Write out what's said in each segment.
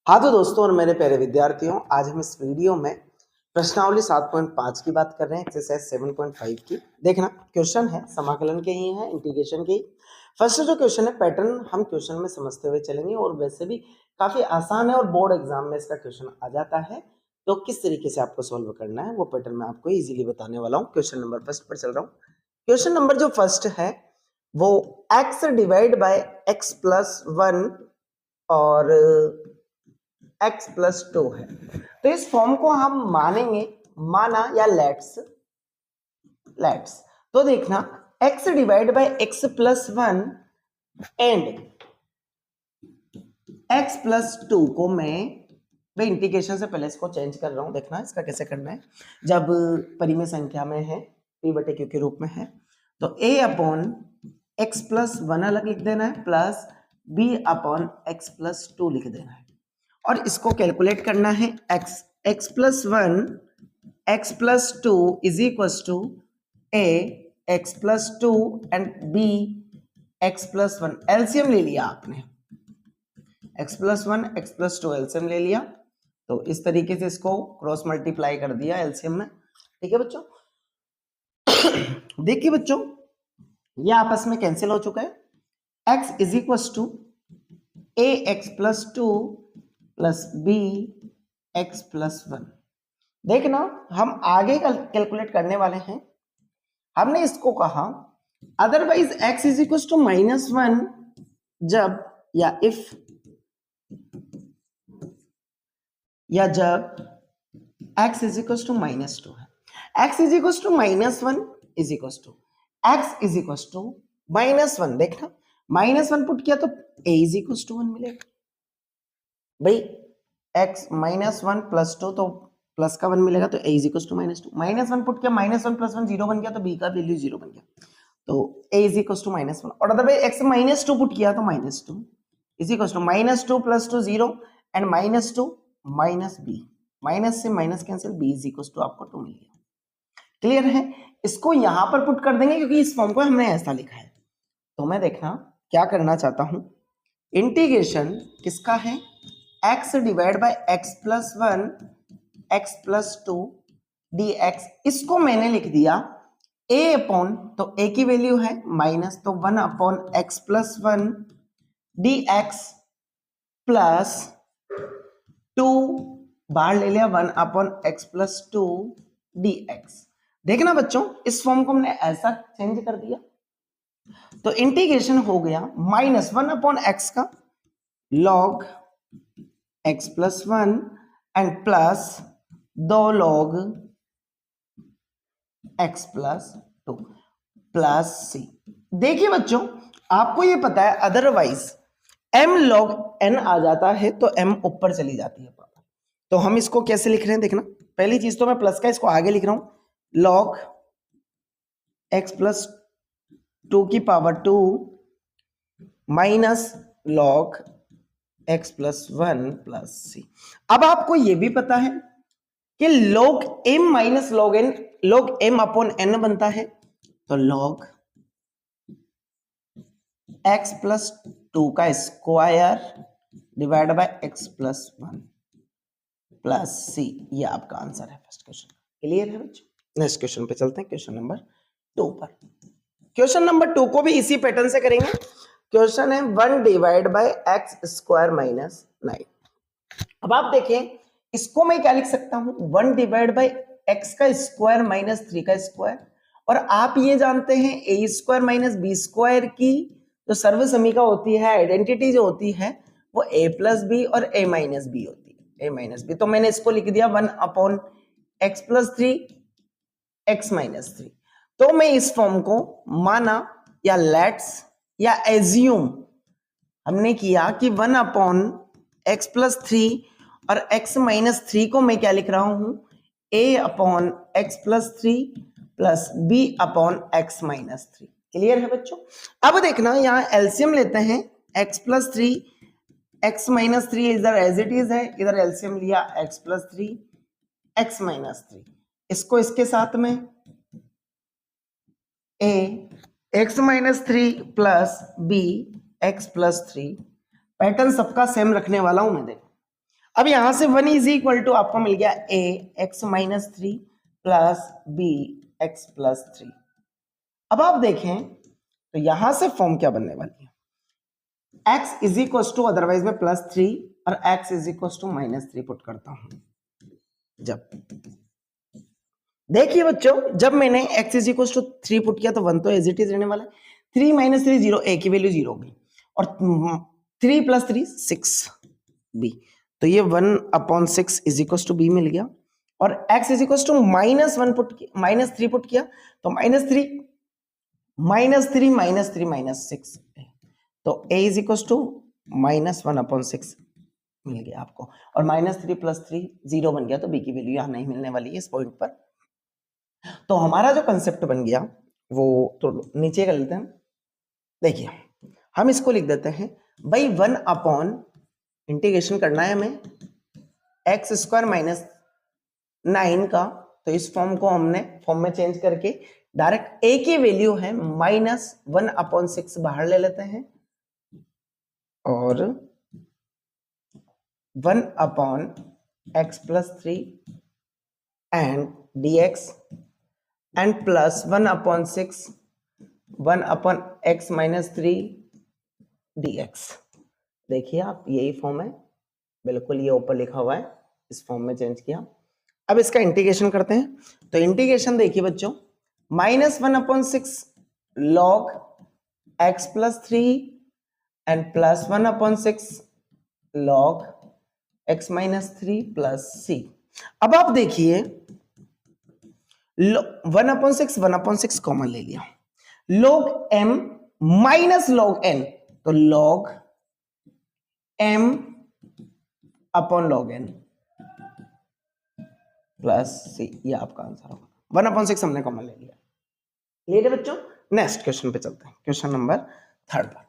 हाँ तो दोस्तों और मेरे प्यारे विद्यार्थियों, आज हम इस वीडियो में प्रश्नावली 7.5 की बात कर रहे हैं, एक्सरसाइज 7.5 की। देखना क्वेश्चन है, समाकलन के ही है, इंटीग्रेशन के ही। फर्स्ट जो क्वेश्चन है, पैटर्न हम क्वेश्चन में समझते हुए चलेंगे और वैसे भी काफी आसान है और बोर्ड एग्जाम में इसका क्वेश्चन आ जाता है। तो किस तरीके से आपको सोल्व करना है वो पैटर्न मैं आपको इजीली बताने वाला हूँ। क्वेश्चन नंबर फर्स्ट पर चल रहा हूँ। क्वेश्चन नंबर जो फर्स्ट है वो x divide by x plus 1 और x प्लस 2 है। तो इस फॉर्म को हम मानेंगे, माना या लेट्स। तो देखना x divide by x plus 1 and x plus 2 को मैं इंटीग्रेशन से पहले इसको चेंज कर रहा हूं। देखना इसका कैसे करना है। जब परिमेय संख्या में है, p बटे q के रूप में है, तो a अपॉन x प्लस 1 अलग लिख देना है, plus b upon x plus 2 लिख देना है और इसको कैलकुलेट करना है। x plus 1 x plus 2 is equal to a x plus 2 and b x plus 1। LCM ले लिया आपने, x plus 1 x plus 2 LCM ले लिया, तो इस तरीके से इसको क्रॉस मल्टीप्लाई कर दिया एलसीएम में। ठीक है बच्चों, देखिए बच्चों ये आपस में कैंसिल हो चुका है। x is equal to a x plus 2 plus b x plus 1। देखना हम आगे कैलकुलेट करने वाले हैं। हमने इसको कहा otherwise x is equal to minus 1 जब या इफ या जब x is equal to minus 2 है। x is equal to minus 1 is equal to x is equal to minus 1। देखना माइनस 1 पुट किया तो a इज इक्वल टू 1 मिलेगा। भाई x माइनस 1 प्लस 2 तो प्लस का 1 मिलेगा, तो a is equal to minus 2। Minus 1 put किया, माइनस 1 प्लस 1 जीरो बन गया, तो b का वैल्यू 0 बन गया, तो a is equal to minus 1। और अदरवाइज x माइनस 2 पुट किया तो minus 2 is equal to minus 2 plus 2 0 and minus 2 minus b, minus से minus cancel, b is equal to आपको 2 मिल गया। क्लियर है? इसको यहां पर पुट कर देंगे क्योंकि इस फॉर्म को हमने ऐसा लिखा है। तो मैं देखना क्या करना चाहता हूं, इंटीग्रेशन किसका है, x divide by x plus 1 x plus 2 dx। इसको मैंने लिख दिया a अपॉन, तो a की वैल्यू है माइनस, तो 1 upon x plus 1 dx plus 2 बाहर ले लिया 1 अपॉन x प्लस 2 dx। देखना बच्चों इस फॉर्म को हमने ऐसा चेंज कर दिया, तो इंटीग्रेशन हो गया माइनस 1 अपॉन x का log x plus 1 and plus 2 log x plus 2 plus c। देखिए बच्चों आपको ये पता है अदरवाइज m log n आ जाता है तो m ऊपर चली जाती है पावर। तो हम इसको कैसे लिख रहे हैं, देखना पहली चीज तो मैं प्लस का इसको आगे लिख रहा हूं, log x प्लस 2 की power 2 minus log x plus 1 plus c। अब आपको यह भी पता है कि log m minus log n log m upon n बनता है, तो log x प्लस 2 का square divide by x plus 1 plus c। ये आपका आंसर है फर्स्ट क्वेश्चन। क्लियर है बच्चों? नेक्स्ट क्वेश्चन पे चलते हैं, क्वेश्चन नंबर 2 पर। क्वेश्चन नंबर 2 को भी इसी पैटर्न से करेंगे। क्वेश्चन है 1 divide by x square minus 9। अब आप देखें इसको मैं क्या लिख सकता हूं, 1 डिवाइड बाय एक्स का स्क्वायर माइनस 3 का स्क्वायर। और आप ये जानते हैं ए स्क्वायर माइनस बी स्क्वायर की जो सर्वसमीका होती है, आइडेंटिटी जो होती है, वो a प्लस बी और a माइनस बी होती है, a माइनस बी। तो मैंने इसको लिख दिया 1 upon x plus 3 x minus 3। तो मैं इस फॉर्म को माना या लेट्स या एज्यूम हमने किया कि 1 अपॉन एक्स प्लस 3 और x माइनस 3 को मैं क्या लिख रहा हूं, a upon x plus 3 plus b upon x minus 3। Clear है बच्चों? अब देखना यहां एलसीएम लेते हैं, x प्लस 3 x माइनस 3 इधर एज इट इज है, इधर एलसीएम लिया x प्लस 3 x माइनस 3, इसको इसके साथ में a x minus 3 plus b x plus 3। Pattern सबका सेम रखने वाला हूं मैं। देखो अब यहां से 1 इज इक्वल टू आपको मिल गया a x minus 3 plus b x plus 3। अब आप देखें तो यहां से फॉर्म क्या बनने वाली है, x is equal to, otherwise में प्लस 3 और x is equal to minus 3 put करता हूं। जब देखिए बच्चों, जब मैंने x is equal to 3 put किया तो 1 तो एज इट इज रहने वाला है, 3 माइनस 3 0, a की वैल्यू 0 होगी, और 3 प्लस 3 6 b, तो ये 1/6 इज इक्वल टू b मिल गया। और x is equal to -1 put किया, -3 पुट किया तो -3 माइनस 6, तो a इज इक्वल टू -1/6 मिल गया आपको, और -3 प्लस 3 0 बन गया, तो b की वैल्यू यहां नहीं मिलने वाली है इस पॉइंट पर। तो हमारा जो कंसेप्ट बन गया वो तो नीचे कर लेते हैं। देखिए हम इसको लिख देते हैं भाई 1 अपॉन इंटीग्रेशन करना है हमें एक्स स्क्वायर माइनस 9 का, तो इस फॉर्म को हमने फॉर्म में चेंज करके डायरेक्ट a की वैल्यू है -1/6 बाहर ले लेते हैं, और 1/x plus 3 and dx and plus 1/6 1/x minus 3 dx। देखिए आप, यही फॉर्म है, बिल्कुल ये ऊपर लिखा हुआ है, इस फॉर्म में चेंज किया। अब इसका इंटीग्रेशन करते हैं, तो इंटीग्रेशन देखिए बच्चों, -1/6 log x plus 3 and plus 1/6 log x minus 3 plus c। अब आप देखिए 1/6 कॉमन ले लिया, log m minus log n, तो log m upon log n plus c, ये आपका आंसर होगा। 1/6 हमने कॉमन ले लिया। क्लियर है बच्चों? नेक्स्ट क्वेश्चन पे चलते हैं, क्वेश्चन नंबर 3 पर।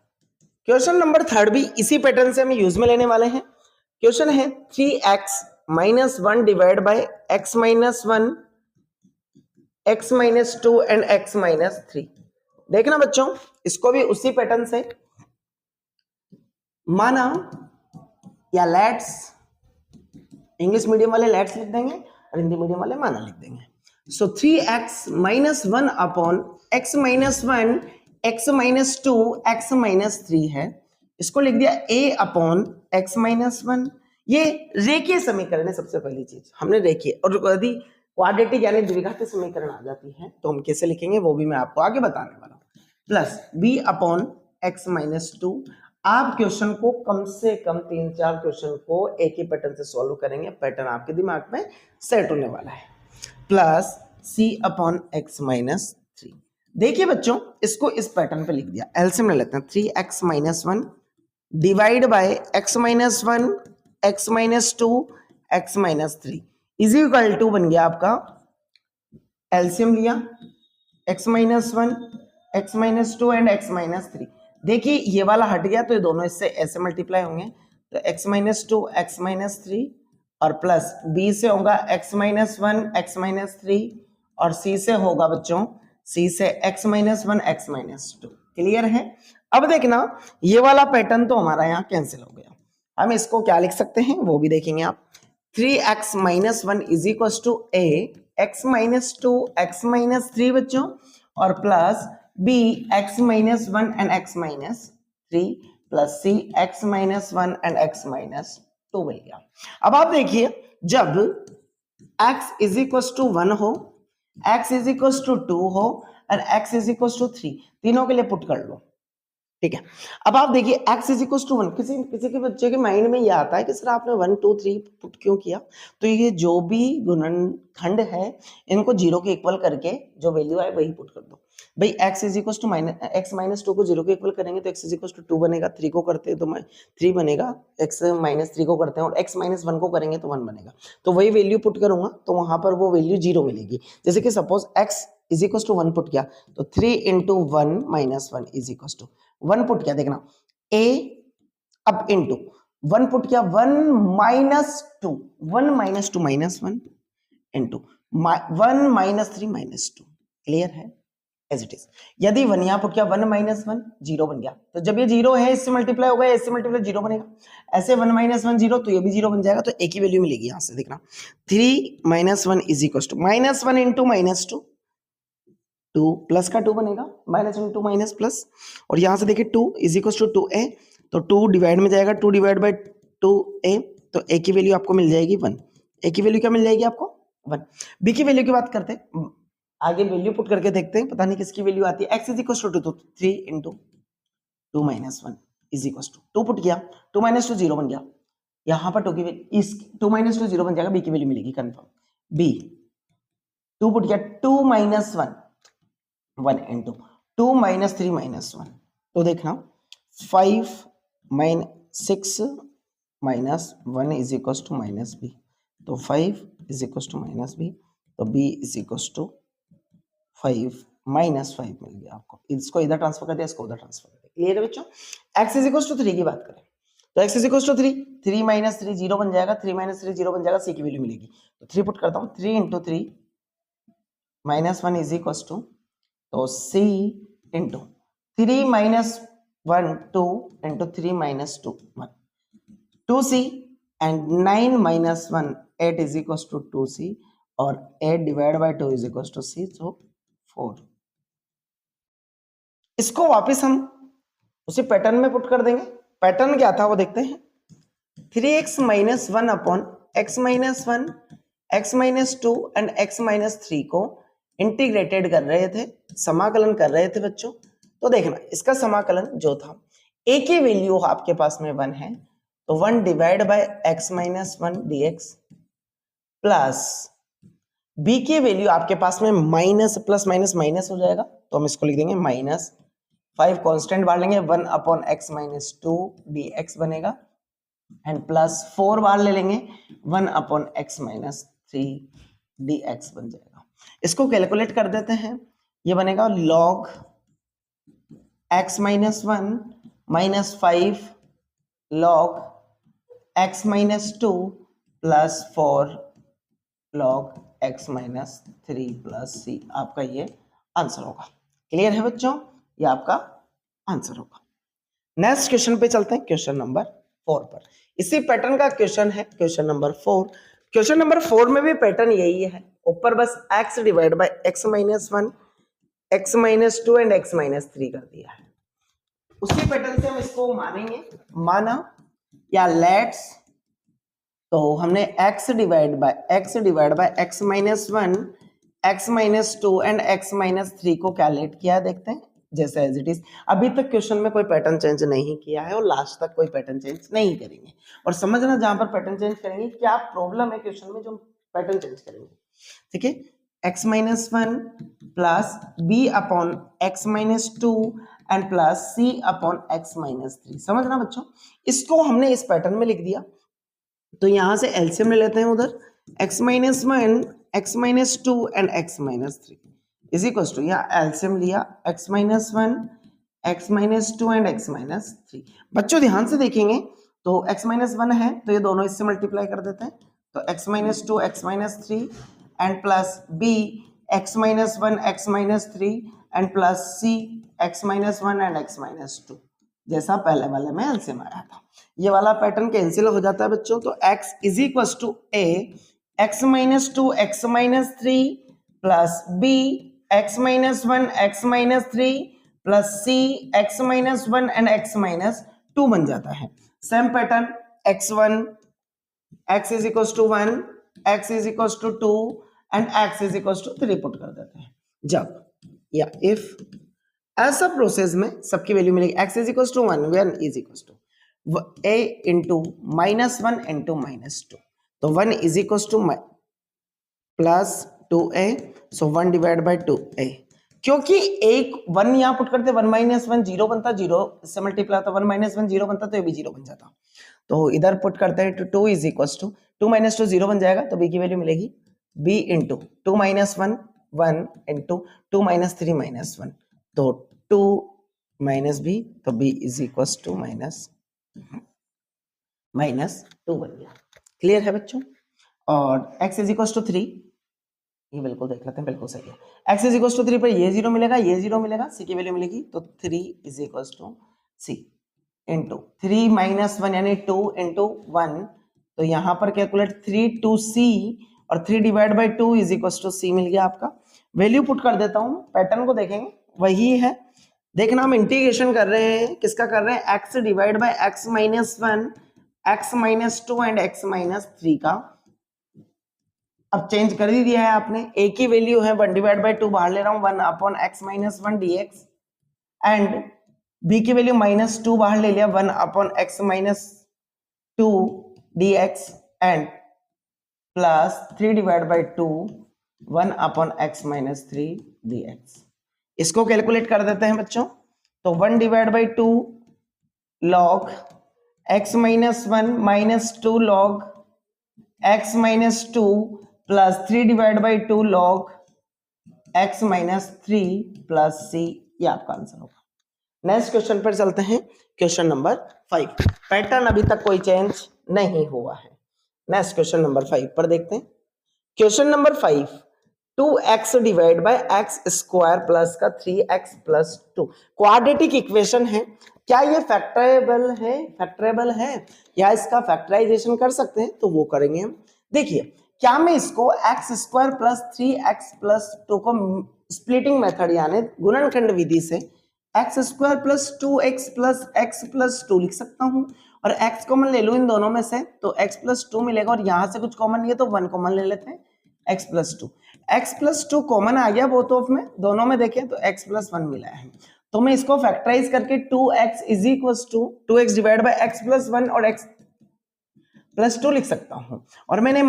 क्वेश्चन नंबर 3 भी इसी पैटर्न से हम यूज में लेने वाले हैं। क्वेश्चन है 3x minus 1 divide by x minus 1, x minus 2 and x minus 3। देखना बच्चों, इसको भी उसी पैटर्न से माना या लेट्स, इंग्लिश मीडियम वाले लेट्स लिख देंगे और हिंदी मीडियम वाले माना लिख देंगे। सो 3x minus 1 upon x minus 1, x minus 2, x minus 3 है, इसको लिख दिया a अपॉन x माइनस 1। ये रेखीय समीकरण है, सबसे पहली चीज हमने रेखीय, और यदि क्वाड्रेटिक यानी द्विघाती समीकरण आ जाती है तो हम कैसे लिखेंगे वो भी मैं आपको आगे बताने वाला हूं। Plus b upon x minus 2। आप क्वेश्चन को कम से कम 3-4 क्वेश्चन को एक ही पैटर्न से सॉल्व करेंगे, पैटर्न आपके दिमाग में सेट होने वाला है। Plus c upon x minus 3। देखिए बच्चों, इसको इस पैटर्न पे लिख दिया, एलसीएम ले लेते हैं, 3x minus 1 divide by x minus 1, x minus 2, x minus 3 is equal to बन गया आपका, एलसीएम लिया x minus 1, x minus 2 and x minus 3। देखिए ये वाला हट गया तो ये दोनों इससे ऐसे मल्टीप्लाई होंगे, तो x माइनस 2, x माइनस 3, और प्लस b से होगा x माइनस 1, x माइनस 3, और c से होगा बच्चों, c से x minus 1, x minus 2। Clear है? अब देखना, ये वाला पैटर्न तो हमारा यहाँ कैंसिल हो गया। हम इसको क्या लिख सकते हैं वो भी देखेंगे आप। 3x minus 1 is equal to a x minus 2, x minus 3 बच्चों, और plus b x minus 1 and x minus 3, plus c x minus 1 and x minus 2 मिल गया। अब आप देखिए, जब x इज इक्वल टू 1 हो, x इज इक्वल टू 2 हो और x इज इक्वल टू 3, तीनों के लिए पुट कर लो, ठीक है। अब आप देखिए x इज इक्वल टू 1, किसी के बच्चे के माइंड में ये आता है कि सर आपने 1 2 3 पुट क्यों किया, तो ये जो भी गुणनखंड है इनको 0 के इक्वल करके जो वैल्यू आए वही पुट कर दो। भाई x is equal to x minus 2 को 0 के इक्वल करेंगे तो x इज इक्वल टू 2 बनेगा, 3 को करते हैं तो 3 बनेगा, x माइनस 3 को करते हैं और x माइनस 1 को करेंगे तो 1 बनेगा, तो वही वैल्यू पुट करूंगा तो वहां पर वो वैल्यू 0 मिलेगी। जैसे कि suppose x is equal to 1 put किया तो 3 into 1 minus 1 is equal to 1 put किया, देखना a अब इंटू 1 पुट किया 1 minus 2, 1 minus 2 minus 1 into 1 minus 3 minus 2। Clear है? As it is. यदि 1 यहाँ पुट किया 1 माइनस 1 0 बन गया, तो जब ये 0 है इससे मल्टीप्लाई होगा, इससे मल्टीप्लाई 0 बनेगा, ऐसे 1 माइनस 1 0, तो ये भी 0 बन जाएगा, तो एक ही वैल्यू मिलेगी यहाँ से। देखना 3 minus 1 is equal to -1 into -2, 2 plus का 2 बनेगा, माइनस इंटू माइनस प्लस, और यहाँ से देखिए 2 इज इक्वल टू 2a, तो 2 डिवाइड में जाएगा, 2 डिवाइड बाई 2a, तो a की वैल्यू आपको मिल जाएगी 1। a की वैल्यू क्या मिल जाएगी आपको 1। b की वैल्यू की बात करते हैं, आगे वैल्यू पुट करके देखते हैं, पता नहीं किसकी वैल्यू आती है। x is equal to 2, 3 into 2 minus 1 is equal to 2 put किया, 2 माइनस 2 0 बन गया, यहाँ पर 2 की वैल्यू, इस 2 माइनस 2 0 बन जाएगा, b की वैल्यू मिलेगी कंफर्म। b 2 पुट किया, 2 माइनस 1 1 इंटू 2 माइनस 3 माइनस 1, तो देखना 5 minus 6 minus 1 is equal to minus B, तो 5 is equal to minus B, तो b is equal to 5 minus 5 मिल गया आपको। इसको इधर ट्रांसफर कर दिया, इसको उधर ट्रांसफर कर दिया। क्लियर है बच्चों। x इज इक्वल टू 3 की बात करें, तो x is equal to 3, 3 minus 3 0 बन जाएगा, 3 माइनस 3 0 बन जाएगा, c की वैल्यू मिलेगी, तो 3 पुट करता हूँ, 3 into 3 minus 1 is equal to, तो c into 3 minus 1 2 into 3 minus 2 1, 2c and 9 minus 1 8 is equal to 2c, और 8 divide by 2 is equal to c, तो 4। इसको वापस हम उसी पैटर्न में पुट कर देंगे। पैटर्न क्या था वो देखते हैं, 3x minus 1 upon x minus 1, x minus 2 and x minus 3 को इंटीग्रेटेड कर रहे थे, समाकलन कर रहे थे बच्चों। तो देखना इसका समाकलन जो था, a की वैल्यू आपके पास में 1 है, तो 1 divide by x minus 1 dx, plus b की वैल्यू आपके पास में माइनस, प्लस माइनस माइनस हो जाएगा, तो हम इसको लिख देंगे माइनस 5 कांस्टेंट बाहर लेंगे, 1 अपॉन x माइनस 2 dx बनेगा, एंड प्लस 4 बाहर ले लेंगे, 1 अपॉन x माइनस 3 dx बन जाएगा। इसको कैलकुलेट कर देते हैं, ये बनेगा log x minus 1 minus 5 log x minus 2 plus 4 log x minus 3 plus c, आपका ये आंसर होगा। क्लियर है बच्चों, ये आपका आंसर होगा। नेक्स्ट क्वेश्चन पे चलते हैं, क्वेश्चन नंबर 4 पर। इसी पैटर्न का क्वेश्चन है क्वेश्चन नंबर 4। क्वेश्चन नंबर 4 में भी पैटर्न यही है, ऊपर बस x divide by x minus 1, x minus 2 and x minus 3 कर दिया है। उसी पैटर्न से हम इसको मानेंगे, माना या लेट्स, तो हमने x divide by x minus 1, x minus 2 and x minus 3 को कैलकुलेट किया, देखते हैं जैसे एज इट इज। अभी तक क्वेश्चन में कोई पैटर्न चेंज नहीं किया है और लास्ट तक कोई पैटर्न चेंज नहीं करेंगे। और समझना जहां पर पैटर्न चेंज करेंगे क्या प्रॉब्लम है क्वेश्चन में जो पैटर्न चेंज करेंगे। ठीक है, x minus 1 plus b upon x minus 2 and plus c upon x minus 3। समझना बच्चों, इसको हमने इस पैटर्न में लिख दिया, तो यहां से एलसीएम ले लेते हैं उधर, x minus 1, x minus 2 and x minus 3 is equal to, यहाँ एलसीएम लिया x minus 1, x minus 2 and x minus 3। बच्चों ध्यान से देखेंगे तो x माइनस 1 है, तो ये दोनों इससे मल्टीप्लाई कर देते हैं, तो x minus 2 x minus 3 and plus b x minus 1 x minus 3 and plus c x minus 1 and x minus 2, जैसा पहले वाले में एलसीएम आया था। ये वाला पैटर्न कैंसिल हो जाता है बच्चों, तो x is equal to a x minus 2 x minus 3 plus b x minus 1 x minus 3 plus c x minus 1 and x minus 2 बन जाता है। Same pattern x1 x is equal to 1, x is equal to 2 and x is equal to 3 put कर देते हैं। जब या if ऐसा process में सबकी वैल्यू मिलेगी, x is equal to 1 1 is equal to a into minus 1 into minus 2, तो 1 is equal to plus 2a, so 1 divide by 2a, क्योंकि एक 1 यहाँ पुट करते 1 माइनस 1 0 बनता, 0 इससे मल्टीप्लाई होता, 1 माइनस 1 0 बनता, तो ये भी 0 बन जाता। तो इधर पुट करते हैं, तो 2 इज इक्वल टू 2 माइनस 2 0 बन जाएगा, तो b की वैल्यू मिलेगी b into 2 minus 1 1 into 2 minus 3 minus 1, तो 2 माइनस b, तो b is equal to minus 2 बन गया। क्लियर है बच्चों। और x इज इक्वल टू 3, ये बिल्कुल देख लेते हैं, बिल्कुल सही है। x इज इक्वल टू 3 पर ये 0 मिलेगा, ये 0 मिलेगा, c की वैल्यू मिलेगी, तो 3 is equal to c into 3 minus 1 यानी 2 इंटू 1, तो यहाँ पर कैलकुलेट 3 टू c और 3 divide by 2 is equal to c मिल गया आपका। वैल्यू पुट कर देता हूँ, पैटर्न को देखेंगे वही है। देखना हम इंटीग्रेशन कर रहे हैं, किसका कर रहे हैं, x divide by x minus 1, x minus 2 and x minus 3 का। अब चेंज कर ही दिया है आपने, a की वैल्यू है 1 डिवाइड बाई 2, बाहर ले रहा हूं 1 upon x minus 1 dx, and b की वैल्यू माइनस 2 बाहर ले लिया 1 upon x minus 2 dx, and plus 3 divide by 2 1 upon x minus 3 dx। इसको कैलकुलेट कर देते हैं बच्चों, तो 1 divide by 2 log x minus 1 minus 2 log x minus 2 plus 3 divide by 2 log x minus 3 plus c, ये आपका आंसर होगा। Next question पर चलते हैं, क्वेश्चन नंबर 5। पैटर्न अभी तक कोई चेंज नहीं हुआ है। नेक्स्ट क्वेश्चन नंबर 5 पर देखते हैं। Question number 5, 2x divide by x square plus का 3x प्लस 2 क्वाड्रेटिक इक्वेशन है। क्या ये फैक्टरेबल है या इसका फैक्टराइजेशन कर सकते हैं, तो वो करेंगे हम। देखिए, क्या मैं इसको x square plus 3x plus 2 को स्प्लिटिंग मेथड यानी गुणनखंड विधि से x square plus 2x plus x plus 2 लिख सकता हूं, और x कॉमन ले लूं इन दोनों में से, तो x प्लस 2 मिलेगा, और यहां से कुछ कॉमन नहीं है तो 1 कॉमन ले लेते हैं, x plus 2। x plus 2 common आ गया बोथ ऑफ में, दोनों में देखें तो x प्लस 1 मिला है, तो मैं इसको फैक्टराइज करके 2x is equal to 2x divide by x plus 1 और x प्लस 2 लिख सकता हूं। और मैंने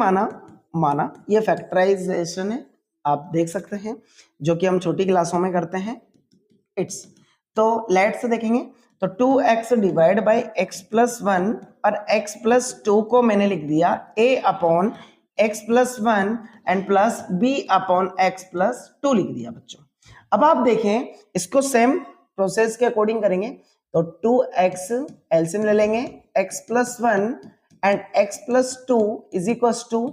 माना ये फैक्टराइजेशन है, आप देख सकते हैं, जो कि हम छोटी क्लासों में करते हैं इट्स। तो लेट्स से देखेंगे, तो 2x divide by x plus 1 और x प्लस 2 को मैंने लिख दिया a upon x plus 1 and plus b upon x plus 2 लिख दिया बच्चों। अब आप देखें, इसको सेम प्रोसेस के अकॉर्डिंग करेंगे, तो 2x एलसीएम ले लेंगे, x plus 1 and x plus 2 is equal to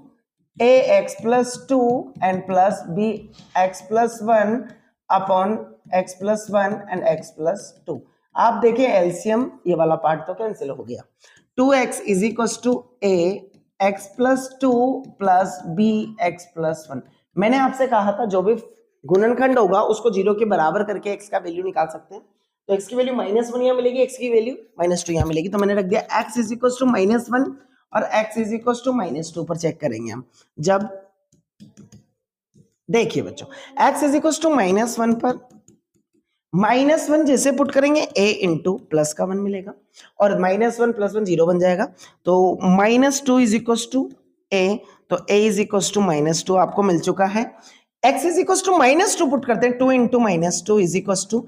ax plus 2 and plus bx plus 1 upon x plus 1 and x plus 2। आप देखें एलसीएम, ये वाला पार्ट तो कैंसिल हो गया। 2x is equal to a x plus 2 plus bx plus 1। मैंने आपसे कहा था जो भी गुणनखंड होगा उसको 0 के बराबर करके x का वैल्यू निकाल सकते हैं, तो x की वैल्यू -1 यहाँ मिलेगी, x की वैल्यू -2 यहाँ मिलेगी, तो मैंने रख दिया x इज इक्वल टू -1 और x इज इक्वल टू -2 पर चेक करेंगे हम। जब देखिए बच्चों, x इज इक्वल टू -1 पर -1 जैसे पुट करेंगे a इंटू प्लस का 1 मिलेगा, और -1 प्लस 1 0 बन जाएगा, तो -2 इज इक्वल टू a, तो a इज इक्वल टू -2 आपको मिल चुका है। x is equal to -2 put करते हैं, 2 into -2 is equal to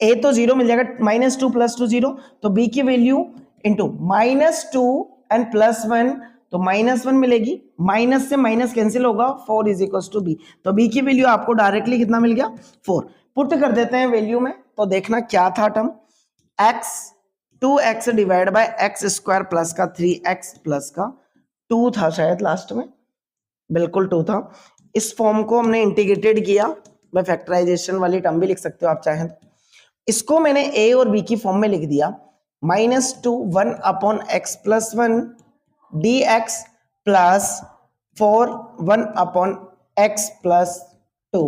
a, तो 0 मिल जाएगा, -2 प्लस 2 0, तो b की वैल्यू इंटू -2 एंड प्लस 1, तो -1 मिलेगी, माइनस से माइनस कैंसिल होगा, 4 इज इक्वल टू b, तो b की वैल्यू आपको डायरेक्टली कितना मिल गया, 4। पुट कर देते हैं वैल्यू में, तो देखना क्या था term, x 2x divide by x square plus का 3x प्लस का 2 था शायद लास्ट में, बिल्कुल 2 था। इस फॉर्म को हमने इंटीग्रेटेड किया, मैं फैक्टराइजेशन वाली टर्म भी लिख सकते हो आप चाहें। इसको मैंने a और b की फॉर्म में लिख दिया, -2 1 upon x plus 1 dx plus 4 1 upon x plus 2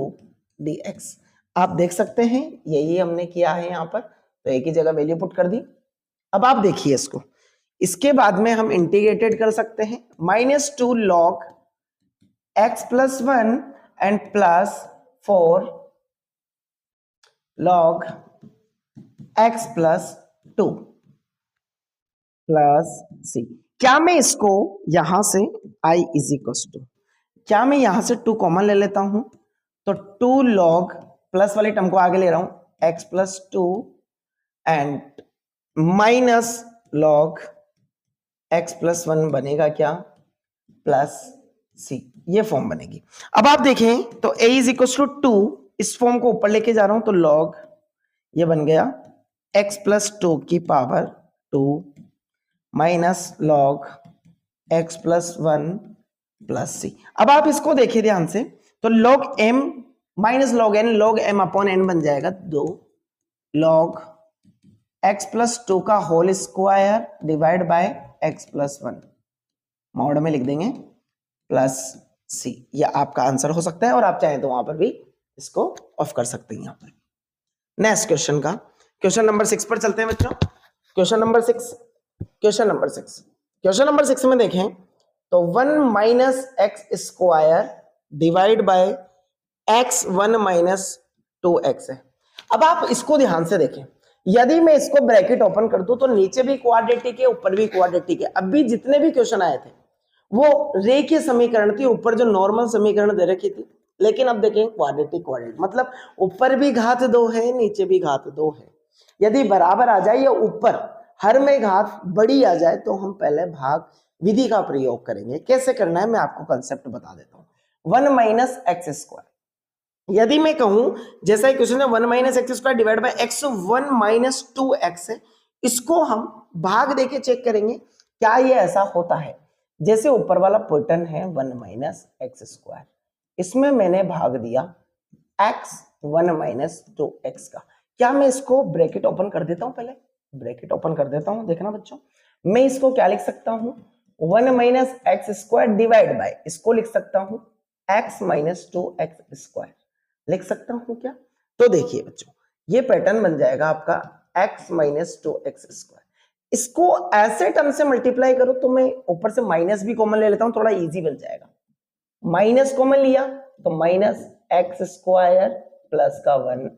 dx। आप देख सकते हैं यही हमने किया है यहाँ पर, तो एक ही जगह वैल्यू पुट कर दी। अब आप देखिए इसको, इसके बाद में हम इंटीग्रेटेड कर सकते हैं, -2 log x plus 1 and plus 4 log x plus 2 plus c। क्या मैं इसको यहां से i इज इक्वल टू, क्या मैं यहां से 2 कॉमन ले लेता हूं, तो 2 log प्लस वाली टर्म को आगे ले रहा हूं x plus 2 and minus log x plus 1 बनेगा क्या, प्लस c, ये फॉर्म बनेगी। अब आप देखें तो a इज इक्वल टू 2, इस फॉर्म को ऊपर लेके जा रहा हूं, तो log ये बन गया x प्लस 2 की power 2 minus log x plus 1 plus c। अब आप इसको देखिए ध्यान से, तो log m minus log n, log m upon n बन जाएगा 2 log x प्लस 2 का whole square divide by x plus 1, mod में लिख देंगे प्लस सी। यह आपका आंसर हो सकता है और आप चाहें तो वहां पर भी इसको ऑफ कर सकते हैं। यहां पर नेक्स्ट क्वेश्चन का, क्वेश्चन नंबर 6 पर चलते हैं बच्चों। क्वेश्चन नंबर 6 में देखें तो 1 minus x square divide by X 1 minus 2x है। अब आप इसको ध्यान से देखें, यदि मैं इसको ब्रैकेट ओपन कर दूं तो नीचे भी क्वाड्रेटिक है, ऊपर भी क्वाड्रेटिक है। अभी जितने भी क्वेश्चन आए थे वो रेखीय समीकरण थी, ऊपर जो नॉर्मल समीकरण दे रखी थी, लेकिन अब देखें क्वाड्रेटिक, मतलब ऊपर भी घात 2 है, नीचे भी घात 2 है। यदि बराबर आ जाए या ऊपर हर में घात बड़ी आ जाए तो हम पहले भाग विधि का प्रयोग करेंगे। कैसे करना है मैं आपको कंसेप्ट बता देता हूं। 1 माइनस एक्स स्क्वायर, यदि मैं कहूं जैसा क्वेश्चन है 1 minus x square divide by X 1 minus 2x है, इसको हम भाग देके चेक करेंगे क्या ये ऐसा होता है। जैसे ऊपर वाला पैटर्न है 1 माइनस एक्स स्क्वायर, इसमें मैंने भाग दिया x 1 माइनस 2x का। क्या मैं इसको ब्रैकेट ओपन कर देता हूं, पहले ब्रैकेट ओपन कर देता हूं, देखना बच्चों। मैं इसको क्या लिख सकता हूं 1 minus x square divide bye, इसको लिख सकता हूं x माइनस 2x स्क्वायर, लिख सकता हूं क्या। तो देखिए बच्चों ये पैटर्न बन जाएगा आपका x माइनस 2x स्क्वायर। इसको ऐसे टर्म से मल्टीप्लाई करो तो मैं ऊपर से माइनस भी कॉमन ले लेता हूं, थोड़ा इजी बन जाएगा। माइनस कॉमन लिया तो माइनस एक्स स्क्वायर प्लस का 1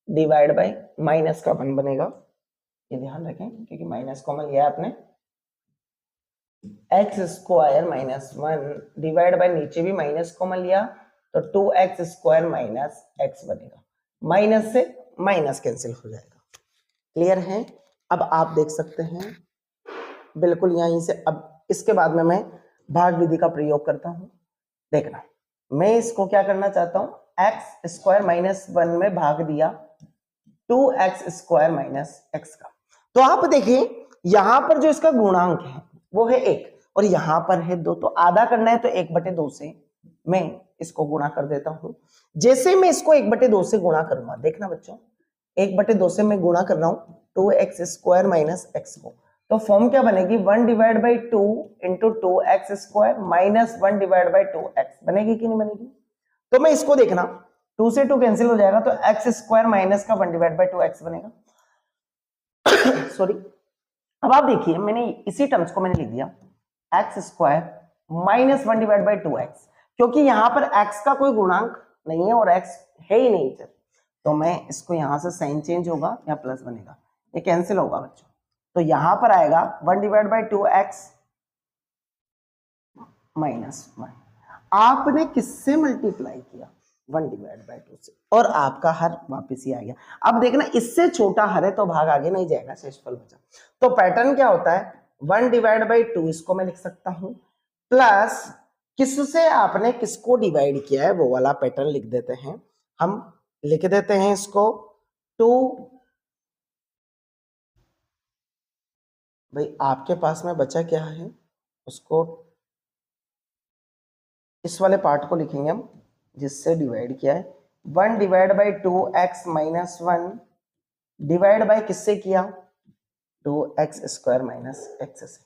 डिवाइड बाय माइनस का 1 बनेगा, ये ध्यान रखें क्योंकि माइनस कॉमन लिया आपने। X square minus 1 divide bye नीचे भी माइनस कॉमन लिया तो 2x स्क्वायर माइनस x बनेगा, माइनस से माइनस कैंसिल हो जाएगा। क्लियर है। अब आप देख सकते हैं बिल्कुल यहीं से। अब इसके बाद में मैं भाग विधि का प्रयोग करता हूं, देखना। मैं इसको क्या करना चाहता हूं एक्स स्क्वायर माइनस 1 में भाग दिया 2x स्क्वायर माइनस x का। तो आप देखिए यहां पर जो इसका गुणांक है वो है 1 और यहां पर है 2, तो आधा करना है तो 1/2 से मैं इसको गुणा कर देता हूं। जैसे मैं इसको 1/2 से गुणा करूंगा, देखना बच्चों 1/2 से मैं गुणा कर रहा हूं 2x स्क्वायर माइनस x को, तो फॉर्म क्या बनेगी 1 divide by 2 into 2x square minus 1 divide by 2x, बनेगी कि नहीं बनेगी। तो मैं इसको देखना 2 से 2 कैंसिल हो जाएगा तो x स्क्वायर माइनस का 1 डिवाइड बाई 2x बनेगा। सॉरी, अब आप देखिए मैंने इसी टर्म्स को मैंने लिख दिया x square minus 1 divide by 2x, क्योंकि यहां पर x का कोई गुणांक नहीं है और x है ही नहीं सर, तो मैं इसको यहां से साइन चेंज होगा या प्लस बनेगा, ये कैंसिल होगा बच्चों। तो यहां पर आएगा 1 डिवाइड बाई 2x माइनस 1। आपने किससे मल्टीप्लाई किया 1 डिवाइड बाई 2 से, और आपका हर वापस ही आ गया। अब देखना इससे छोटा हर है तो भाग आगे नहीं जाएगा, शेषफल बचा। तो पैटर्न क्या होता है 1 डिवाइड बाई 2, इसको मैं लिख सकता हूं प्लस किससे आपने किसको डिवाइड किया है वो वाला पैटर्न लिख देते हैं। हम लिख देते हैं इसको 2, भाई आपके पास में बचा क्या है उसको, इस वाले पार्ट को लिखेंगे हम जिससे डिवाइड किया है 1 divide by 2x minus 1 divide by किससे किया 2x स्क्वायर माइनस x से।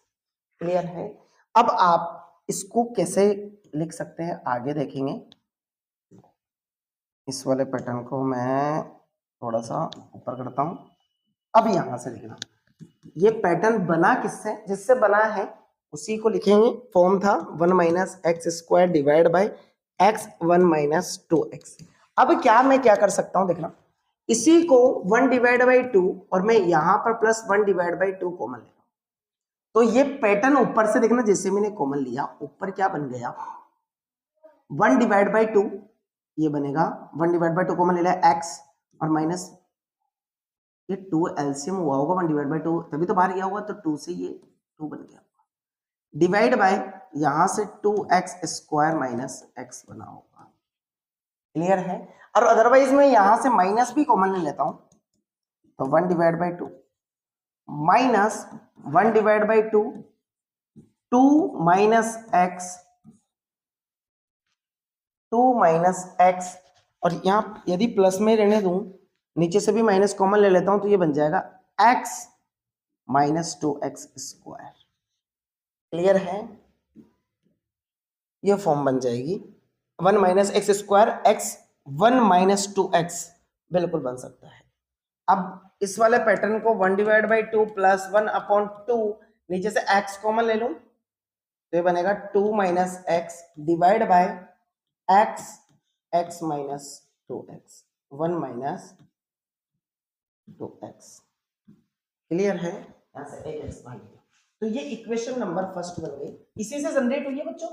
क्लियर है। अब आप इसको कैसे लिख सकते हैं आगे देखेंगे। इस वाले पैटर्न को मैं थोड़ा सा ऊपर करता हूं। अब यहां से लिखना ये पैटर्न बना किससे, जिससे बना है उसी को लिखेंगे। फॉर्म था 1 minus x square divide by X 1 minus 2x। अब क्या मैं क्या कर सकता हूं देखना, इसी को 1 डिवाइड बाई 2 और मैं यहां पर प्लस 1 डिवाइड बाई 2 कॉमन लेता हूं, तो ये पैटर्न ऊपर से देखना जैसे मैंने कॉमन लिया ऊपर क्या बन गया 1 डिवाइड बाई 2, ये बनेगा 1 डिवाइड बाई 2 कॉमन ले लिया x और माइनस ये 2 एलसीएम हुआ होगा 1 डिवाइड बाई 2 तभी तो बाहर गया होगा, तो 2 से ये 2 बन गया डिवाइड बाय यहां से 2x स्क्वायर माइनस x बना होगा। क्लियर है। और अदरवाइज मैं यहां से माइनस भी कॉमन ले लेता हूं तो 1 divide by 2 minus 1 divide by 2 2 minus x two minus X, और यहाँ यदि प्लस में रहने दूं, नीचे से भी माइनस कॉमन ले लेता हूं, तो ये बन जाएगा x minus two x square. Clear है? ये फॉर्म बन जाएगी 1 minus x square x 1 minus two x, बिल्कुल बन सकता है। अब इस वाले पैटर्न को 1 divide by two plus 1 upon two, नीचे से x कॉमन ले लूं, तो ये बनेगा 2 minus X divide by x x minus two x 1 minus two x. Clear है? यहां से एक एक्स भाग गया, तो ये इक्वेशन नंबर फर्स्ट बन गई, इसी से जनरेट हुई है बच्चों।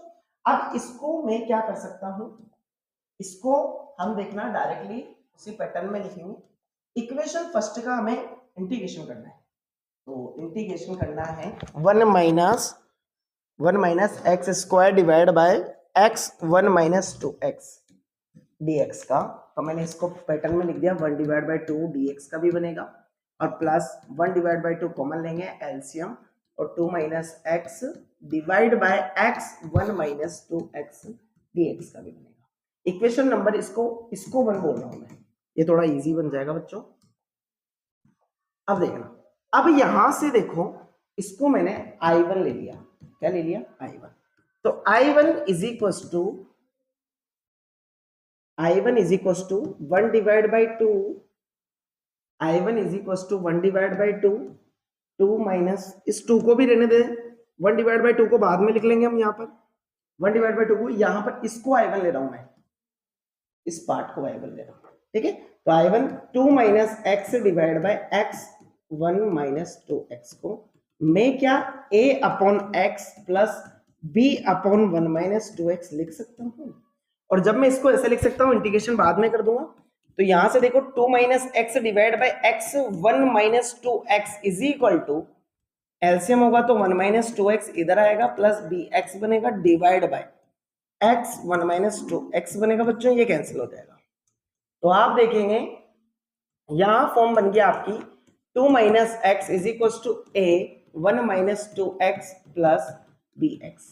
अब इसको मैं क्या कर सकता हूं, इसको हम देखना डायरेक्टली उसी पैटर्न में लिखेंगे। इक्वेशन फर्स्ट का हमें इंटीग्रेशन करना है, तो इंटीग्रेशन करना है 1 minus x square divide by X 1 minus two x dx का। तो मैंने इसको पैटर्न में लिख दिया 1 डिवाइड बाय टू dx का भी बनेगा, और plus 1 divide by two common लेंगे एलसीएम, और 2 minus X divide by X 1 minus two x dx का भी बनेगा। इक्वेशन नंबर इसको 1 बोल रहा हूं मैं, ये थोड़ा इजी बन जाएगा बच्चों। अब देखना, अब यहां से देखो, इसको मैंने I1 ले लिया, क्या ले लिया? I1। तो I1 is equal to 1 divide by two, I1 is equal to 1 divide by two, 2 minus, इस 2 को भी रहने दे, 1 डिवाइड बाई टू को बाद में लिख लेंगे हम, यहाँ पर 1 डिवाइड बाई टू को, यहाँ पर इसको I1 ले रहा हूं मैं, इस पार्ट को I1 ले रहा हूं, ठीक है। तो I1 2 minus X divide by X 1 minus two x को मैं क्या a upon x plus b upon 1 minus two x लिख सकता हूं। और जब मैं इसको ऐसे लिख सकता हूं, इंटीग्रेशन बाद में कर दूंगा, तो यहां से देखो 2 minus X divide by X 1 minus two X is equal to, LCM होगा तो 1 माइनस टू एक्स इधर आएगा, प्लस बी एक्स बनेगा divide by X 1 minus two X बनेगा बच्चों, ये कैंसिल हो जाएगा। तो आप देखेंगे यहां फॉर्म बन गया आपकी 2 minus X is equal to A 1 minus two x plus B X.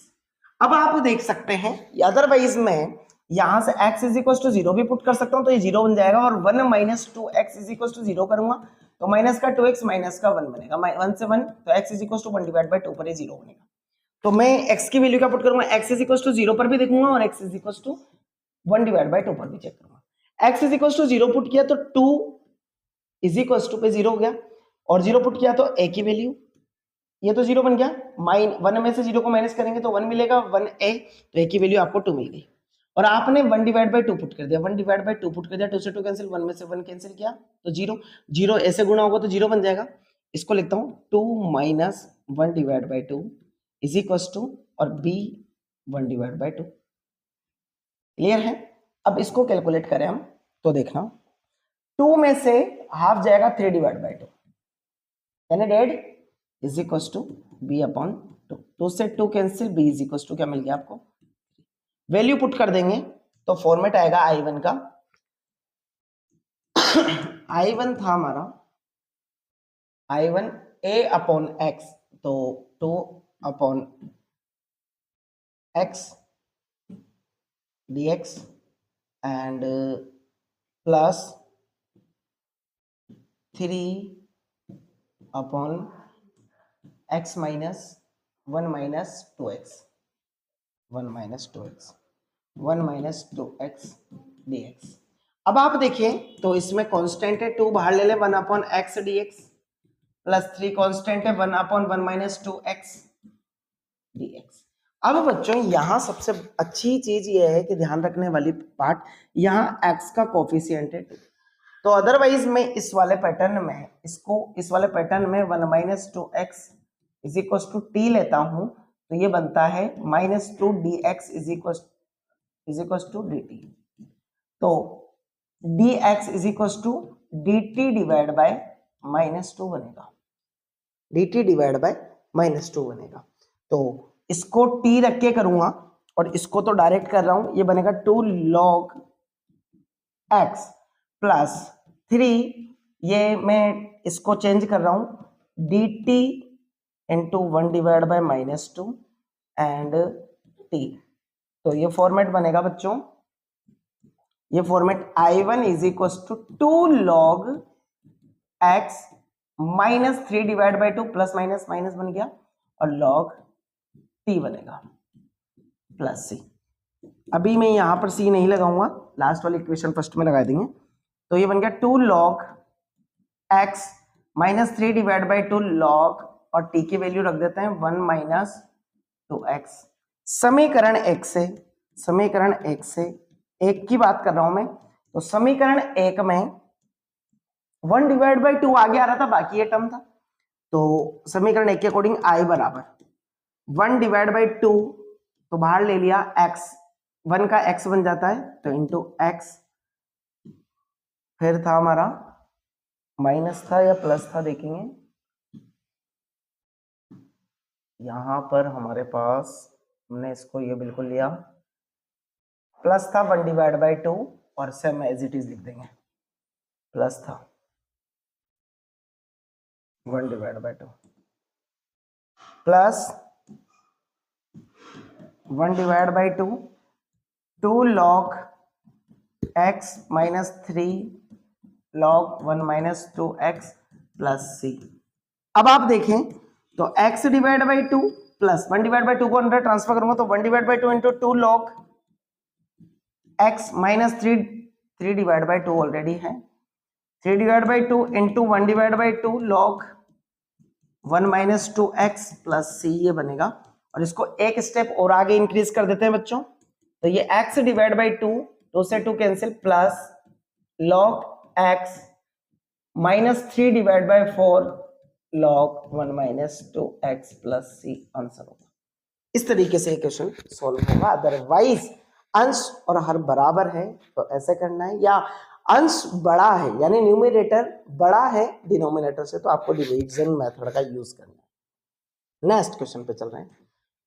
अब आप देख सकते हैं, अदरवाइज मैं यहां से x is equal to zero भी पुट कर सकता हूं, तो ये जीरो बन जाएगा, और 1 minus two X is equal to zero करूंगा तो माइनस का 2x माइनस का 1 बनेगा, 1 से 1, तो x is equal to 1 divide by 2 पर ये जीरो बनेगा। तो मैं x की वैल्यू क्या पुट करूंगा, x is equal to zero पर भी देखूंगा, और x is equal to 1 divide by 2 पर भी चेक करूंगा। x is equal to zero put किया तो 2 इज इक्वल टू पे जीरो हो गया, और जीरो पुट किया तो a की वैल्यू, ये तो जीरो बन गया, 1 में से जीरो को माइनस करेंगे तो 1 मिलेगा, 1a, तो a की वैल्यू आपको 2 मिल गई। और आपने 1 डिवाइड बाई 2 पुट कर दिया, 1 डिवाइड बाई 2 पुट कर दिया, 2 से 2 कैंसिल, 1 में से 1 कैंसिल किया तो जीरो, जीरो ऐसे गुणा होगा तो जीरो बन जाएगा। इसको लिखता हूं 2 minus 1 divide by 2 is equal to, और b 1 डिवाइड बाई 2। क्लियर है? अब इसको कैलकुलेट करें हम, तो देखना 2 में से हाफ जाएगा 3 डिवाइड बाई 2, यानी dead is equal to b upon 2, 2 से 2 cancel, b is equal to क्या मिल गया आपको, वैल्यू पुट कर देंगे तो फॉर्मेट आएगा I1 का। I1 था हमारा I1 a अपॉन x, तो 2 upon x dx and plus 3 upon x minus 1 minus 2x 1 minus 2x 1 minus 2x dx। अब आप देखिए तो इसमें कांस्टेंट है 2 बाहर ले ले, 1 upon x dx plus 3 constant है 1 अपॉन 1 माइनस 2x dx। अब बच्चों यहां सबसे अच्छी चीज ये है कि ध्यान रखने वाली पार्ट, यहां x का कोफिशिएंट है 2, तो अदरवाइज मैं इस वाले पैटर्न में इस वाले पैटर्न में 1 minus 2x is equal to t लेता हूं, तो ये बनता है minus 2 dx is equal to dt। तो dx is equal to dt divide by minus 2 बनेगा, dt डिवाइड बाय माइनस 2 बनेगा। तो इसको t रख के करूंगा, और इसको तो डायरेक्ट कर रहा हूं, ये बनेगा 2 log x प्लस 3, ये मैं इसको चेंज कर रहा हूं dt into 1 divide by minus 2 and t। तो ये फॉर्मेट बनेगा बच्चों ये format I1 is equal to 2 log x minus 3 divide by 2 plus minus minus बन गया और लॉग t बनेगा प्लस c। अभी मैं यहां पर c नहीं लगाऊंगा, लास्ट वाली इक्वेशन फर्स्ट में लगा देंगे। तो ये बन गया 2 log x minus 3 divide by 2 log और t की वैल्यू रख देते हैं 1 माइनस 2x। समीकरण एक से एक की बात कर रहा हूं मैं, तो समीकरण एक में 1 डिवाइड बाई 2 आगे आ रहा था, बाकी ये टर्म था। तो समीकरण एक के अकॉर्डिंग i बराबर 1 डिवाइड बाई 2, तो बाहर ले लिया x, 1 का x बन जाता है तो इंटू x, फिर था हमारा माइनस था या प्लस था देखेंगे, यहां पर हमारे पास हमने इसको ये बिल्कुल लिया प्लस था 1 डिवाइड बाई 2 और सेम एज इट इज लिख देंगे, प्लस था 1 divide by 2 plus 1 divide by 2 log x minus 3 log 1 minus 2x plus c। अब आप देखें तो x divide by 2 plus 1 divide by 2 को अंदर ट्रांसफर करूंगा तो 1 divide by 2 into 2 log x minus 3 divide by 2 already है, 3 divide by 2 into 1 divide by 2 log 1 minus 2x plus c ये बनेगा। और इसको एक स्टेप और आगे इंक्रीज कर देते हैं बच्चों, तो ये x डिवाइड बाई 2 से 2 cancel plus log x minus 3 divide by 4 log 1 minus 2x plus c answer होगा। इस तरीके से क्वेश्चन सॉल्व होगा। अदरवाइज अंश और हर बराबर है तो ऐसे करना है, या अंश बड़ा है यानी न्यूमरेटर बड़ा है डिनोमिनेटर से तो आपको डिवीजन मेथड का यूज करना है। नेक्स्ट क्वेश्चन पे चल रहे हैं,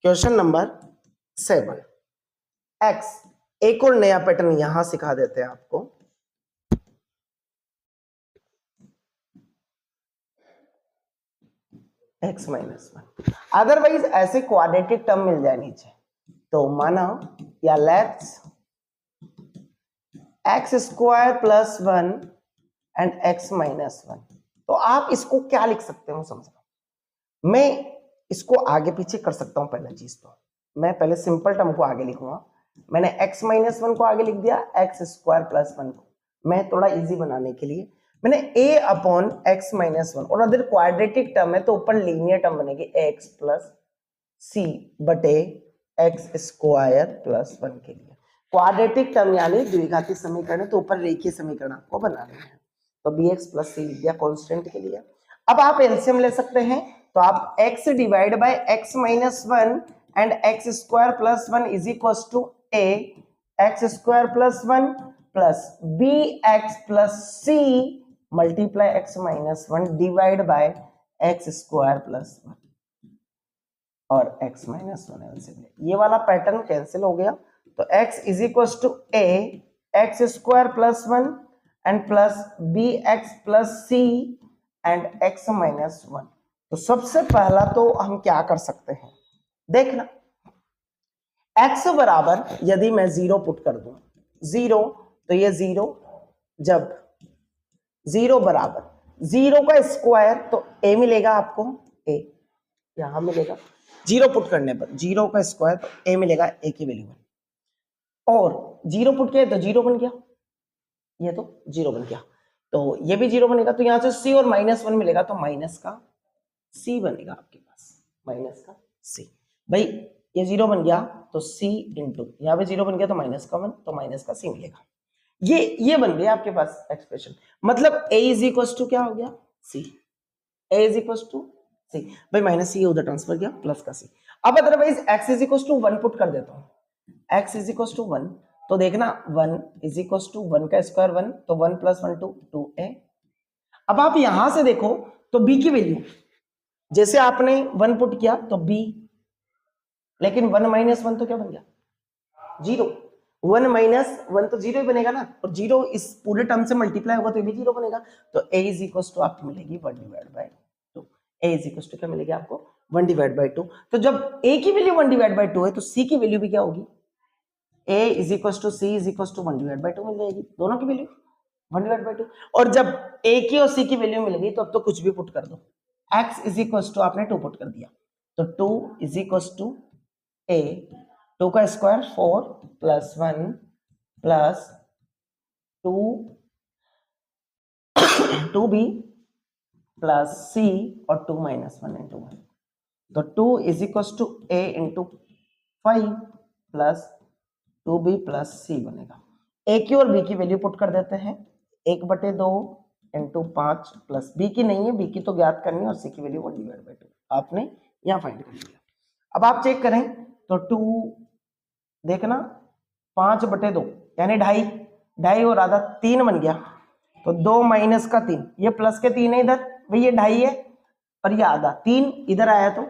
क्वेश्चन नंबर 7। x, एक और नया पैटर्न यहां सिखा देते हैं आपको। x माइनस 1, अदरवाइज ऐसे क्वाड्रेटिक टर्म मिल जाए नीचे तो माना या let's x square plus 1 and x minus 1, तो आप इसको क्या लिख सकते हो समझ लो। मैं इसको आगे पीछे कर सकता हूं। पहला चीज तो मैं पहले सिंपल टर्म को आगे लिखूंगा। मैंने x माइनस 1 को आगे लिख दिया, x स्क्वायर प्लस 1 को मैं थोड़ा इजी बनाने के लिए मैंने a अपॉन x माइनस 1, और अगर क्वाड्रेटिक टर्म है तो ऊपर लीनियर टर्म बनेगी x प्लस c बटे x स्क्वायर प्लस 1 के लिए। क्वाड्रेटिक टर्म यानी द्विघाती समीकरण है तो ऊपर रेखीय समीकरण आपको बनाने हैं, तो bx प्लस c लिख दिया कांस्टेंट के लिए। अब आप एलसीएम ले सकते हैं, तो आप x divide by x minus 1 and x square plus 1 is equal to a x square plus 1 plus bx plus c multiply x minus 1 divide by x square plus 1 और x माइनस 1 एलसीएम। ये वाला pattern cancel हो गया, तो x is equal to a x square plus 1 and plus bx plus c and x minus 1। तो सबसे पहला तो हम क्या कर सकते हैं, देखना x बराबर यदि मैं 0 पुट कर दूं 0, तो ये 0, जब 0 बराबर 0 का स्क्वायर तो a मिलेगा आपको, a यहां मिलेगा 0 पुट करने पर 0 का स्क्वायर तो a मिलेगा, a की वैल्यू है, और 0 पुट किया तो 0 बन गया, ये तो 0 बन गया, तो ये भी 0 बनेगा, तो यहां से c और माइनस 1 मिलेगा तो माइनस का c बनेगा आपके पास, माइनस का c। भाई ये 0 बन गया तो c इंटू यहाँ पे 0 बन गया तो माइनस का 1 तो माइनस का c मिलेगा। ये बन गया आपके पास एक्सप्रेशन, मतलब a इज इक्वल टू क्या हो गया c, a is equal to c। भाई माइनस c उधर ट्रांसफर किया प्लस का c। अब otherwise x is equal to 1 put कर देता हूं, x इज इक्वल टू 1, तो देखना 1 इज इक्वल टू 1 का स्क्वायर 1, तो 1 प्लस 1 2a। अब आप यहां से देखो तो b की वैल्यू जैसे आपने 1 पुट किया तो b, लेकिन 1 माइनस 1 तो क्या बन गया 0, 1 माइनस 1 तो 0 ही बनेगा ना, और 0 इस पूरे टर्म से मल्टीप्लाई होगा तो ये भी 0 बनेगा, तो a इज इक्वल टू आपको मिलेगी 1 divide by 2। a is equal to क्या मिलेगी आपको 1 डिवाइड बाय 2। तो जब a की वैल्यू 1 डिवाइड बाय 2 है तो c की वैल्यू भी क्या होगी a is equal to c is equal to 1/2 मिल जाएगी, दोनों की वैल्यू 1/2। और जब a की और c की वैल्यू मिल गई तो अब तो कुछ भी पुट कर दो, x इज इक्वल टू आपने 2 पुट कर दिया, तो 2 इज इक्वल टू a, 2 का square 4 plus 1 plus 2b plus c और 2 माइनस 1 इंटू 1, तो 2 is equal to a into 5 plus 2b plus c बनेगा। a की और b की वैल्यू पुट कर देते हैं, 1/2 इंटू 5 प्लस b की नहीं है, b की तो ज्ञात करनी है और c की वैल्यू 1/2 आपने यहाँ फाइंड कर लिया। अब आप चेक करें तो 2 देखना 5/2 यानी 2.5 और आधा 3 बन गया, तो 2 माइनस का 3, ये प्लस के 3 है इधर भाई, ये 2.5 है और ये आधा 3 इधर आया तो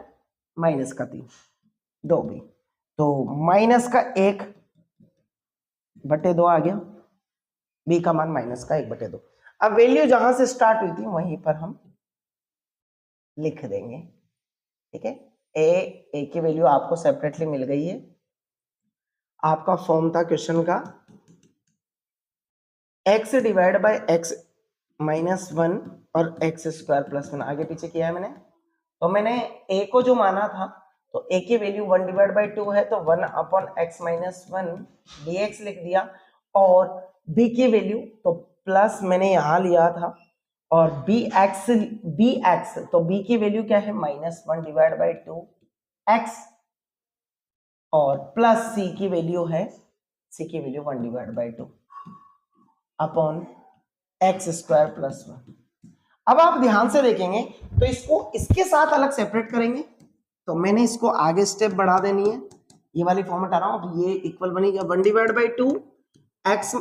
माइनस का 3 2 भी, तो माइनस का 1/2 आ गया, b का मान माइनस का 1/2। अब वैल्यू जहां से स्टार्ट हुई थी वहीं पर हम लिख देंगे, ठीक है। a की वैल्यू आपको सेपरेटली मिल गई है। आपका फॉर्म था क्वेश्चन का x divide by x minus 1 और x स्क्वायर प्लस 1, आगे पीछे किया है मैंने। तो मैंने a को जो माना था तो a की वैल्यू 1/2 है, तो 1/x माइनस 1 dx लिख दिया, और b की वैल्यू तो प्लस मैंने यहां लिया था, और bx तो b की वैल्यू क्या है -1/2 x, और प्लस c की वैल्यू है 1/2 अपॉन x स्क्वायर प्लस 1। अब आप ध्यान से देखेंगे तो इसको इसके साथ अलग सेपरेट करेंगे, तो मैंने इसको आगे स्टेप बढ़ा देनी है, ये वाली फॉर्म हटा रहा हूं, ये इक्वल बनेगा 1/2 x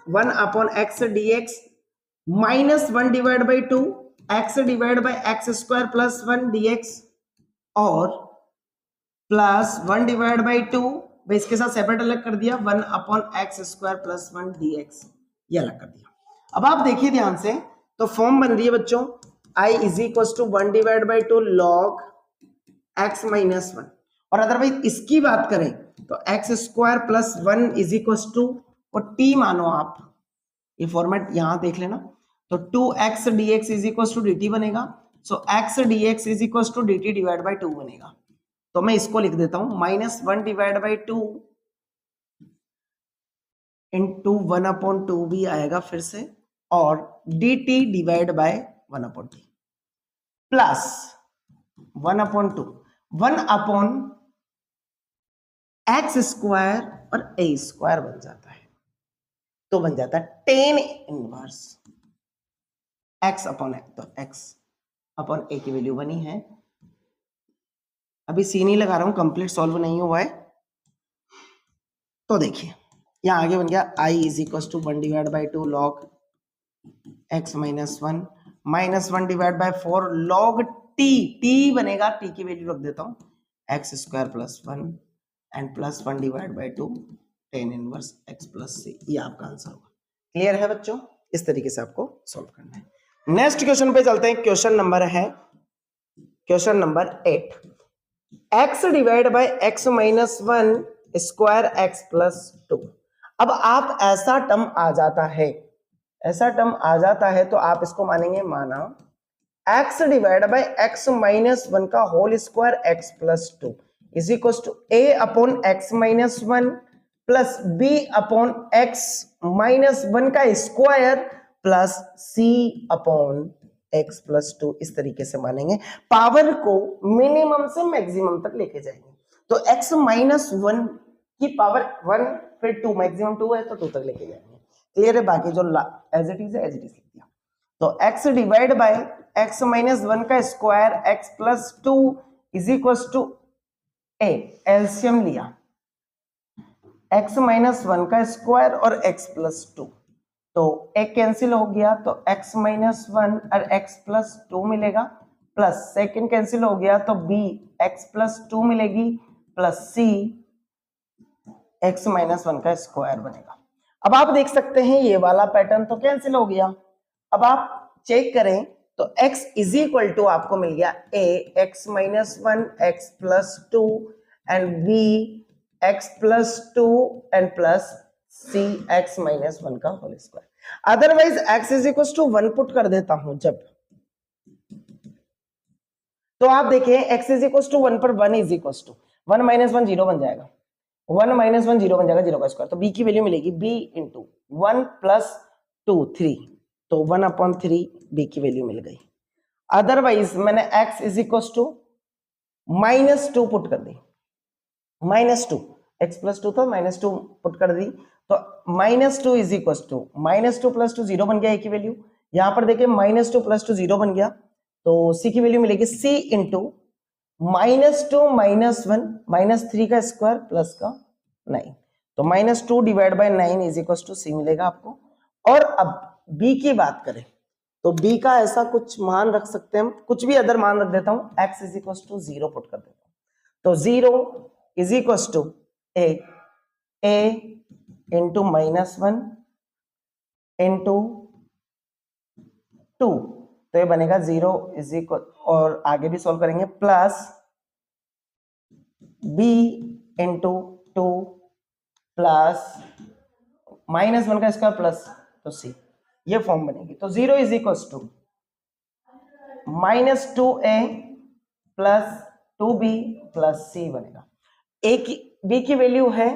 1/x dx minus 1/2 x divide by x square plus 1 dx, और प्लस 1/2 इसके साथ सेपरेट अलग कर दिया 1/x स्क्वायर प्लस 1 dx, ये अलग कर दिया। अब आप देखिए ध्यान से, तो फॉर्म बन रही है बच्चों i is equal to 1/2 log x minus 1, और अदरवाइज इसकी बात करें तो x square plus 1 is equal to, और t मानो आप, ये फॉर्मेट यहां देख लेना, तो 2x dx is equal to dt बनेगा, so x dx is equal to dt divide by 2 बनेगा। तो मैं इसको लिख देता हूं -1/2 इंटू 1/2 भी आएगा फिर से, और dt divide bye 1/t plus 1/2 1/x square और a स्क्वायर बन जाता है, तो बन जाता है tan inverse x upon x, तो x अपॉन a की वैल्यू बनी है। अभी सी नहीं लगा रहा हूं, कंप्लीट सॉल्व नहीं हुआ है, तो देखिए यहां आगे बन गया i is equal to 1/2 log x minus 1 -1/4 log t बनेगा, t की वैल्यू रख देता हूं x square plus 1 and plus 1/2 tan inverse x plus c, ये आपका आंसर होगा। क्लियर है बच्चों, इस तरीके से आपको सॉल्व करना है। नेक्स्ट क्वेश्चन पे चलते हैं, question number 8, x divide by x minus 1 square x plus 2। अब आप ऐसा टर्म आ जाता है तो आप इसको मानेंगे माना x divide by x minus 1 का whole square x plus 2 is equal to a upon x minus 1 plus b upon x minus 1 का square plus c upon x plus 2, इस तरीके से मानेंगे। पावर को मिनिमम से मैक्सिमम तक लेके जाएंगे, तो x माइनस 1 की पावर 1 फिर 2, मैक्सिमम 2 है तो 2 तक लेके जाएंगे। क्लियर है, बाकी जो एज इट इज लिख दिया, तो x divide by x minus 1 का square x plus 2 is equal to a, LCM लिया x माइनस 1 का स्क्वायर और x प्लस 2, तो एक कैंसिल हो गया तो x माइनस 1 और x प्लस 2 मिलेगा, प्लस सेकंड कैंसिल हो गया तो b x प्लस 2 मिलेगी, प्लस c x माइनस 1 का स्क्वायर बनेगा। अब आप देख सकते हैं ये वाला पैटर्न तो कैंसिल हो गया। अब आप चेक करें तो x इज इक्वल टू आपको मिल गया a x minus 1 x plus 2 and b x plus two and plus C x minus one का whole square. Otherwise x is equal to one put कर देता हूं जब, तो आप देखिए x is equal to one पर one is equal to one minus one zero बन जाएगा, वन माइनस वन जीरो बन जाएगा, जीरो का स्क्वायर, तो बी की वैल्यू मिलेगी B into one plus two three, तो वन अपॉन थ्री बी की वैल्यू मिल गई। अदरवाइज मैंने x is equal to minus two put कर दी, minus two, x plus two था माइनस टू पुट कर दी, तो minus two is equal to minus two plus two zero बन गया ए की वैल्यू, यहां पर देखिए minus two plus two zero बन गया, तो सी की वैल्यू मिलेगी C into minus two minus one minus three का स्क्वायर प्लस का नाइन, तो minus two divide by nine is equal to C मिलेगा आपको। और अब बी की बात करें तो बी का ऐसा कुछ मान रख सकते हैं हम, कुछ भी अदर मान रख देता हूं, x is equal to zero put कर देता हूं, तो zero is equal to A into minus one into two, तो ये बनेगा जीरो इज इक्वल, और आगे भी सॉल्व करेंगे, plus B into two plus minus one का स्क्वायर प्लस, तो सी, ये फॉर्म बनेगी। तो zero is equal to minus two A plus two B plus सी बनेगा। ए की बी की वैल्यू है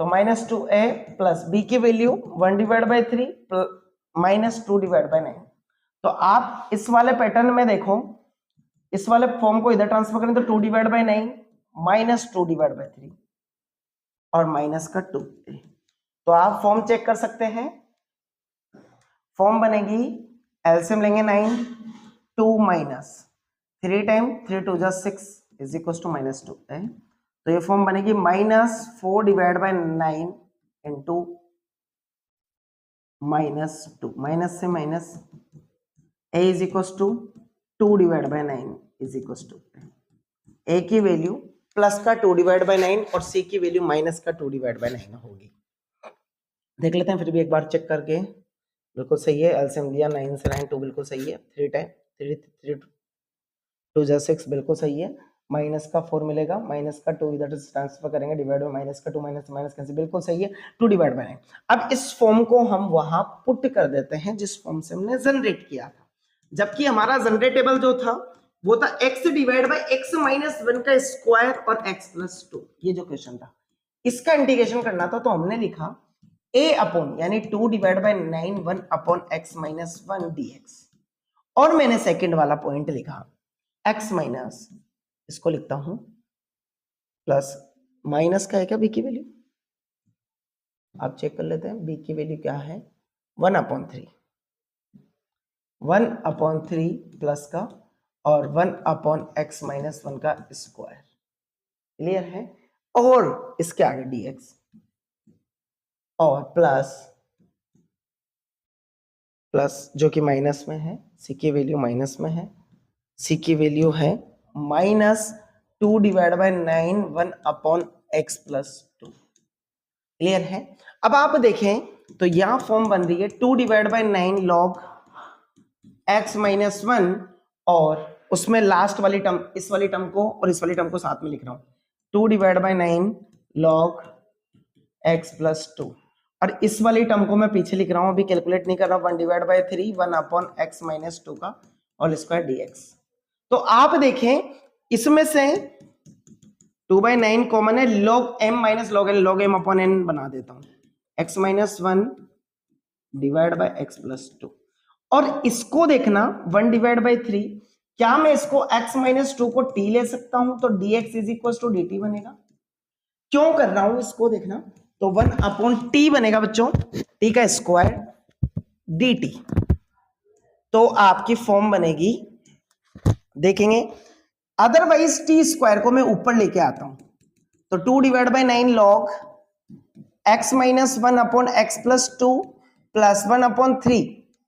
तो minus two A plus B की value one divide by three minus two divide by nine. तो आप इस वाले पैटर्न में देखो, इस वाले फॉर्म को इधर ट्रांसफर करें तो two divide by nine minus two divide by three और माइनस का टू, तो आप फॉर्म चेक कर सकते हैं। फॉर्म बनेगी, एलसीएम लेंगे nine, two minus three time three two जा six is equal to minus two, तो ये फॉर्म बनेगी minus four divide by nine into minus two, minus से minus, A is equal to two divide by nine is equal to, A की value plus का two divide by nine और C की value minus का two divide by nine होगी। देख लेते हैं फिर भी एक बार चेक करके, बिल्कुल सही है, एलसीएम लिया नाइन से नाइन, टू बिल्कुल सही है, three time three three two जा सिक्स बिल्कुल सही है, माइनस का फोर मिलेगा, माइनस का टू इधर से ट्रांसफर करेंगे, डिवाइड बाई माइनस का टू, माइनस माइनस कैंसिल, बिल्कुल सही है, टू डिवाइड बाई नाइन। अब इस फॉर्म को हम वहां पुट कर देते हैं जिस फॉर्म से हमने जनरेट किया था, जबकि हमारा जनरेटेबल जो था वो था x divide by x minus one का स्क्वायर और x प्लस टू, ये जो क्वेश्चन था इसका इंटीग्रेशन करना था, तो हमने लिखा a अपॉन यानी two divide by nine one upon x minus one dx, और मैंने सेकंड वाला पॉइंट लिखा x माइनस, इसको लिखता हूं प्लस माइनस का है क्या b की वैल्यू, आप चेक कर लेते हैं b की वैल्यू क्या है, one upon three, one upon three plus का और one upon x minus one का स्क्वायर, क्लियर है, और इसके आगे dx और प्लस प्लस जो कि माइनस में है, c की वैल्यू माइनस में है, c की वैल्यू है minus two divide by nine one upon x plus to, clear है। अब आप देखें तो यहां फॉर्म बन रही है two divide by nine log x minus one, और उसमें लास्ट वाली टर्म, इस वाली टर्म को और इस वाली टर्म को साथ में लिख रहा हूं, two divide by nine log x plus two, और इस वाली टर्म को मैं पीछे लिख रहा हूं, अभी कैलकुलेट नहीं कर रहा हूं, one divide by three one upon x minus two का होल स्क्वायर dx। तो आप देखें इसमें से टू बाई नाइन कॉमन है, log M minus log n, log m upon n बना देता हूं, x minus one divide by x plus two, और इसको देखना वन डिवाइड बाई थ्री, क्या मैं इसको x माइनस टू को t ले सकता हूं, तो dx is equal to dt बनेगा, क्यों कर रहा हूं इसको देखना, तो वन अपॉन t बनेगा बच्चों, t का स्क्वायर dt, तो आपकी फॉर्म बनेगी, देखेंगे अदरवाइज t स्क्वायर को मैं ऊपर लेके आता हूं, तो two divide by nine log x minus one upon x plus two plus one upon three,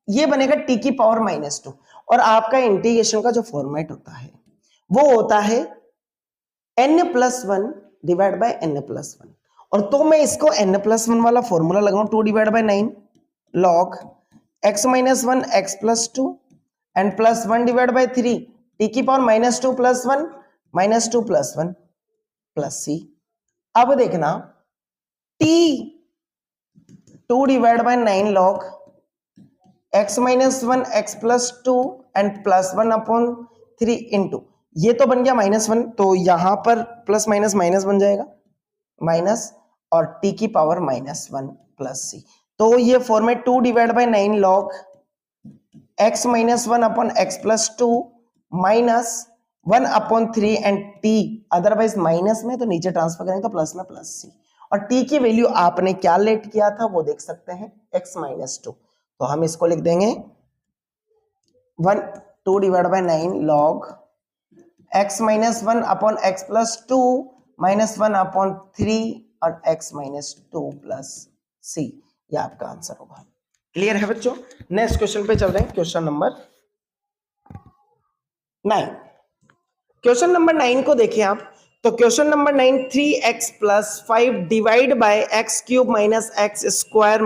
ये बनेगा t की पावर माइनस टू, और आपका इंटीग्रेशन का जो फॉर्मेट होता है वो होता है n plus one divide by n plus one, और तो मैं इसको n प्लस वन वाला फॉर्मूला लगाऊं, two divide by nine log x minus one x plus two and plus one divide by three T की power minus two plus one plus C, अब देखना t 2 divide by 9 log x minus 1 x plus 2 and plus 1 upon 3 into, ये तो बन गया -1, तो यहां पर प्लस माइनस माइनस बन जाएगा माइनस, और t की पावर -1 प्लस c, तो ये format 2 divide by 9 log x minus 1 upon x plus 2 minus 1 upon 3 and t, otherwise minus में तो नीचे ट्रांसफर करेंगे तो प्लस में प्लस c, और t की वैल्यू आपने क्या लेट किया था वो देख सकते हैं x माइनस 2, तो हम इसको लिख देंगे 2 divide by 9 log x minus 1 upon x plus 2 minus 1 upon 3 और x माइनस 2 प्लस c, ये आपका आंसर होगा। क्लियर है बच्चों? नेक्स्ट क्वेश्चन पे चल रहे हैं, क्वेश्चन नंबर 9। क्वेश्चन नंबर 9 को देखिए आप, तो question number 9 3x plus 5 divide by x cube minus x square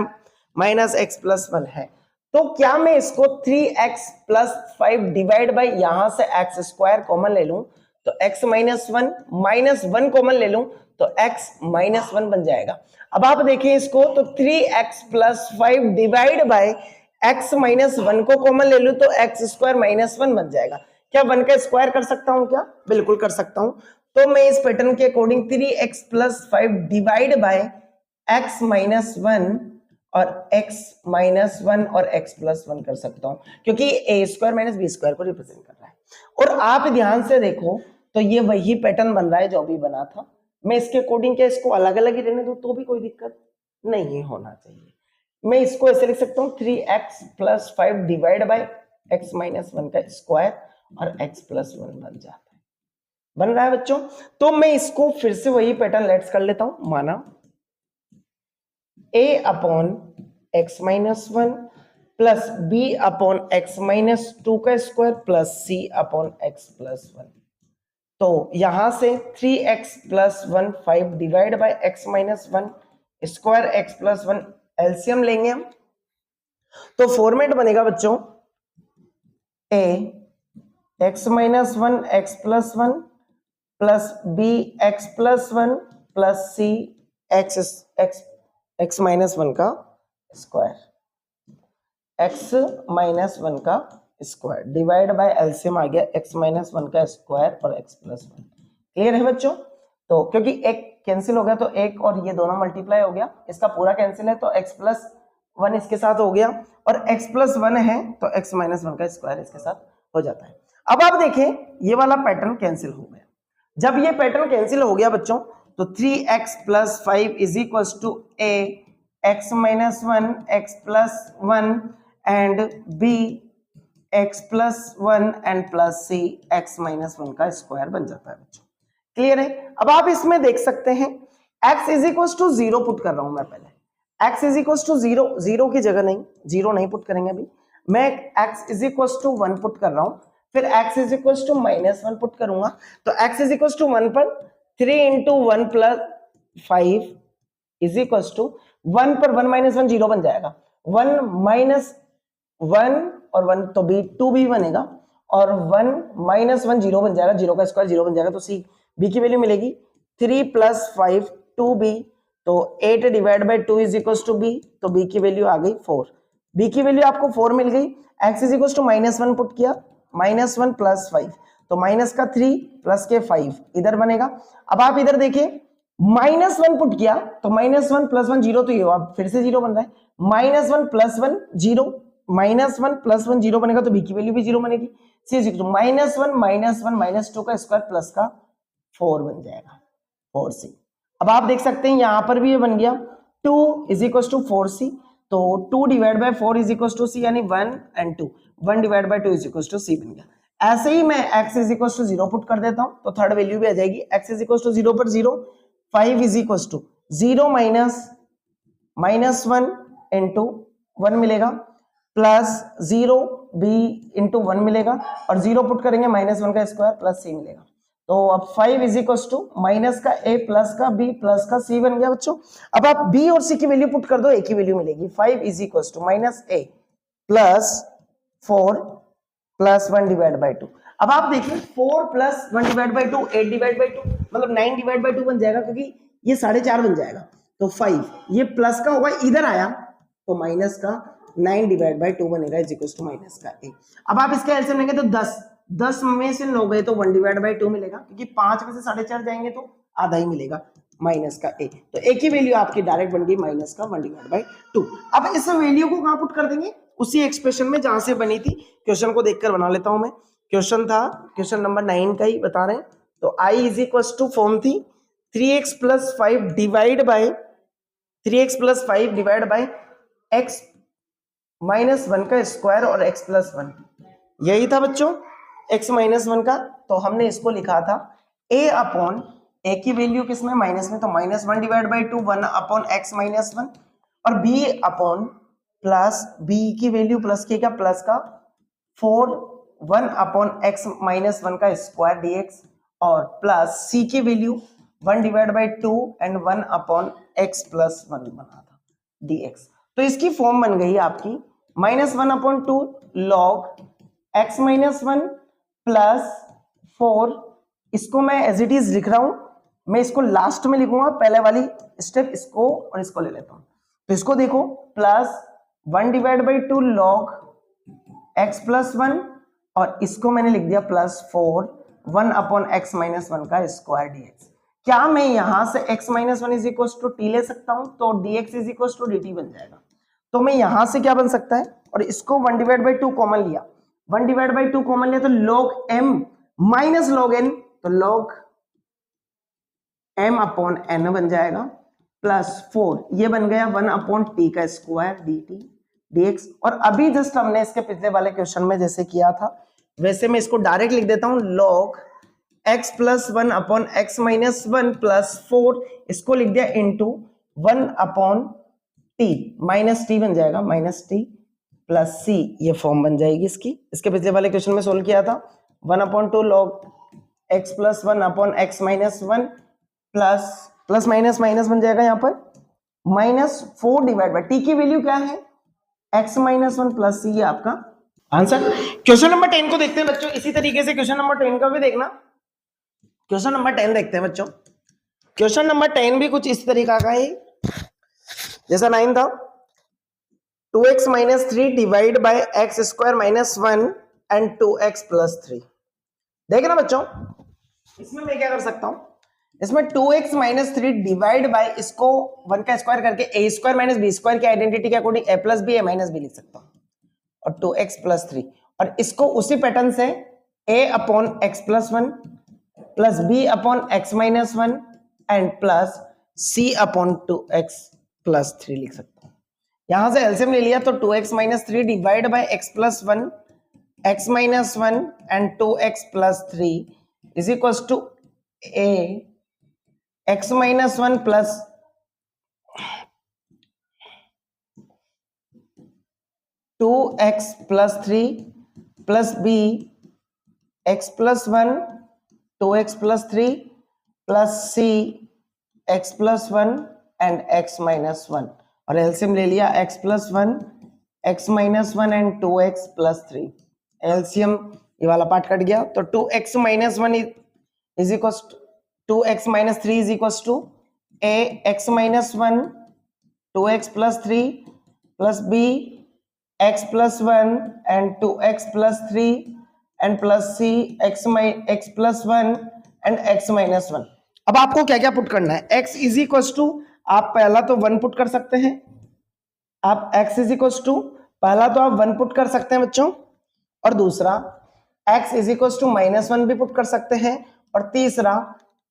minus x plus 1 है। तो क्या मैं इसको 3x प्लस 5 डिवाइड बाय यहां से एक्स स्क्वायर कॉमन ले लूं तो x माइनस 1 माइनस 1 कॉमन ले लूं तो x माइनस 1 बन जाएगा। अब आप देखें इसको, तो 3x plus 5 divide by x minus 1 को कॉमन ले लूं तो x स्क्वायर माइनस 1 बन जाएगा। क्या 1 का स्क्वायर कर सकता हूं क्या? बिल्कुल कर सकता हूं। तो मैं इस पैटर्न के according 3x plus 5 divide by x minus 1 और x माइनस 1 और x प्लस 1 कर सकता हूं, क्योंकि a square minus b square को रिप्रेजेंट कर रहा है। और आप ध्यान से देखो तो ये वही पैटर्न बन रहा है जो भी बना था। मैं इसके अकॉर्डिंग क्या इसको अलग अलग ही रहने दूं तो भी कोई दिक्कत नहीं होना चाहिए। मैं इसको ऐसे लिख सकता हूं 3x plus 5 divide by x minus 1 का स्क्वायर और x प्लस 1 बन जाता है। बन रहा है बच्चों? तो मैं इसको फिर से वही पैटर्न लेट्स कर लेता हूं। माना a upon x minus 1 plus b upon x minus 2 का square plus c upon x plus 1। तो यहां से 3x plus 1 5 divide by x minus 1 square x plus 1 LCM लेंगे हम, तो फॉर्मेट बनेगा बच्चों a x minus 1 x plus 1 plus b x plus 1 plus c x minus 1 का स्क्वायर, x माइनस 1 का स्क्वायर डिवाइड बाय एलसीएम आ गया x minus 1 का square और x प्लस 1। क्लियर है बच्चों? तो क्योंकि एक कैंसिल हो गया तो एक और ये दोनों मल्टीप्लाई हो गया, इसका पूरा कैंसिल है तो x प्लस 1 इसके साथ हो गया और x प्लस 1 है तो x माइनस 1 का स्क्वायर इसके साथ हो जाता है। अब आप देखें ये वाला पैटर्न कैंसिल हो गया। जब ये पैटर्न कैंसिल हो गया बच्चों तो 3x plus 5 is equal to a x minus 1 x plus 1 and b x plus 1 and plus c x minus 1 का स्क्वायर बन जाता है बच्चों। क्लियर है? अब आप इसमें देख सकते हैं x is equal to 0 put कर रहा हूं मैं पहले। x इज इक्वल टू 0, 0 की जगह नहीं, 0 नहीं पुट करेंगे अभी, मैं x is equal to 1 put कर रहा हूं, फिर x is equal to minus 1 put करूंगा तो x इज इक्वल टू 1 पर 3 into 1 plus 5 is equal to 1 पर 1 माइनस 1 0 बन जाएगा, 1 माइनस 1 और 1 तो b 2b बनेगा और 1 माइनस 1 0 बन जाएगा, 0 का स्क्वायर 0 बन जाएगा तो c b की वैल्यू मिलेगी 3 प्लस 5 2b, तो 8 divide by 2 is equal to b, तो b की वैल्यू आ गई 4। b की वैल्यू आपको 4 मिल गई। x is equal to minus 1 put किया, माइनस 1 प्लस 5, तो माइनस का 3 प्लस के 5 इधर बनेगा। अब आप इधर देखिए माइनस 1 पुट किया तो माइनस 1 प्लस 1 0, तो ये अब फिर से 0 बन रहा है, माइनस 1 प्लस 1 0, माइनस 1 प्लस 1 0 बनेगा तो b की वैल्यू भी 0 बनेगी। C is equal to minus 1 minus 2 का स्क्वायर प्लस का 4 बन जाएगा 4c। अब आप देख सकते हैं यहां पर भी ये बन गया 2 इज इक्वल टू 4c, तो 2 divide by 4 is equal to c, यानी 1 and 2, 1 divide by 2 is equal to c बन गया। ऐसे ही मैं x is equal to 0 put कर देता हूं तो थर्ड वैल्यू भी आ जाएगी, x इज इक्वल टू 0 पर 0, 5 is equal to 0 minus 1 into 1 मिलेगा प्लस 0 b इंटू 1 मिलेगा और 0 पुट करेंगे माइनस 1 का स्क्वायर प्लस c मिलेगा। तो अब 5 इज इक्वल टू माइनस का a प्लस का b प्लस का c बन गया बच्चों। अब आप b और c की वैल्यू पुट कर दो, a की वैल्यू मिलेगी 5 is equal to minus a plus 4 plus 1 divide by 2। अब आप देखिए 4 plus 1 divide by 2 8 divide by 2 मतलब 9 डिवाइड बाई 2 बन जाएगा, क्योंकि ये 4.5 बन जाएगा, तो 5 ये प्लस का होगा, इधर आया तो माइनस का 9 डिवाइड बाई 2 बनेगा इज इक्वल टू माइनस का 1। अब आप इसका एलसीएम लेंगे तो 10 में से 9 गए तो 1 डिवाइड बाई 2 मिलेगा, क्योंकि 5 में से 4.5 जाएंगे तो आधा ही मिलेगा, माइनस का 1। तो एक ही वैल्यू आपकी डायरेक्ट बन गई माइनस का 1 डिवाइड बाई 2। अब इस वैल्यू को कहां पुट कर देंगे, उसी एक्सप्रेशन में जहां से बनी थी। क्वेश्चन को देखकर बना लेता हूं मैं। क्वेश्चन था क्वेश्चन नंबर 9 का ही बता रहे हैं। तो i is equal to form थी 3x plus 5 divide by 3x plus 5 divide by x minus 1 का स्क्वायर और x प्लस 1, यही था बच्चों x माइनस 1 का। तो हमने इसको लिखा था a अपॉन a की वैल्यू किसमें, माइनस में, तो minus 1 divide by 2 1 upon x minus 1, और b अपॉन प्लस b की वैल्यू प्लस की क्या, प्लस का 4 1 अपॉन x माइनस 1 का स्क्वायर dx, और प्लस c की value 1 divide by 2 and 1 upon x plus 1 बना था dx। तो इसकी फॉर्म बन गई आपकी minus 1 upon 2 log x minus 1 plus 4। इसको मैं एज इट इज लिख रहा हूं, मैं इसको लास्ट में लिखूंगा, पहले वाली स्टेप इसको और इसको ले लेता हूं। तो इसको देखो plus 1 divide by 2 log x plus 1, और इसको मैंने लिख दिया प्लस 4 1 अपॉन x माइनस 1 का स्क्वायर dx। क्या मैं यहां से x minus 1 is equal to t ले सकता हूं, तो dx is equal to dt बन जाएगा। तो मैं यहां से क्या बन सकता है, और इसको 1 डिवाइड बाई 2 कॉमन लिया, 1 डिवाइड बाई 2 कॉमन लिया तो log m minus log n, तो log m अपॉन n बन जाएगा, प्लस 4 ये बन गया 1 अपॉन t का स्क्वायर dt dx। और अभी जस्ट हमने इसके पिछले वाले क्वेश्चन में जैसे किया था वैसे मैं इसको डायरेक्ट लिख देता हूं, log x plus 1 upon x minus 1 plus 4, इसको लिख दिया into 1 upon t, minus T बन जाएगा, माइनस टी प्लस सी, ये फॉर्म बन जाएगी इसकी। इसके पिछले वाले क्वेश्चन में सोल्व किया था 1 upon 2 log x plus 1 upon x minus 1 plus plus minus minus बन जाएगा यहाँ पर माइनस 4 डिवाइड बाई t की वैल्यू क्या है x माइनस 1 प्लस सी, ये आपका आंसर। क्वेश्चन नंबर 10 को देखते हैं बच्चों, इसी तरीके से क्वेश्चन नंबर 10 का भी देखना। क्वेश्चन नंबर 10 देखते हैं बच्चों। क्वेश्चन नंबर 10 भी कुछ इस तरीका का है जैसा 9 था। 2x minus 3 divide by x square minus 1 and 2x plus 3। देखना बच्चों, इसमें मैं क्या कर सकता हूं, इसमें 2x माइनस 3 डिवाइड बाय इसको 1 का स्क्वायर करके a square minus b square की आइडेंटिटी के according a plus b a minus b लिख सकता हूं, और 2x प्लस 3, और इसको उसी पैटर्न से a upon x plus 1 plus b upon x minus 1 and plus c upon 2x plus 3 लिख सकता हूं। यहां से एलसीएम ले लिया तो 2x minus 3 divide by x plus 1 x minus 1 and 2x plus 3 is equal to a x minus 1 plus 2x plus 3 plus b x plus 1 2x plus 3 plus c x plus 1 and x minus 1, और LCM ले लिया x plus 1 x minus 1 and 2x plus 3। LCM ये वाला part cut गया, तो 2x minus 1 is equal to 2x minus 3 is equal to a x minus 1 2x plus 3 plus b x plus 1 and 2x plus 3 and plus c x plus 1 and x minus 1। अब आपको क्या क्या put करना है, x is equal to आप पहला तो 1 put कर सकते हैं, आप x इज इक्वल टू पहला तो आप 1 पुट कर सकते हैं बच्चों, और दूसरा x is equal to minus 1 भी पुट कर सकते हैं, और तीसरा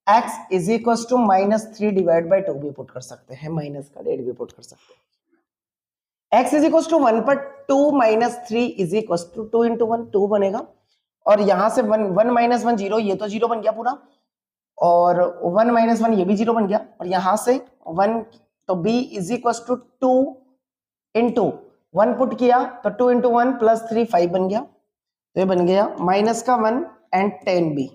x is equal to minus 3 divide by 2 भी पुट कर सकते हैं, माइनस का डेट भी पुट कर सकते हैं। x इज इक्वल टू 1 पर 2 minus 3 is equal to 2 into 1 2 बनेगा, और यहां से 1 माइनस 1 0, ये तो 0 बन गया पूरा, और 1 माइनस 1 ये भी 0 बन गया, और यहां से 1 तो b is equal to 2 into 1 put किया तो 2 इंटू 1 प्लस 3 5 बन गया, तो ये बन गया माइनस का 1 एंड 10 b,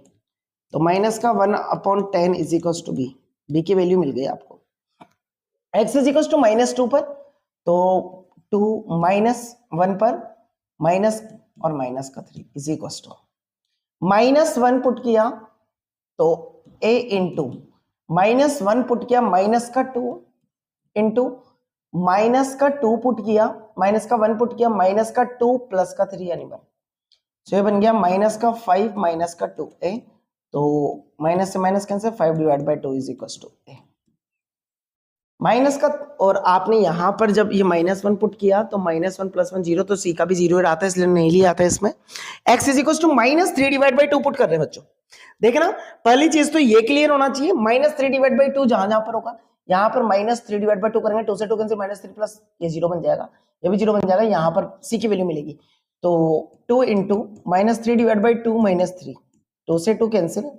तो माइनस का 1 upon 10 is equal to b, b की वैल्यू मिल गई आपको। x is equal to minus 2 पर, तो 2 माइनस 1 पर माइनस और माइनस का 3 is equal to minus 1 put किया तो a इंटू -1 पुट किया, माइनस का 2 इंटू माइनस का 2 पुट किया, माइनस का 1 पुट किया, माइनस का 2 प्लस का 3 यानी 1। तो ये बन गया माइनस का 5 माइनस का 2 ए, तो माइनस से minus cancel, 5 divide by 2 is equal to a minus का। और आपने यहां पर जब ये -1 पुट किया तो -1 + 1 0, तो सी का भी 0 ही आता है, इसलिए नहीं लिया आता है इसमें। x is equal to -3 divide by 2 put कर रहे हैं बच्चों। देखे ना, पहली चीज तो ये क्लियर होना चाहिए, -3 डिवाइड बाई 2 जहां जहां पर होगा, यहां पर -3 डिवाइड बाई 2 करेंगे, 2 से 2 कैंसिल, -3 प्लस ये 0 बन जाएगा, ये भी 0 बन जाएगा, यहां पर c की वैल्यू मिलेगी। तो 2 इंटू -3 डिवाइड बाई 2 -3, 2 से 2 cancel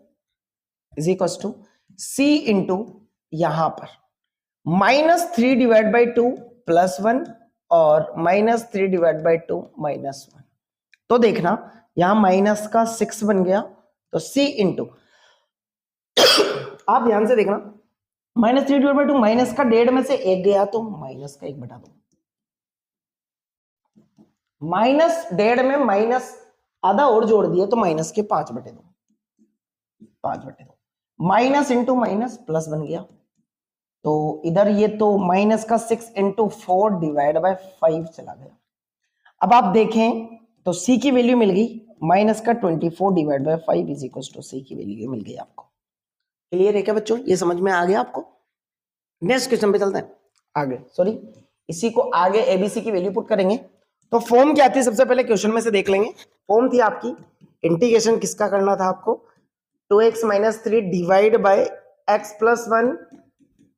is equal to c into यहां पर -3 डिवाइड बाई 2 +1 और -3 डिवाइड बाई 2 -1। तो देखना यहां माइनस का 6 बन गया, तो c इंटू आप ध्यान से देखना, -3 डिवाइड बाई 2 माइनस का 1.5 में से 1 गया तो माइनस का 1 बटा 2, -1.5 में माइनस आधा और जोड़ दिया तो माइनस के 5 बटे 2, 5 बटे 2, माइनस इंटू माइनस प्लस बन गया। तो इधर ये तो माइनस का 6 इंटू 4 डिवाइड बाय 5 चला गया। अब आप देखें तो c की वैल्यू मिल गई, माइनस का 24 divide by 5 is equal to c की वैल्यू मिल गई आपको। क्लियर है क्या बच्चों, ये समझ में आ गया आपको? नेक्स्ट क्वेश्चन पे चलते हैं आगे, सॉरी इसी को आगे एबीसी की वैल्यू पुट करेंगे। तो फॉर्म क्या थी, सबसे पहले क्वेश्चन में से देख लेंगे। फॉर्म थी आपकी, इंटीग्रेशन किसका करना था आपको, 2x - 3 divide by x + 1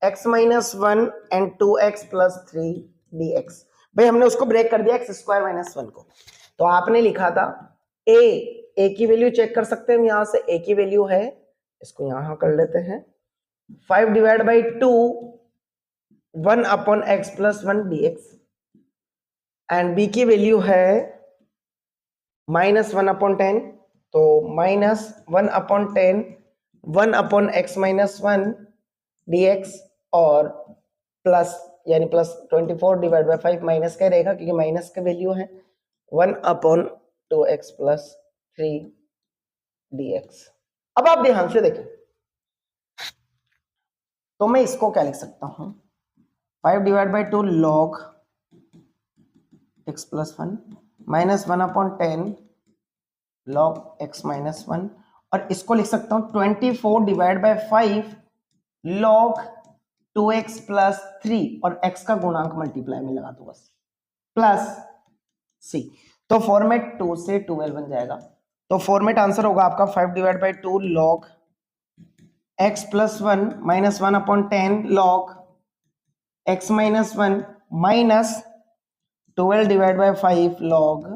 x - 1 and 2x + 3 dx। भाई हमने उसको ब्रेक कर दिया x² - 1 को। तो आपने लिखा था a की वैल्यू चेक कर सकते हैं हम, यहां से a की वैल्यू है, इसको यहां कर लेते हैं, 5 divide by 2 1 upon x + 1 dx, and b की वैल्यू है -1 अपॉन 10, तो -1 अपॉन 10 1 अपॉन x - 1 dx और प्लस यानी प्लस 24 डिवाइड बाय 5 माइनस का रहेगा क्योंकि माइनस का वैल्यू है 1 अपॉन 2x + 3 dx। अब आप ध्यान से देखें तो मैं इसको क्या लिख सकता हूं, 5 divide by 2 log x + 1 -1 upon 10 log x - 1, और इसको लिख सकता हूं 24 डिवाइड बाय 5 log 2x + 3 और x का गुणांक मल्टीप्लाई में लगा दो बस, प्लस c। तो फॉर्मेट 2 से 12 बन जाएगा। तो फॉर्मेट आंसर होगा आपका 5 divide by 2 log x + 1 -1 upon 10 log x - 1 minus 12 divide by 5 log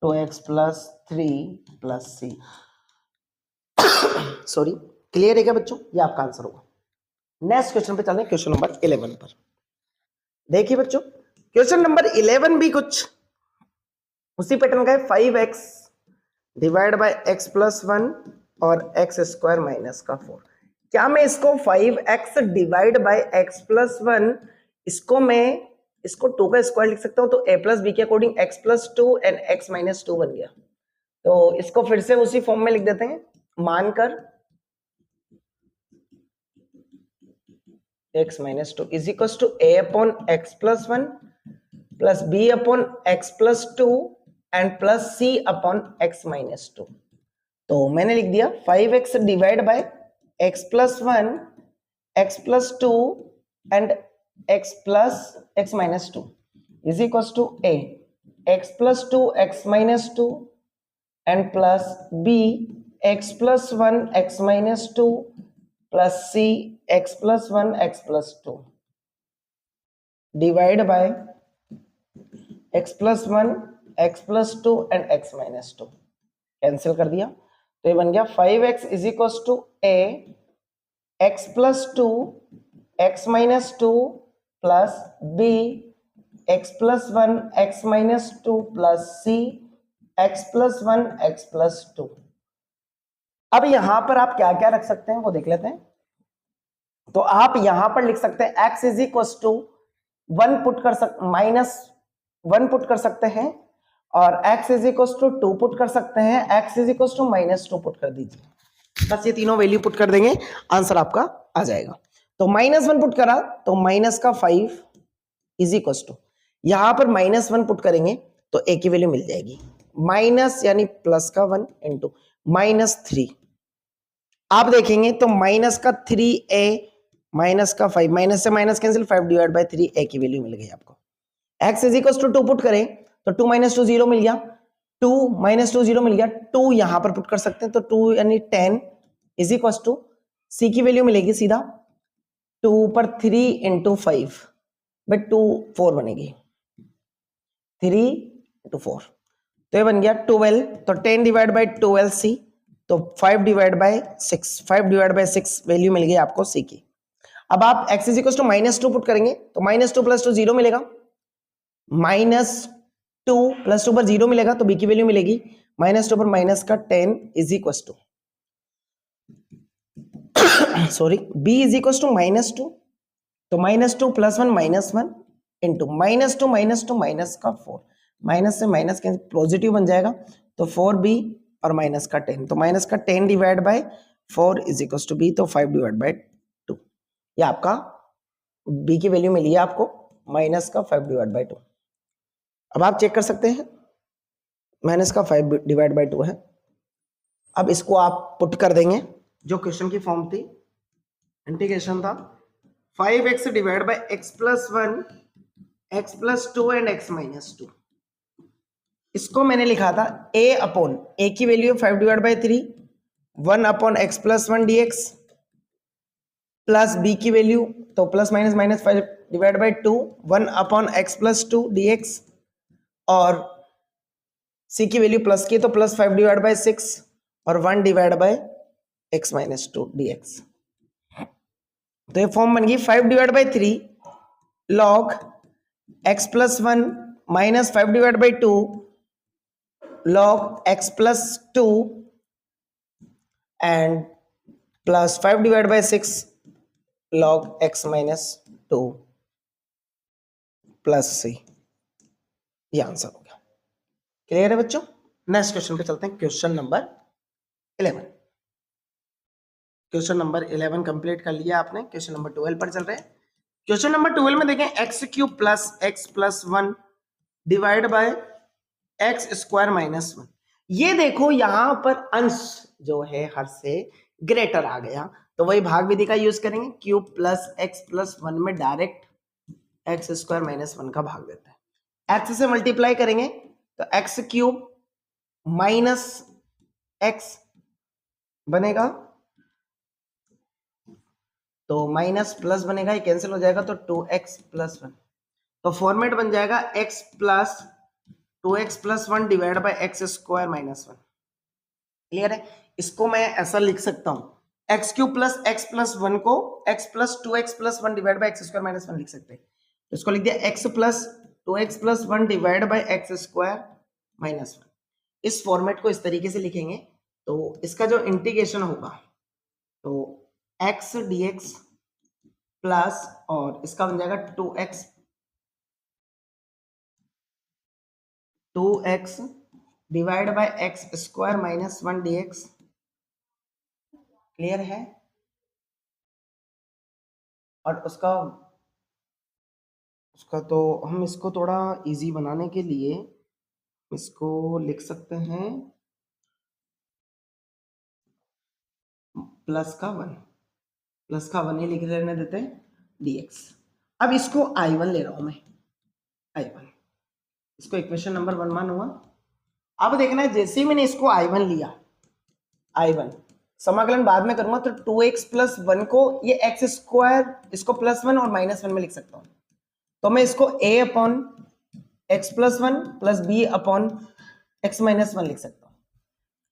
2x + 3 plus c। Sorry, clear है क्या बच्चों, ये आपका आंसर होगा। नेक्स्ट क्वेश्चन पे चलते हैं, क्वेश्चन नंबर 11 पर। देखिए बच्चों, क्वेश्चन नंबर 11 भी कुछ उसी पैटर्न का है, 5x डिवाइड बाय x + 1 और x² - 4। क्या मैं इसको 5x डिवाइड बाय x + 1, इसको मैं इसको 2 का स्क्वायर लिख सकता हूं, तो a + b के अकॉर्डिंग x + 2 एंड x - 2 बन गया। तो इसको फिर से उसी फॉर्म में लिख देते हैं, मानकर x - 2 is equal to a upon x + 1 plus b upon x + 2 and plus c upon x - 2। तो मैंने लिख दिया 5x divide by x + 1 x + 2 and x - 2 is equal to a x + 2 x - 2 and plus b x + 1 x - 2 plus c x + 1 x + 2 divide by x + 1 x + 2 and x - 2। Cancel कर दिया तो ये बन गया 5x is equal to a x + 2 x - 2 plus b x + 1 x - 2 plus c x + 1 x + 2। अब यहां पर आप क्या क्या रख सकते हैं वो देख लेते हैं। तो आप यहां पर लिख सकते हैं x is equal to 1 put कर सकते, -1 पुट कर सकते हैं, और x is equal to 2 put कर सकते हैं, x is equal to -2 put कर दीजिए। बस ये तीनों वैल्यू पुट कर देंगे, आंसर आपका आ जाएगा। तो -1 पुट करा तो माइनस का 5 इज इक्वल टू, यहां पर -1 पुट करेंगे तो ए की वैल्यू मिल जाएगी, माइनस यानी प्लस का 1 इंटू -3। आप देखेंगे तो माइनस का 3a माइनस का 5, माइनस से minus cancel, 5 divide by 3 a की वैल्यू मिल गई आपको। x is equal to 2 put करें तो 2 माइनस 2 0 मिल गया, 2 माइनस 2 0 मिल गया, 2 यहां पर पुट कर सकते हैं तो 2 यानी 10 इज इक्वल टू c की वैल्यू मिलेगी सीधा 2 पर 3 इंटू 5 बट 2 4 बनेगी, 3 इंटू 4 तो ये बन गया 12, तो 10 डिवाइड बाई 12 c, तो 5 divide by 6, 5 divide by 6 value मिल गई आपको c की। अब आप x is equal to -2 put करेंगे तो -2 + 2 0 मिलेगा, -2 + 2 पर 0 मिलेगा तो b की वैल्यू मिलेगी -2 पर माइनस का 10 is equal to sorry b is equal to -2, तो -2 + 1 -1 इंटू -2 -2 माइनस का 4, माइनस से माइनस के पॉजिटिव बन जाएगा तो 4b और माइनस का 10, तो माइनस का 10 divide by 4 is equal to b, तो 5 डिवाइड बाय 2, ये आपका b की वैल्यू मिली है आपको माइनस का 5 डिवाइड बाय 2। अब आप चेक कर सकते हैं माइनस का 5 डिवाइड बाय 2 है। अब इसको आप पुट कर देंगे, जो क्वेश्चन की फॉर्म थी, इंटीग्रेशन था 5x divide by x + 1 x + 2 and x - 2। इसको मैंने लिखा था a अपॉन a की value 5 divide bye 3 1 upon x + 1 dx plus b की वैल्यू तो plus minus minus 5 divide by 2 1 upon x + 2 dx और c की वैल्यू प्लस की तो प्लस 5 डिवाइड बाय 6 और 1 डिवाइड बाय x - 2 dx। तो ये फॉर्म बन गई 5 divide bye 3 log x + 1 minus 5 divide by 2 log x + 2 and plus 5 divide bye 6 log x - 2 plus c। ये आंसर हो गया। क्लियर है बच्चों? नेक्स्ट क्वेश्चन पे चलते हैं, question number 11। Question number 11 complete कर लिया आपने, क्वेश्चन नंबर 12 पर चल रहे हैं। क्वेश्चन नंबर 12 में देखें x³ plus x + 1 divide bye x² - 1। ये देखो यहां पर अंश जो है हर से ग्रेटर आ गया, तो वही भाग विधि का यूज करेंगे, क्यूब प्लस x + 1 में डायरेक्ट x² - 1 का भाग देता है, x से मल्टीप्लाई करेंगे तो x³ माइनस x बनेगा, तो माइनस प्लस बनेगा, ये कैंसिल हो जाएगा तो 2x + 1, तो फॉर्मेट बन जाएगा x + 2x + 1 divide bye x² - 1। Clear है? इसको मैं ऐसा लिख सकता हूं, x³ प्लस x + 1 को x + 2x + 1 divide bye x² - 1 लिख सकते हैं, तो इसको लिख दिया x + 2x + 1 divide bye x² - 1। इस फॉर्मेट को इस तरीके से लिखेंगे तो इसका जो इंटीग्रेशन होगा तो x dx प्लस और इसका बन जाएगा 2x divide bye x² - 1 dx। Clear है? और उसका तो हम इसको थोड़ा इजी बनाने के लिए इसको लिख सकते हैं प्लस का 1 ये लिख रहने देते हैं dx। अब इसको I1 ले रहा हूं मैं, I1 इसको इक्वेशन नंबर 1 मान हुआ। अब देखना है जैसे ही मैंने इसको I1 लिया, I1 समाकलन बाद में करूंगा तो 2x + 1 को ये x² इसको +1 और -1 में लिख सकता हूं, तो मैं इसको a upon x + 1 plus b upon x - 1 लिख सकता हूं।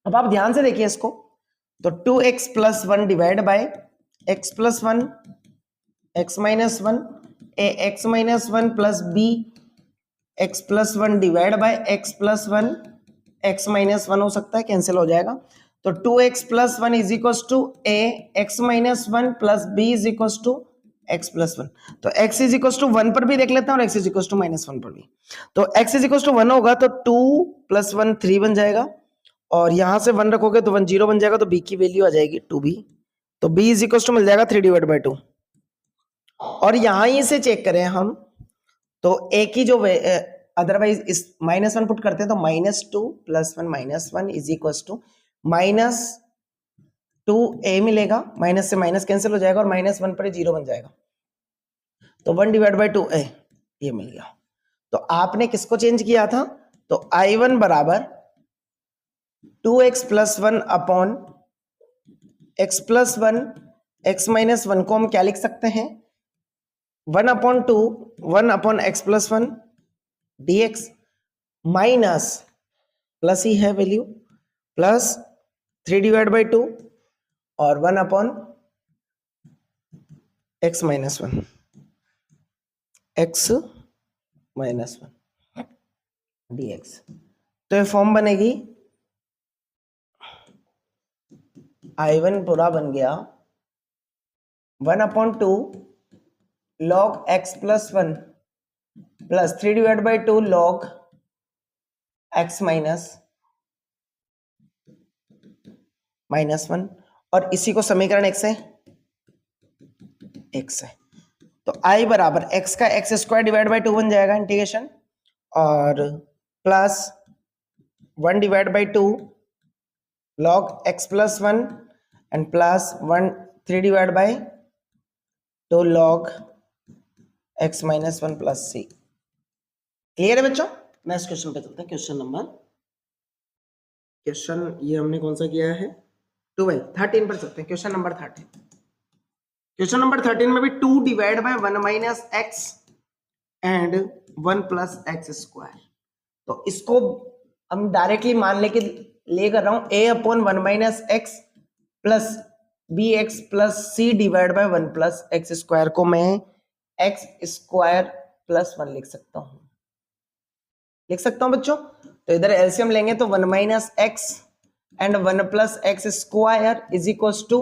अब आप ध्यान से देखिए इसको, तो 2x + 1 divide by x + 1 x - 1 a x - 1 plus b x + 1 divide by x + 1 x - 1 हो सकता है, कैंसिल हो जाएगा, तो 2x + 1 is equal to a x - 1 plus b is equal to x + 1। तो x इज इक्वल टू 1 पर भी देख लेते हैं और x इज इक्वल टू -1 पर भी, तो x इज इक्वल टू 1 होगा तो 2 + 1 3 बन जाएगा और यहां से 1 रखोगे तो 1 0 बन जाएगा, तो b की वैल्यू आ जाएगी 2b। तो b इज इक्वल टू मिल जाएगा 3/2। और यहां ही से चेक करें हम तो a की जो अदरवाइज इस -1 पुट करते हैं तो -2 + 1 -1 इज इक्वल टू -2a मिलेगा। माइनस से माइनस कैंसिल हो जाएगा और -1 पर 0 बन जाएगा, तो 1/2a ये मिल गया। तो आपने किसको चेंज किया था? तो I1 बराबर 2x + 1 अपॉन x + 1 x - 1 को हम क्या लिख सकते हैं? 1/2 1/x + 1 dx माइनस प्लस ही है वैल्यू प्लस 3/2 और 1/x - 1 x - 1 dx। तो ये फॉर्म बनेगी I1 पूरा बन गया 1/2 log x + 1 plus 3/2 log x - 1 और इसी को समीकरण x है तो I बराबर x का x² / 2 बन जाएगा इंटीग्रेशन और plus 1/2 log x + 1 and plus 3/2 log x - 1 plus c। Clear है बच्चों? नेक्स्ट क्वेश्चन पे चलते हैं। क्वेश्चन ये हमने कौन सा किया है? 13 पर चलते हैं। क्वेश्चन नंबर 13 में भी 2/1 - x एंड 1 + x²। तो इसको हम डायरेक्टली मान ले कर रहा हूं a/1 - x plus bx plus c / 1 + x² को मैं x² + 1 लिख सकता हूं बच्चों। तो इधर एलसीएम लेंगे तो 1 - x and 1 + x² is equal to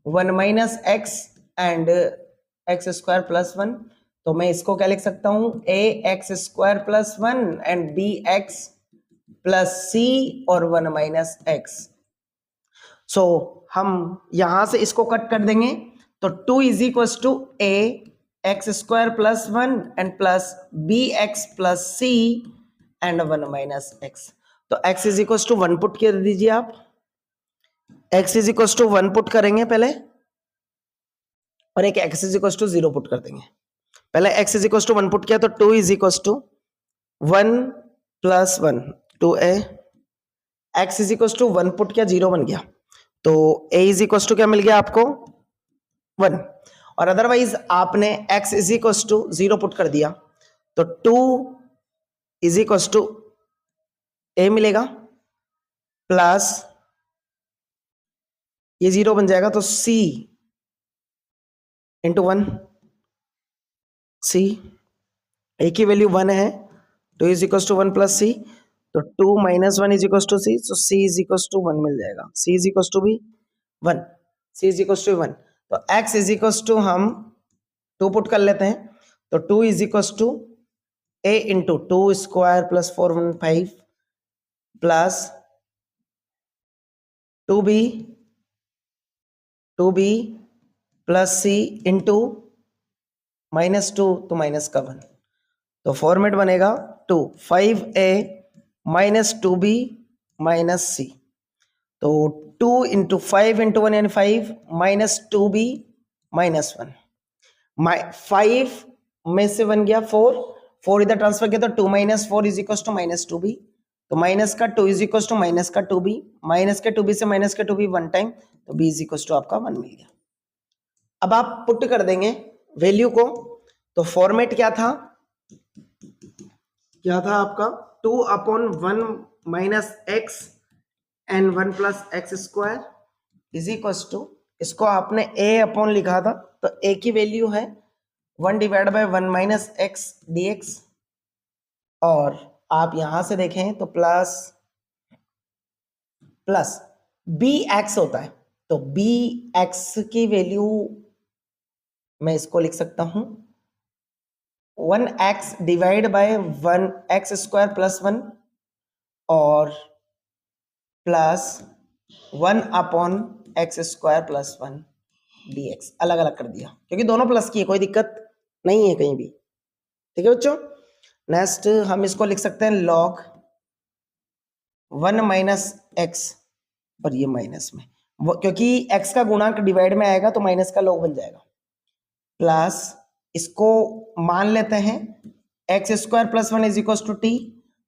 1 - x and x² + 1। तो मैं इसको क्या लिख सकता हूं? ax² + 1 and bx plus c और 1 - x। सो हम यहां से इसको कट कर देंगे तो 2 is equal to ax² + 1 and plus bx plus c and 1 - x। तो x is equal to 1 put कर दीजिए आप। x is equal to 1 put करेंगे पहले और एक x is equal to 0 put कर देंगे। पहले x is equal to 1 put किया तो 2 is equal to 1 + 1 2a। x is equal to 1 put किया 0 बन गया तो a इज इक्वल टू क्या मिल गया आपको? 1। और अदरवाइज आपने x is equal to 0 put कर दिया तो 2 इज इक्वल टू a मिलेगा प्लस ये 0 बन जाएगा तो c इंटू 1 c a की वैल्यू 1 है 2 is equal to 1 plus c तो 2 - 1 इज इक्वल टू c तो c इज इक्वल टू 1 मिल जाएगा। c इज इक्वल टू भी 1 c इज इक्वल टू 1 तो x इज इक्वल टू हम 2 पुट कर लेते हैं तो 2 is equal to a into 2² + 415 plus 2b plus c into -2 तो माइनस का 1 तो फॉर्मेट बनेगा 2 5a - 2b - c। तो 2 × 5 × 1 यानी 5 -2b -1 5 में से 1 गया 4 इधर ट्रांसफर किया तो 2 - 4 इज इक्वल टू -2b तो माइनस का 2 इज इक्वल टू माइनस का 2b माइनस के 2b से माइनस के 2b 1 टाइम तो b इज इक्वल टू आपका 1 मिल गया। अब आप पुट कर देंगे वैल्यू को तो फॉर्मेट क्या था आपका 2/1 - x and 1 + x² is equal to इसको आपने a अपॉन लिखा था तो a की वैल्यू है 1/1 - x dx और आप यहां से देखें तो प्लस bx होता है तो bx की वैल्यू मैं इसको लिख सकता हूं 1x / 1 x² + 1 और प्लस 1/x² + 1 dx। अलग अलग कर दिया क्योंकि दोनों प्लस की है, कोई दिक्कत नहीं है कहीं भी। ठीक है बच्चों। नेक्स्ट हम इसको लिख सकते हैं log 1 - x, और ये माइनस में क्योंकि x का गुणांक डिवाइड में आएगा तो माइनस का log बन जाएगा, प्लस इसको मान लेते हैं x² + 1 = t।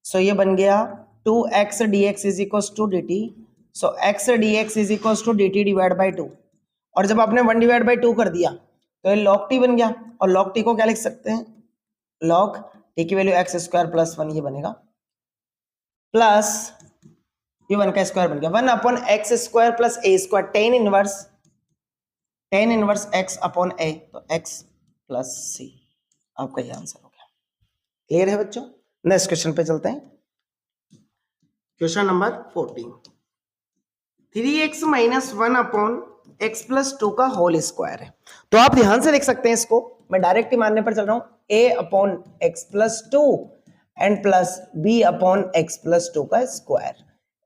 सो ये बन गया 2x dx = dt। सो x dx = dt / 2। और जब आपने 1 / 2 कर दिया तो ये log t बन गया, और log t को क्या लिख सकते हैं, log t की वैल्यू x² + 1 ये बनेगा, प्लस ये 1 का स्क्वायर बन गया 1/x² + a², tan inverse x/a, तो x + c। आपका ये आंसर हो गया। क्लियर है बच्चों। नेक्स्ट क्वेश्चन पे चलते हैं। क्वेश्चन नंबर 14, 3x - 1/x + 2 का होल स्क्वायर है। तो आप ध्यान से देख सकते हैं इसको, मैं डायरेक्ट ही मानने पर चल रहा हूं, a/x + 2 एंड प्लस b/x + 2 का स्क्वायर।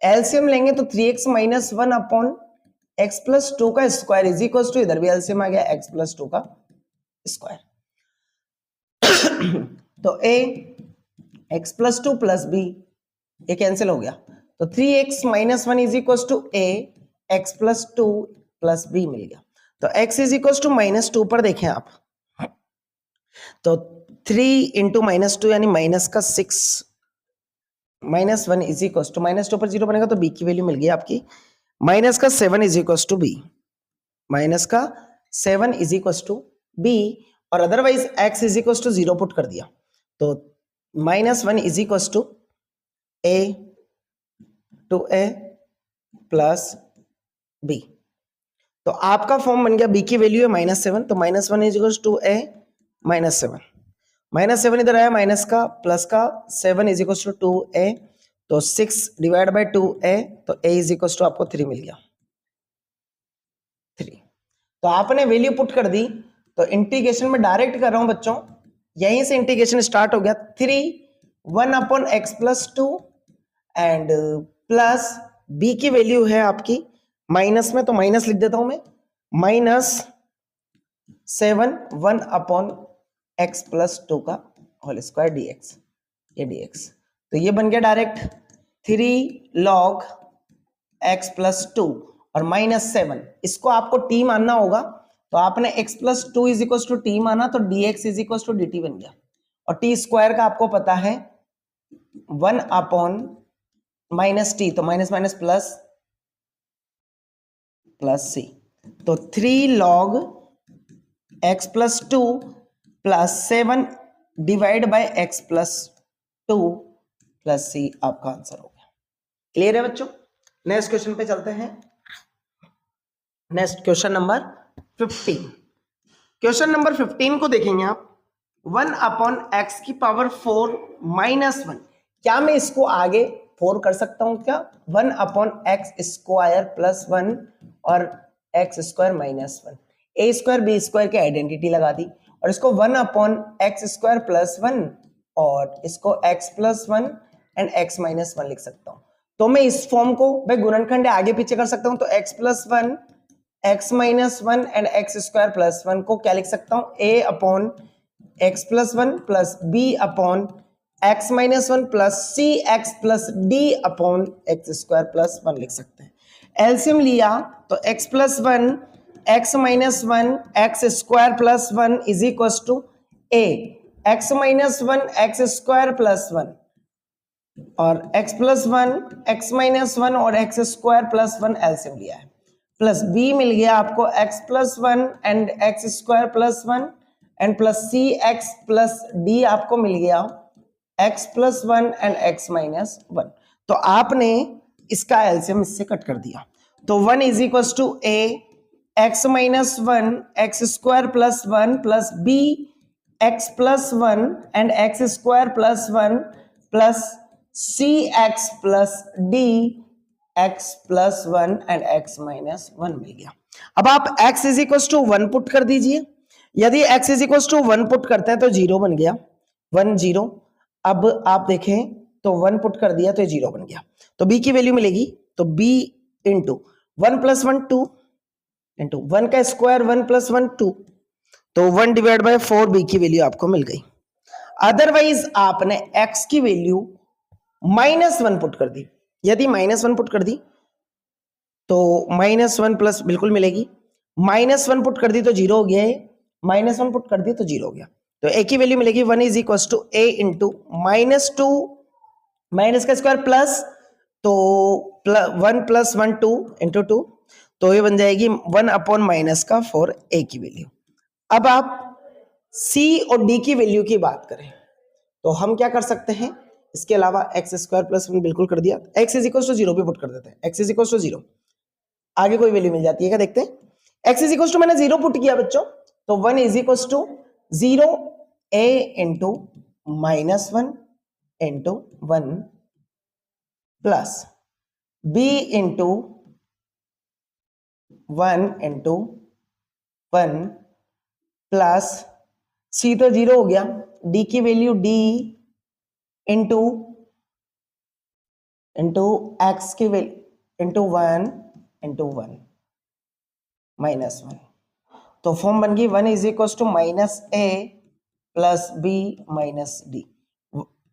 एलसीएम लेंगे तो 3x - 1/x + 2 का स्क्वायर इज इक्वल टू, इधर भी एलसीएम आ गया, x + 2 का स्क्वायर। तो a x + 2 + b ये कैंसिल हो गया, तो 3x - 1 is equal to a x + 2 + b मिल गया। तो x इज इक्वल टू -2 पर देखें आप, तो 3 × -2 यानी माइनस का 6 -1 इज इक्वल टू -2 पर 0 बनेगा, तो b की वैल्यू मिल गई आपकी -7 is equal to b, -7 is equal to b। और otherwise x is equal to 0 put कर दिया, तो -1 is equal to a to a plus b। तो आपका फॉर्म बन गया, b की वैल्यू है -7, तो -1 इज इक्वल टू a -7, -7 इधर आया माइनस का प्लस का, 7 इज इक्वल टू 2a, तो 6 / 2a, तो a इज इक्वल टू आपको 3 मिल गया, 3। तो आपने वैल्यू पुट कर दी, तो इंटीग्रेशन में डायरेक्ट कर रहा हूं बच्चों, यहीं से इंटीग्रेशन स्टार्ट हो गया। 3 1/x + 2 एंड प्लस b की वैल्यू है आपकी माइनस में, तो माइनस लिख देता हूं मैं, -7 1/x + 2 का होल स्क्वायर dx, ये dx। तो ये बन गया डायरेक्ट 3 log x + 2 और -7, इसको आपको t मानना होगा, तो आपने x + 2 = t माना, तो dx = dt बन गया। और t स्क्वायर का आपको पता है 1/-t, तो माइनस प्लस c, तो 3 log x + 2 + 7 / x + 2 + c आपका आंसर हो गया। क्लियर है बच्चों। नेक्स्ट क्वेश्चन पे चलते हैं। Next question number 15। Question number 15 को देखेंगे आप, 1/x⁴ - 1। क्या मैं इसको आगे 4 कर सकता हूं क्या? 1/x² + 1 और x² - 1, a² b² की आइडेंटिटी लगा दी, और इसको 1/x² + 1 और इसको x + 1 एंड x - 1 लिख सकता हूं। तो मैं इस फॉर्म को भाई गुणनखंड आगे पीछे कर सकता हूं, तो x + 1 x - 1 एंड x² + 1 को क्या लिख सकता हूं, a/x + 1 + b/x - 1 + cx + d/x² + 1 लिख सकते हैं। एलसीएम लिया तो x + 1 x - 1 x² + 1 is equal to a x - 1 x² + 1 और x + 1 x - 1 और x² + 1 एलसीएम लिया है, प्लस b मिल गया आपको x + 1 and x² + 1 and plus cx + d आपको मिल गया x + 1 एंड x - 1। तो आपने इसका एलसीएम इससे कट कर दिया, तो 1 is equal to a x - 1 x² + 1 plus b x + 1 and x² + 1 plus cx + d x + 1 and x - 1 मिल गया। अब आप x = 1 पुट कर दीजिए, यदि x = 1 पुट करते हैं तो 0 बन गया, 1 0। अब आप देखें तो 1 पुट कर दिया तो 0 बन गया, तो b की वैल्यू मिलेगी तो b इंटू 1 प्लस 1 2 इंटू 1 का स्क्वायर 1 प्लस 1 2, तो 1 डिवाइड बाय 4 b की वैल्यू आपको मिल गई। अदरवाइज आपने x की वैल्यू -1 पुट कर दी। यदि -1 पुट कर दी तो -1 प्लस बिल्कुल मिलेगी, -1 पुट कर दी तो 0 हो गया, -1 पुट कर दी तो 0 हो गया। तो a की वैल्यू मिलेगी 1 is equal to a into -2 minus का स्क्वायर प्लस, तो 1 प्लस 1 2 इंटू 2, तो ये बन जाएगी 1 अपॉन माइनस का 4 a की वैल्यू। अब आप c और d की वैल्यू की बात करें तो हम क्या कर सकते हैं, इसके अलावा एक्स स्क्वायर प्लस 1 बिल्कुल कर दिया, x इज इक्वल टू 0 भी पुट कर देते हैं, x इज इक्वल टू 0, आगे कोई वैल्यू मिल जाती है क्या, देखते हैं। x इज इक्वल टू मैंने 0 पुट किया बच्चों, तो 1 is equal to 0 a into -1 into 1 plus b into 1 into 1 plus c तो 0 हो गया, d की वैल्यू d इंटू x की वैल्यू इंटू 1 इंटू 1 -1, तो फॉर्म बन गई 1 is equal to -a plus b minus d।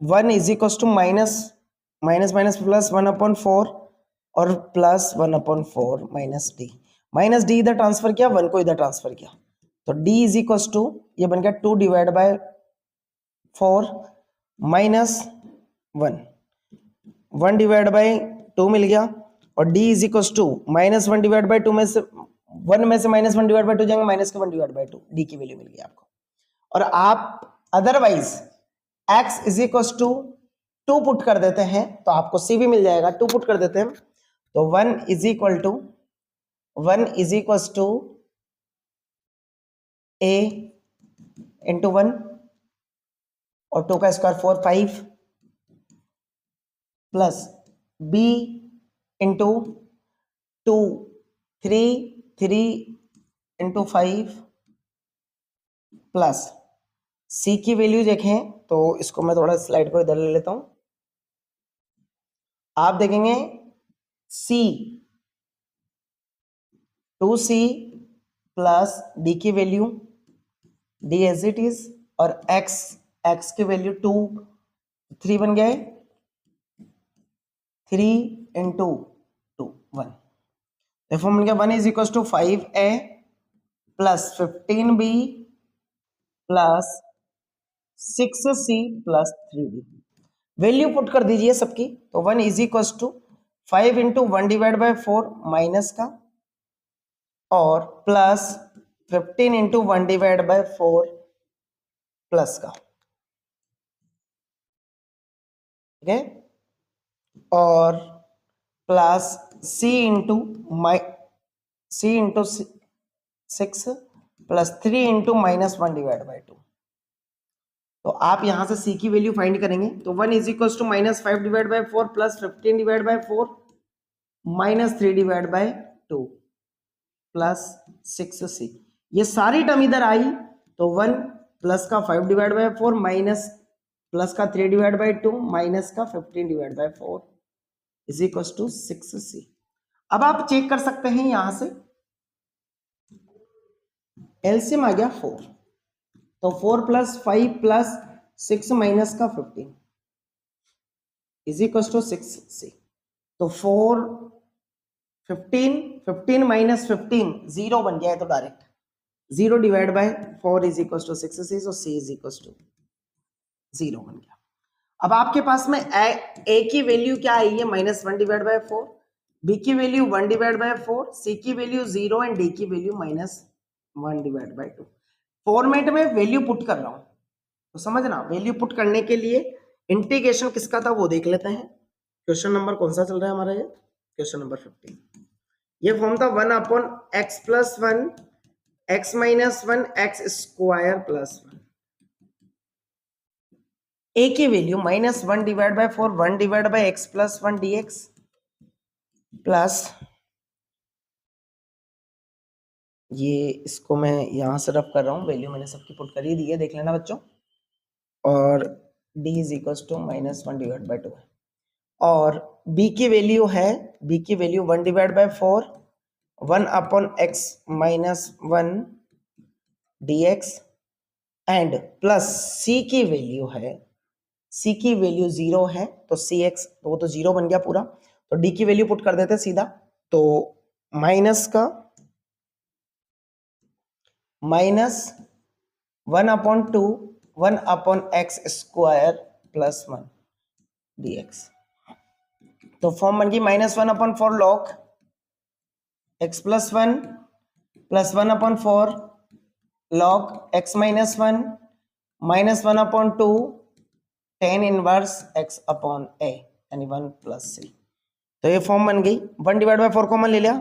1 is equal to minus plus 1 upon 4 और plus 1 upon 4 minus d इधर ट्रांसफर किया, 1 को इधर ट्रांसफर किया, तो d इज इक्वल टू ये बन गया 2 divide by 4 minus 1 divide by 2 मिल गया, और d is equal to -1 divide by 2 में से 1 में से -1 डिवाइड बाय 2 जाएंगे, माइनस का 1 डिवाइड बाय 2, d की वैल्यू मिल गई आपको। और आप otherwise x is equal to 2 put कर देते हैं तो आपको c भी मिल जाएगा, 2 पुट कर देते हैं तो 1 is equal to a into 1 और 2 का square 4 5 plus b into 2 3 into 5 plus c की वैल्यू देखें तो इसको मैं थोड़ा स्लाइड को इधर ले लेता हूं, आप देखेंगे c 2c प्लस d की value d as it is, और x की वैल्यू 2 3 बन गया है, 3 इंटू 2 1, देखो बन गया 1 is equal to 5a plus 15b plus 6c plus 3d। Value put कर दीजिए सबकी, तो 1 is equal to 5 into 1 divide by 4 minus का, और plus 15 into 1 divide by 4 plus का, ठीक है, और plus c into 6 plus 3 into -1 divide by 2। तो आप यहां से c की वैल्यू फाइंड करेंगे, तो 1 is equal to -5 divide by 4 plus 15 divide by 4 -3 divide by 2 plus 6c, ये सारी टर्म इधर आई तो 1 प्लस का 5 डिवाइड बाय 4 माइनस प्लस का 3 डिवाइड बाय 2 माइनस का 15 divide by 4 is equal to 6c। अब आप चेक कर सकते हैं यहां से एलसीएम आ गया 4, तो 4 प्लस 5 प्लस 6 माइनस का 15 इज इक्वल टू 6c, तो 15 माइनस 15 0 बन गया है, तो direct 0 divide by 4 is equal to 6c, so c is equal to 0 बन गया। अब आपके पास में a की वैल्यू क्या आई है, -1 डिवाइड बाय 4, b की वैल्यू 1 डिवाइड बाय 4, c की वैल्यू 0 एंड d की वैल्यू -1 डिवाइड बाय 2। फॉर्मेट में वैल्यू पुट कर रहा हूं, तो समझना वैल्यू पुट करने के लिए इंटीग्रेशन किसका था वो देख लेते हैं। क्वेश्चन नंबर कौन सा चल रहा है हमारा, ये क्वेश्चन नंबर 15। ये फॉर्म था 1 upon x plus 1 x minus 1 x square plus 1, a की value -1 divide by 4 1 divide by x plus 1 dx plus, ये इसको मैं यहां से रफ कर रहा हूं, वैल्यू मैंने सबकी पुट कर ही दी है, देख लेना बच्चों, और d is equal to -1 divide by 2 है। और b की वैल्यू है, b की value 1 divide by 4 1 upon x minus 1 dx and plus c की वैल्यू है, c की वैल्यू 0 है तो cx, तो वो तो 0 बन गया पूरा, तो d की वैल्यू पुट कर देते सीधा, तो माइनस का minus 1 upon 2 1 upon x square plus 1 dx, तो फॉर्म बन गई minus 1 upon 4 log x plus 1 plus 1 upon 4 log x minus 1 minus 1 upon 2 tan inverse x upon a यानी 1 प्लस c, तो ये फॉर्म बन गई। 1 डिवाइड बाय 4 कॉमन ले लिया,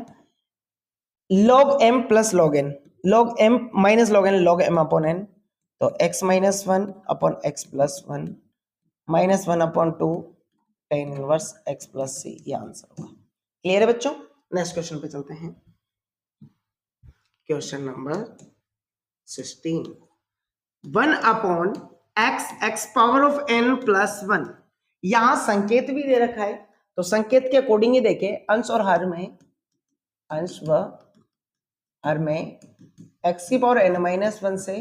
log m plus log n, log m minus log n log m upon n, तो x minus 1 upon x plus 1 minus 1 upon 2 tan inverse x plus c, ये answer होगा। Clear है बच्चों? Next question पे चलते हैं, question number 16। 1 upon x power of n plus 1, यहां संकेत भी दे रखा है, तो संकेत के अकॉर्डिंग ही देखें, अंश और हर में, अंश व हर में x की पावर n माइनस 1 से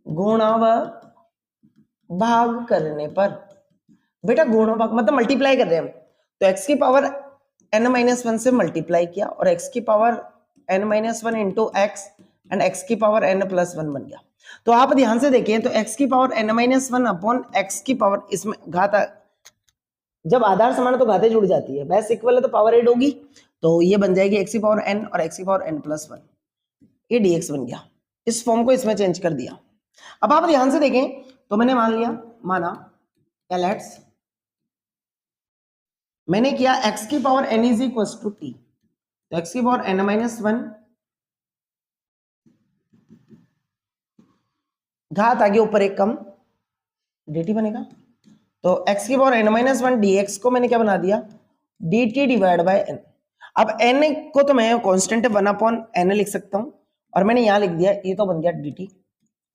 गुणा व भाग करने पर, बेटा गुणा भाग मतलब मल्टीप्लाई कर रहे हैं हम, तो x की पावर n माइनस 1 से मल्टीप्लाई किया और x की power n minus 1 into x and x की पावर n प्लस 1 बन गया। तो आप ध्यान से देखिए, तो x की power n minus 1 upon x की पावर, इसमें घात, जब आधार समान है तो घातें जुड़ जाती है, बेस इक्वल है तो पावर ऐड होगी, तो ये बन जाएगी x की पावर n और x की पावर n प्लस 1, ये dx बन गया। इस फॉर्म को इसमें चेंज कर दिया। अब आप ध्यान से देखें, तो मैंने मान लिया, माना लेट्स, मैंने किया x की power n is equal to t, तो x की पावर n माइनस 1 घात आगे ऊपर एक कम dt बनेगा, तो x की पावर n माइनस 1 dx को मैंने क्या बना दिया, dt डिवाइड बाय n। अब n को तो मैं कांस्टेंट है 1 अपॉन n लिख सकता हूं, और मैंने यहां लिख दिया, ये तो बन गया dt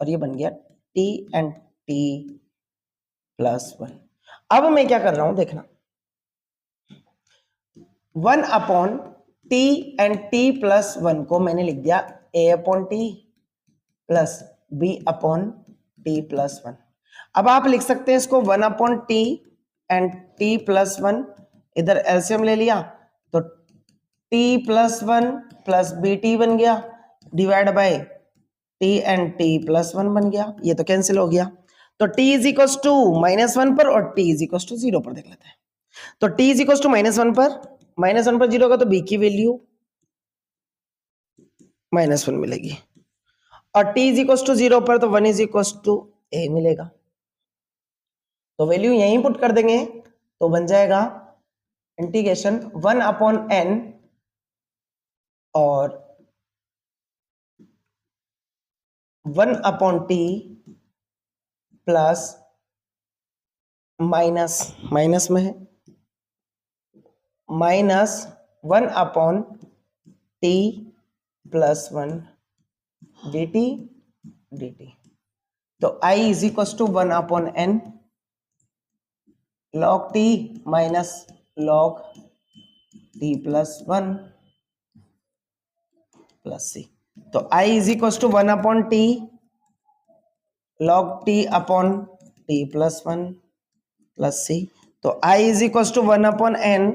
और ये बन गया t एंड t प्लस 1। अब मैं क्या कर रहा हूं देखना, 1 upon t and t plus 1 को मैंने लिख दिया a upon t plus b upon t plus 1। अब आप लिख सकते हैं इसको 1 upon t and t plus 1, इधर एलसीएम ले लिया तो t प्लस 1 प्लस bt बन गया divide by t and t plus 1 बन गया, ये तो कैंसिल हो गया, तो t is equal to minus 1 पर और t इज इक्वल टू 0 पर देख लेते हैं। तो t is equal to minus 1 पर, माइनस 1 पर 0 होगा तो b की वैल्यू माइनस 1 मिलेगी, और t इज इक्वल टू 0 पर तो 1 इज इक्वल टू a मिलेगा, तो वैल्यू यहीं पुट कर देंगे, तो बन जाएगा इंटीग्रेशन 1 अपॉन n और 1 upon t plus minus, minus में है, minus 1 upon t plus 1 dt dt, तो i is equal to 1 upon n log t minus log t plus 1 plus c, तो i is equal to 1 upon t log t upon t plus 1 plus c, तो i is equal to 1 upon n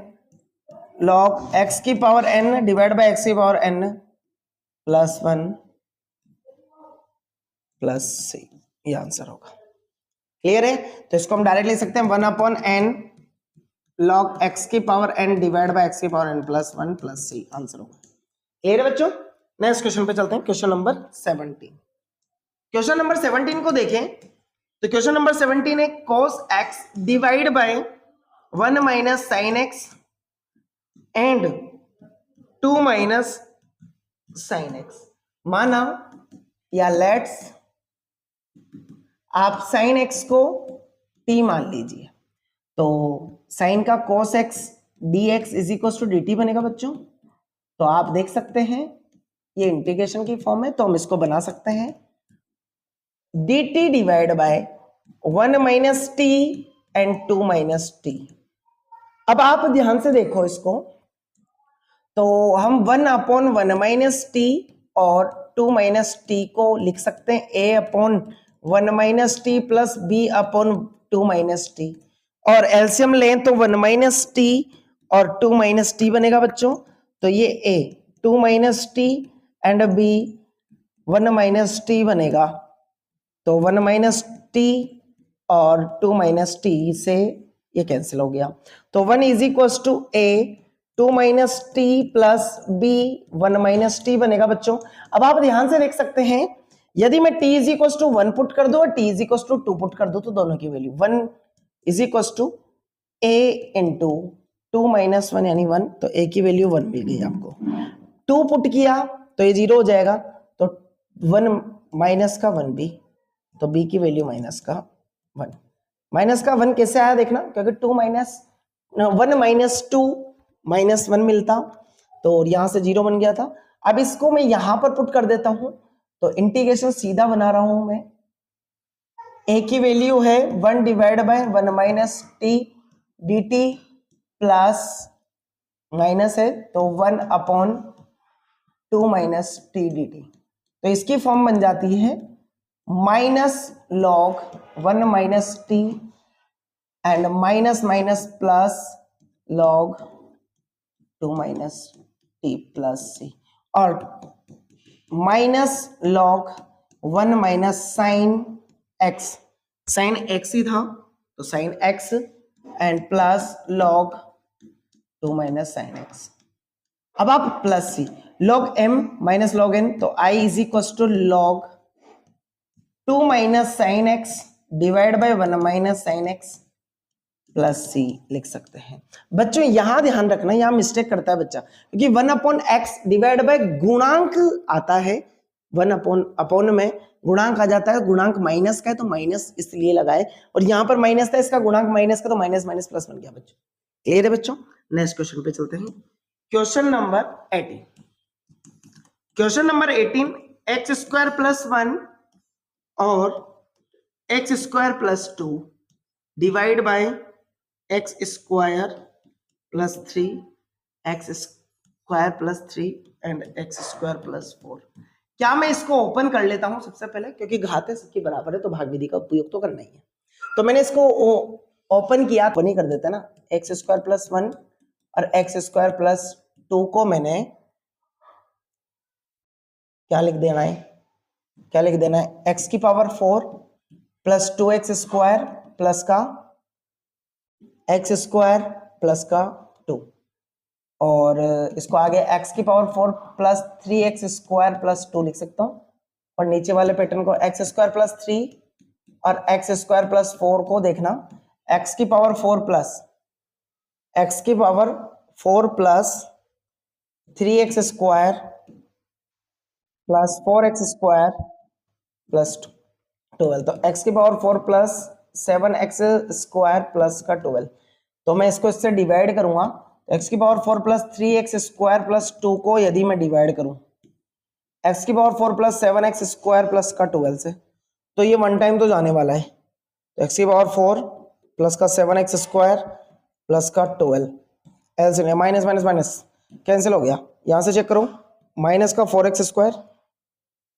log x की power n divide by x की power n plus 1 plus c, ये answer होगा। Clear है? तो इसको हम direct लिख सकते हैं 1 अपॉन n log x की power n divide by x की power n plus 1 plus c, answer होगा। क्लियर है बच्चों? नेक्स्ट क्वेश्चन पे चलते हैं, क्वेश्चन नंबर 17। क्वेश्चन नंबर 17 को देखें, तो क्वेश्चन नंबर 17 है cos x divide by 1 minus sine x and 2 minus sine x। माना या लेट्स आप साइन x को t मान लीजिए, तो साइन का cos x dx is equal to dt बनेगा बच्चों। तो आप देख सकते हैं ये इंटीग्रेशन की फॉर्म है, तो हम इसको बना सकते हैं dt divide by 1 minus t and 2 minus t, अब आप ध्यान से देखो इसको, तो हम 1/1 माइनस टी और 2 माइनस टी को लिख सकते हैं a/1 minus T plus b/2 minus T, और एलसीएम लें तो 1 माइनस टी और 2 माइनस टी बनेगा बच्चों। तो ये a 2 minus T and b 1 minus t बनेगा। तो 1 माइनस टी और 2 माइनस टी से ये कैंसिल हो गया। तो 1 is equal to a 2 minus T plus b 1 minus t बनेगा बच्चों। अब आप ध्यान से देख सकते हैं, यदि मैं t is equal to 1 put कर दूं और t is equal to 2 put कर दूं तो दोनों की value 1 is equal to a into 2 minus 1 यानी 1, तो a की वैल्यू 1 मिल गई आपको। 2 पुट किया तो ये 0 हो जाएगा, तो 1 माइनस का 1 b, तो b की वैल्यू माइनस का 1। माइनस का 1 कैसे आया देखना, क्योंकि 2 माइनस 1 माइनस 2 माइनस 1 मिलता, तो यहां से 0 बन गया था। अब इसको मैं यहां पर पुट कर देता हूं, तो इंटीग्रेशन सीधा बना रहा हूं मैं। a की वैल्यू है 1 divide by 1 minus T D T plus minus है तो 1/2 माइनस टी डी टी, तो इसकी फॉर्म बन जाती है minus log 1 minus T and minus minus plus log 2 minus T plus सी, और minus log 1 minus sine x, sine x ही था तो sine x and plus log 2 minus sine x. अब आप plus C log M minus log N, तो I is equal to log 2 minus sine x divide by 1 minus sine x plus C लिख सकते हैं। बच्चों यहां ध्यान रखना, यहां मिस्टेक करता है बच्चा, क्योंकि 1/x डिवाइड बाय गुणांक आता है, 1/अपॉन में गुणांक आ जाता है, गुणांक माइनस का है तो माइनस इसलिए लगाए, और यहां पर माइनस था, इसका गुणांक माइनस का तो माइनस माइनस प्लस बन गया बच्चों। क्लियर है बच्चों? नेक्स्ट क्वेश्चन पे चलते हैं। Question number 18। Question number 18, x square plus 1 और x square plus 2 divide by x square plus 3 x square plus 3 and x square plus 4। क्या मैं इसको ओपन कर लेता हूं सबसे पहले, क्योंकि घातें सबकी बराबर है तो भाग विधि का उपयोग तो करना ही है। तो मैंने इसको ओपन किया, ओपन ही कर देते ना, एक्स स्क्वायर प्लस 1 और एक्स स्क्वायर प्लस 2 को मैंने क्या लिख देना है, क्या लिख देना है, एक्स की power 4 plus 2x square plus का एक्स स्क्वायर प्लस का 2, और इसको आगे x की power 4 plus 3x square plus 2 लिख सकता हूं, और नीचे वाले पैटर्न को एक्स स्क्वायर प्लस 3 और एक्स स्क्वायर प्लस 4 को देखना x की पावर 4 प्लस x की power 4 plus 3x square plus 4x square plus 12, तो x की power 4 plus 7x square plus का 12, तो मैं इसको इससे डिवाइड करूंगा, x की power 4 plus 3x square plus 2 को यदि मैं डिवाइड करूं x की power 4 plus 7x square plus का 12 से, तो ये वन टाइम तो जाने वाला है, तो x की पावर 4 प्लस का 7x स्क्वायर प्लस का 12, एल से माइनस माइनस माइनस कैंसिल हो गया, यहां से चेक करो, माइनस का 4x स्क्वायर,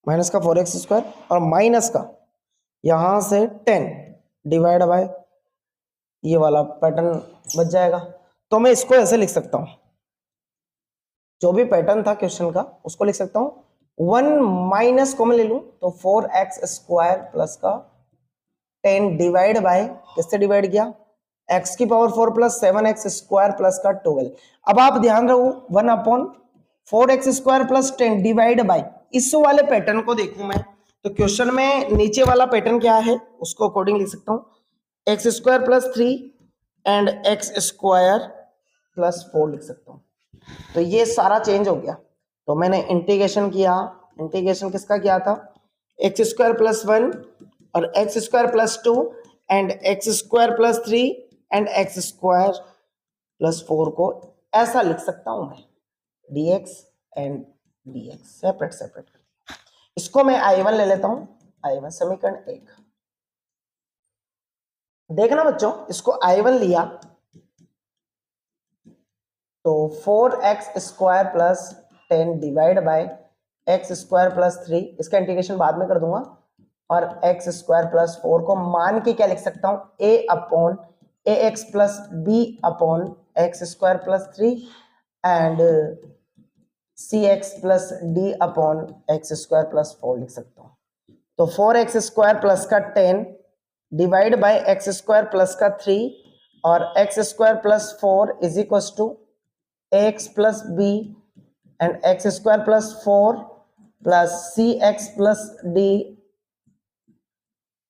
माइनस का 4x स्क्वायर और माइनस का यहां से 10 डिवाइड बाय ये वाला पैटर्न बच जाएगा। तो मैं इसको ऐसे लिख सकता हूं, जो भी पैटर्न था क्वेश्चन का उसको लिख सकता हूं, 1 माइनस को मैं ले लूं तो 4x स्क्वायर प्लस का 10 डिवाइड बाय, किससे डिवाइड किया, x की power 4 plus 7x square plus का 12। अब आप ध्यान रहो 1/4x square plus 10 divide bye इस वाले पैटर्न को देखूं मैं, तो क्वेश्चन में नीचे वाला पैटर्न क्या है उसको अकॉर्डिंग लिख सकता हूं, x square plus 3 and x square plus 4 लिख सकता हूं। तो ये सारा चेंज हो गया, तो मैंने इंटीग्रेशन किया, इंटीग्रेशन किसका किया था, एक्स स्क्वायर प्लस 1 और x square plus 2 and x square plus 3 and x square plus 4 को ऐसा लिख सकता हूं मैं, dx and dx separate separate. इसको मैं I1 ले लेता हूं, I1 समीकरण 1। देखना बच्चों, इसको I1 लिया तो 4x² प्लस 10 डिवाइड बाय x² प्लस 3, इसका इंटीग्रेशन बाद में कर दूंगा, और x² प्लस 4 को मान के क्या लिख सकता हूं, a upon ax plus b upon x² plus 3 and cx plus d upon x² plus 4 लिख सकता हूं। तो 4x² प्लस का 10 डिवाइड बाय x² प्लस का 3 और x² plus 4 is equal to ax plus b and x² plus 4 plus cx plus d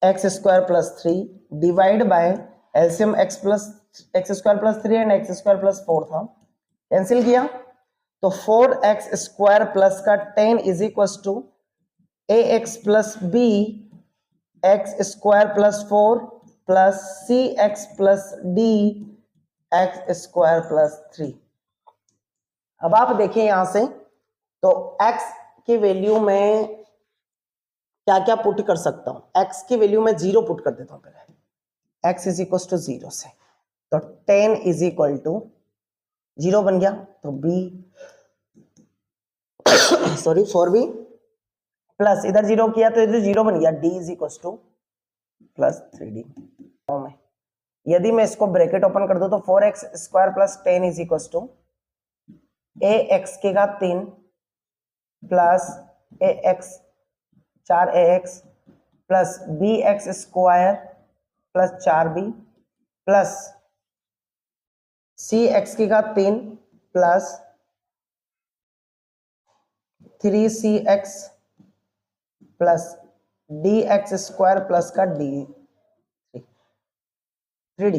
x² plus 3 divide by LCM x² plus 3 and x² plus 4 था, cancel किया तो 4x² plus का 10 is equal to ax plus b x² plus 4 plus cx plus d x² plus 3। अब आप देखें यहां से, तो x की वैल्यू में क्या क्या पुट कर सकता हूं, x की वैल्यू में 0 पुट कर देता हूं पहले, x इज इक्वल टू 0 से, तो 10 इज इक्वल टू 0 बन गया, तो b सॉरी 4b प्लस इधर 0 किया तो इधर 0 बन गया, d is equal to plus 3d में। यदि मैं इसको ब्रैकेट ओपन कर दूं तो 4x² प्लस 10 इज इक्वल टू ax के घात 3 plus ax 4ax plus bx² plus 4b plus cx की घात 3 plus 3cx plus dx² plus का d 3d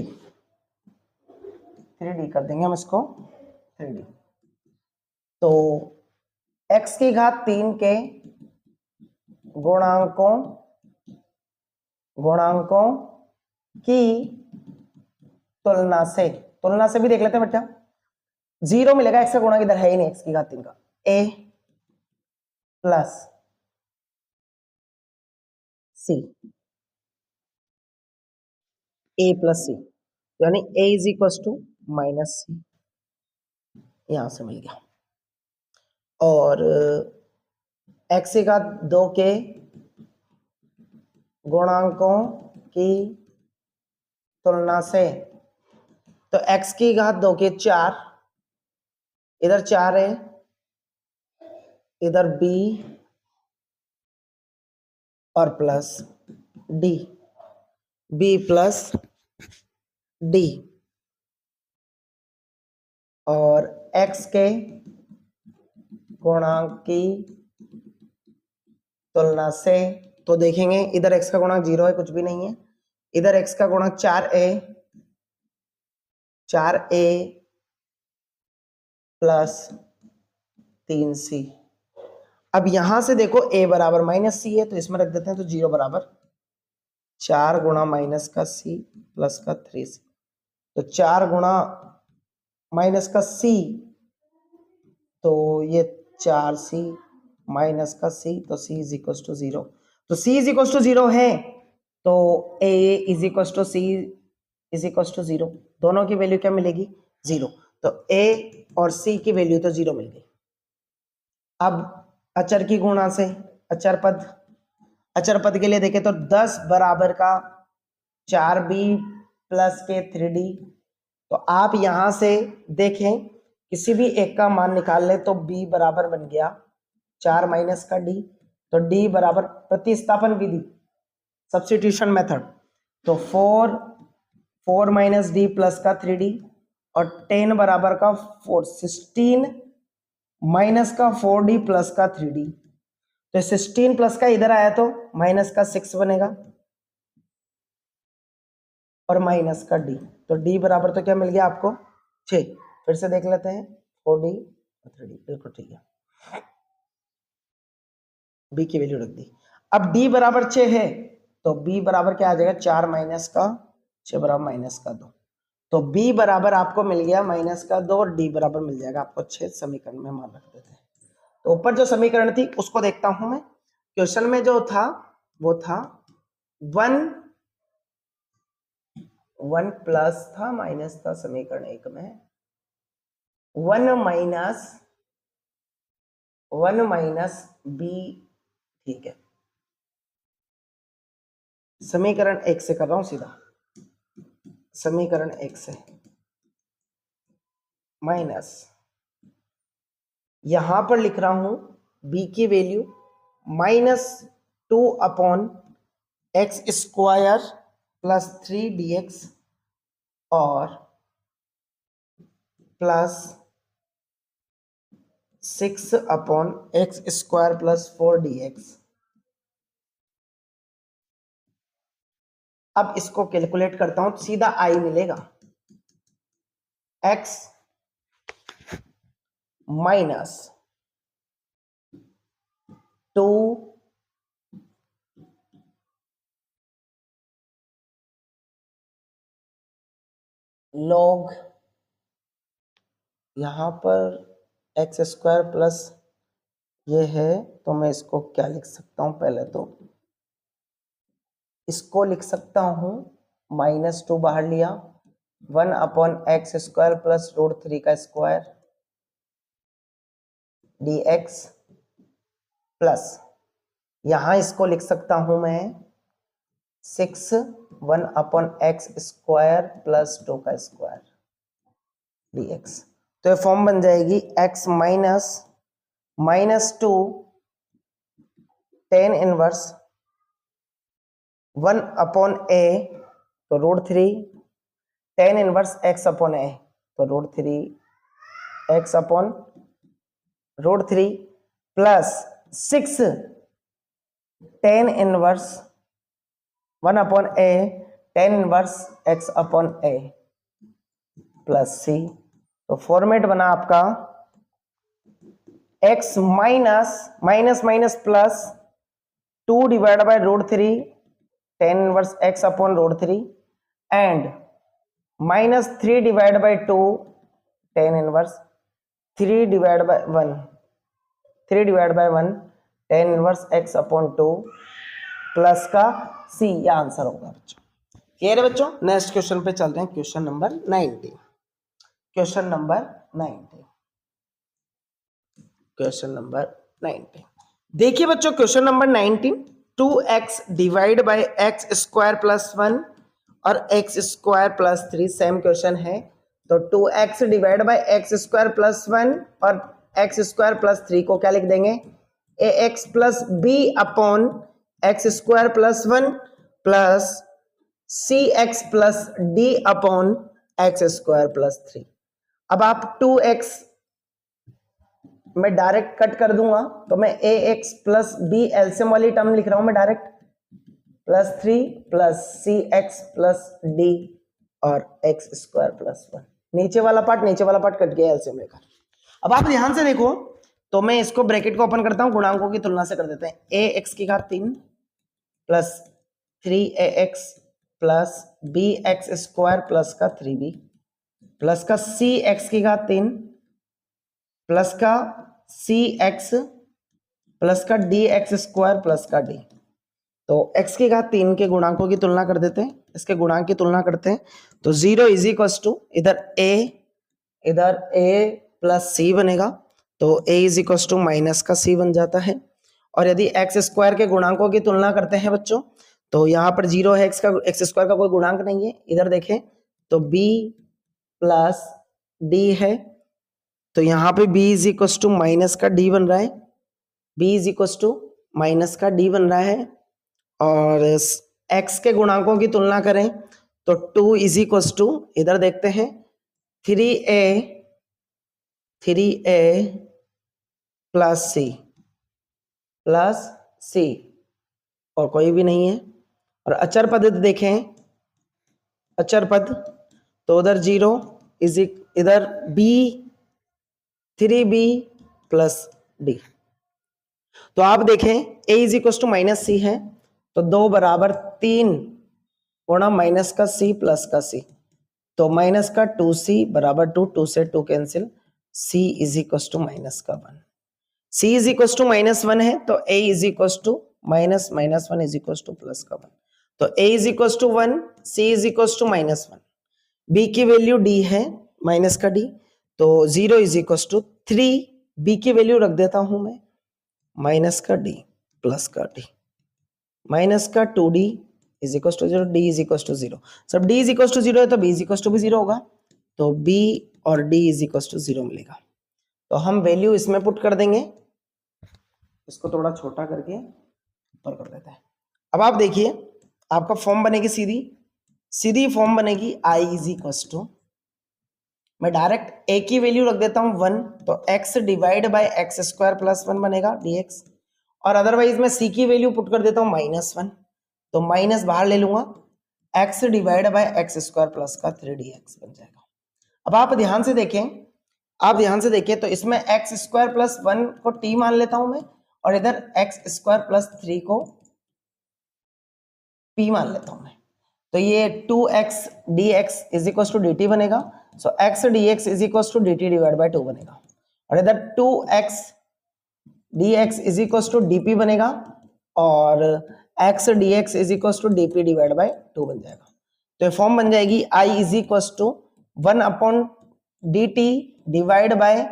कर देंगे हम इसको 3d। तो x की घात 3 के गुणांकों की तुलना से भी देख लेते हैं बेटा, 0 मिलेगा, x का गुणा इधर है ही नहीं, x की घात 3 का a plus c, a plus C, यानी a is equal to minus C, यहां से मिल गया। और x की घात 2 के गुणांकों की तुलना से, तो x की घात 2 के 4, इधर 4 है, इधर b और plus d, b plus d, और x के गुणांक की तुलना से, तो देखेंगे इधर x का गुणांक 0 है, कुछ भी नहीं है, इधर x का गुणांक 4a प्लस 3c। अब यहां से देखो a बराबर माइनस सी है, तो इसमें रख देते हैं, तो 0 बराबर 4 गुणा माइनस का c प्लस का 3c, तो 4 गुणा माइनस का c, तो ये 4c माइनस का c, तो c इज इक्वल टू 0, तो c इज इक्वल टू 0 है, तो a is equal to c is equal to 0, दोनों की वैल्यू क्या मिलेगी 0, तो a और c की वैल्यू तो 0 मिल गई। अब अचर की गुणा से अचर पद के लिए देखें तो 10 बराबर का 4b प्लस के 3d, तो आप यहां से देखें किसी भी एक का मान निकाल ले, तो b बराबर बन गया 4 माइनस का d, तो d बराबर प्रतिस्थापन विधि, सब्स्टिट्यूशन मेथड, तो 4 माइनस d प्लस का 3d, और 10 बराबर का 16 माइनस का 4d प्लस का 3d, तो 16 प्लस का इधर आया तो माइनस का 6 बनेगा, और माइनस का d, तो d बराबर तो क्या मिल गया आपको 6। फिर से देख लेते हैं, 4d और 3d, बिल्कुल ठीक है, b की वैल्यू रख दी। अब d बराबर 6 है, तो b बराबर क्या आ जाएगा, 4 माइनस का 6 बराबर माइनस का 2, तो b बराबर आपको मिल गया माइनस का 2, और d बराबर मिल जाएगा आपको 6, समीकरण में मान रख देते हैं। तो ऊपर जो समीकरण थी उसको देखता हूं मैं, क्वेश्चन में जो था वो था 1 प्लस था, माइनस था समीकरण 1 में, वन माइनस बी, ठीक है। समीकरण 1 से कर रहा हूं सीधा, समीकरण 1 से माइनस, यहां पर लिख रहा हूं b की वैल्यू -2/x² प्लस 3dx और प्लस 6/x² प्लस 4dx। अब इसको कैलकुलेट करता हूं तो सीधा i मिलेगा, x माइनस 2 log, यहां पर x² प्लस ये है तो मैं इसको क्या लिख सकता हूं, पहले तो इसको लिख सकता हूं -2 बाहर लिया 1/x² प्लस √3 का स्क्वायर dx प्लस, यहां इसको लिख सकता हूं मैं 1/x² प्लस 2 का स्क्वायर dx। तो ये फॉर्म बन जाएगी x -2 tan इनवर्स 1/a तो √3 tan इनवर्स x/a तो √3 plus 6 tan inverse 1/a tan inverse x/a plus c। तो फॉर्मेट बना आपका x minus plus 2 divide bye √3 tan inverse x/√3 and -3 divide by 2 tan inverse 3 divide by 1 tan inverse x/2 plus का c, ये answer होगा बच्चों। Clear है बच्चों? Next question पे चलते हैं, क्वेश्चन नंबर 19। क्वेश्चन नंबर 19 देखिए बच्चों, question number 19, 2x divide bye x² plus 1 और x² प्लस 3 सेम क्वेश्चन है। तो 2x divide bye x² plus 1 और x² प्लस 3 को क्या लिख देंगे, ax plus b upon x² plus 1 plus cx plus d upon x² plus 3। अब आप 2x मैं डायरेक्ट कट कर दूंगा तो मैं ax प्लस b एलसीएम वाली टर्म लिख रहा हूं मैं direct, plus 3 plus cx plus d और x² प्लस 1। नीचे वाला पार्ट कट गया एलसीएम लेकर। अब आप ध्यान से देखो तो मैं इसको ब्रैकेट को ओपन करता हूं, गुणांकों की तुलना से कर देते हैं। ax की घात 3 plus 3ax plus bx² plus का 3b प्लस का cx की घात 3 प्लस का cx प्लस का dx² प्लस का d। तो x की घात 3 के गुणांकों की तुलना कर देते हैं, इसके गुणांक की तुलना करते हैं। तो 0 इज इक्वल टू इधर a प्लस c बनेगा, तो a is equal to minus का c बन जाता है। और यदि x² के गुणांकों की तुलना करते हैं बच्चों, तो यहाँ पर 0 है, x² का कोई गुणांक नहीं है। इधर देखें तो b प्लस d है, तो यहाँ पे b is equal to minus का d बन रहा है, b is equal to minus का d बन रहा है। और x के गुणांकों की तुलना करें तो 2 इज इक्वल टू, इधर देखते हैं 3a प्लस c और कोई भी नहीं है। और अचर पद देखें, अचर पद तो उधर 0 इधर b 3b प्लस d। तो आप देखें a is equal to minus c है, तो 2 बराबर 3 गुणा माइनस का c प्लस का c, तो माइनस का 2c बराबर 2 से 2 cancel, c is equal to minus का 1। c इज इक्वल टू -1 है तो a is equal to -1 is equal to plus का 1। तो a is equal to 1, c is equal to -1, b की वैल्यू d है माइनस का d, तो 0 is equal to 3, B की वैल्यू रख देता हूं मैं माइनस का डी प्लस का डी, माइनस का 2d is equal to 0, D is equal to 0। सब डी इज इक्वल टू 0 है तो बी इज इक्वल टू भी 0 होगा, तो बी और डी इज इक्वल टू 0 मिलेगा। तो हम वैल्यू इसमें पुट कर देंगे, इसको थोड़ा छोटा करके ऊपर कर देते हैं। अब आप देखिए आपका फॉर्म बनेगी सीधी सीधी फॉर्म बनेगी आई इज इक्वल टू, मैं डायरेक्ट ए की वैल्यू रख देता हूं 1, तो x divide by x square plus 1 बनेगा dx, और अदरवाइज मैं c की वैल्यू पुट कर देता हूं -1, तो माइनस बाहर ले लूंगा, x divide by x square plus का 3dx बन जाएगा। अब आप ध्यान से देखें तो इसमें एक्स स्क्वायर प्लस 1 को t मान लेता हूं मैं, और इधर एक्स स्क्वायर प्लस 3 को p मान लेता हूं मैं, तो ये 2x dx is equal to dt बनेगा। So x dx is equal to dt divide by 2 बनेगा, और इधर 2x dx is equal to dp बनेगा, और x dx is equal to dp divide by 2 बन जाएगा। तो ये फॉर्म बन जाएगी I is equal to 1 upon dt divide by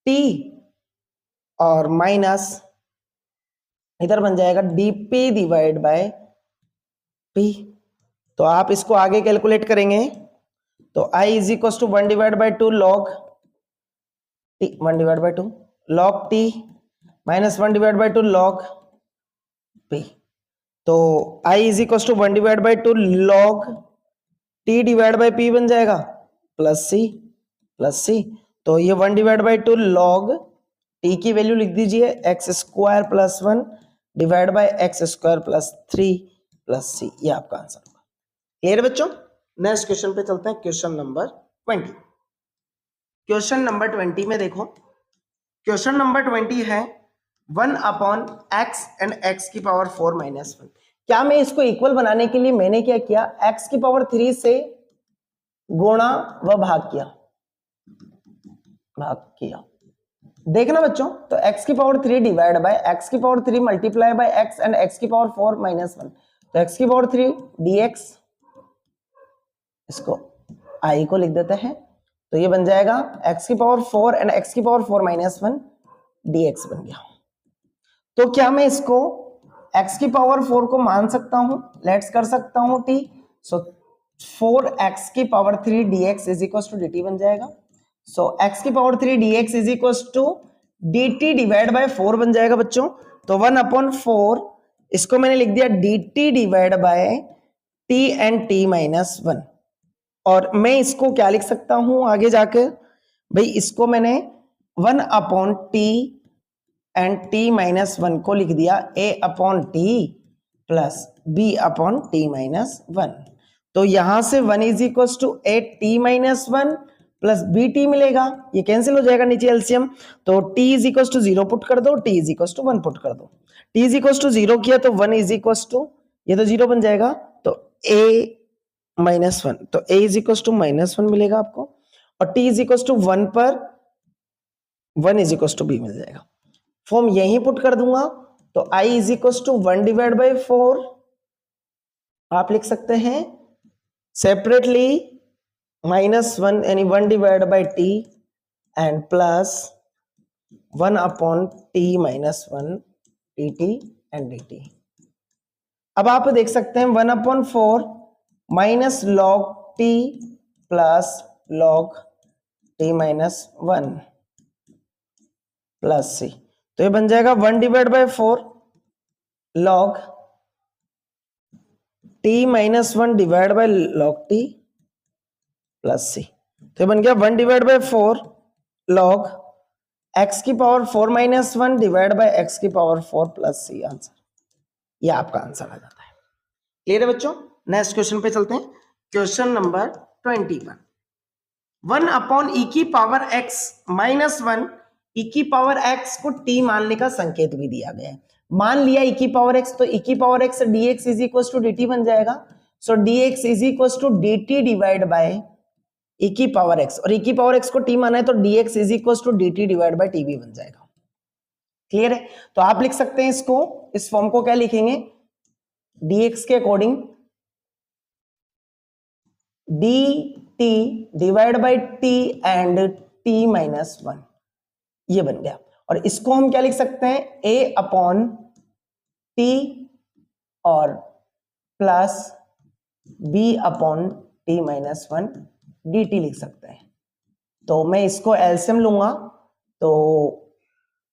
t, और माइनस इधर बन जाएगा dp डिवाइड बाय p। तो आप इसको आगे कैलकुलेट करेंगे तो I is equal to 1 divide by 2 log t, 1 divide by 2 log t minus 1 divide by 2 log p। तो I is equal to 1 divide by 2 log t divide by p बन जाएगा plus c। तो ये 1 divide by 2 log t की value लिख दीजिए x square plus 1 divide by x square plus 3 plus c, ये आपका आंसर होगा। क्लियर बच्चों? नेक्स्ट क्वेश्चन पे चलते हैं, क्वेश्चन नंबर 20। क्वेश्चन नंबर 20 में देखो, क्वेश्चन नंबर 20 है 1 अपॉन x एंड x की पावर 4 माइनस 1। क्या मैं इसको इक्वल बनाने के लिए मैंने क्या किया, x की पावर 3 से गुणा व भाग किया। देखना बच्चों, तो x की पावर 3 डिवाइड बाय x की power 3 multiply by x and x की पावर 4 माइनस 1, तो x की पावर 3 dx, इसको I को लिख देते हैं, तो ये बन जाएगा x की पावर 4 एंड x की पावर 4 माइनस 1 dx बन गया। तो क्या मैं इसको x की पावर 4 को मान सकता हूं, लेट्स कर सकता हूं t, सो 4x की power 3 dx is equal to dt बन जाएगा। सो x की power 3 dx is equal to dt divide by 4 बन जाएगा बच्चों। तो 1 अपॉन 4, इसको मैंने लिख दिया dt divide by t and t minus 1, और मैं इसको क्या लिख सकता हूं आगे जाकर, भाई इसको मैंने 1 upon t and t minus 1 को लिख दिया a upon t plus b upon t minus 1। तो यहां से 1 is equal to a t minus 1 plus B T मिलेगा, ये कैंसिल हो जाएगा नीचे एलसीएम, तो t is equal to 0 put कर दो, t is equal to 1 put कर दो। t इज इक्वल टू 0 किया तो 1 इज इक्वल टू, ये तो 0 बन जाएगा, तो a माइनस 1, तो a is equal to minus 1 मिलेगा आपको, और t इज इक्वल टू 1 पर 1 इज इक्वल टू b मिल जाएगा। फॉर्म यहीं पुट कर दूंगा, तो I is equal to 1 divide by 4 आप लिख सकते हैं सेपरेटली -1 यानी 1 divide by t and plus 1 upon t minus 1 dt and dt। अब आप देख सकते हैं 1 upon 4 minus log t plus log t minus 1 plus c, तो ये बन जाएगा 1 divide by 4 log t minus 1 divide by log t plus c, तो ये बन गया 1 डिवाइड बाय 4 लॉग x की power 4 minus 1 divide by x की पावर 4 प्लस c। आंसर, ये आपका आंसर आ जाता है। क्लियर है बच्चों? नेक्स्ट क्वेश्चन पे चलते हैं, क्वेश्चन नंबर 21। 1 अपॉन e की पावर x माइनस 1, e की पावर x को t मानने का संकेत भी दिया गया है। मान लिया e की पावर x, तो e की power x dx is equal to dt बन जाएगा। So dx is equal to dt divide by e की पावर x, और e की पावर x को t माना है तो dx is equal to dt divide by t भी बन जाएगा। क्लियर है? तो आप लिख सकते हैं इसको, इस फॉर्म को क्या लिखेंगे, dx के according d T divide by T and T minus one, ये बन गया। और इसको हम क्या लिख सकते हैं, ए अपॉन टी और plus B upon T minus one D T लिख सकते हैं। तो मैं इसको एलसीएम लूंगा, तो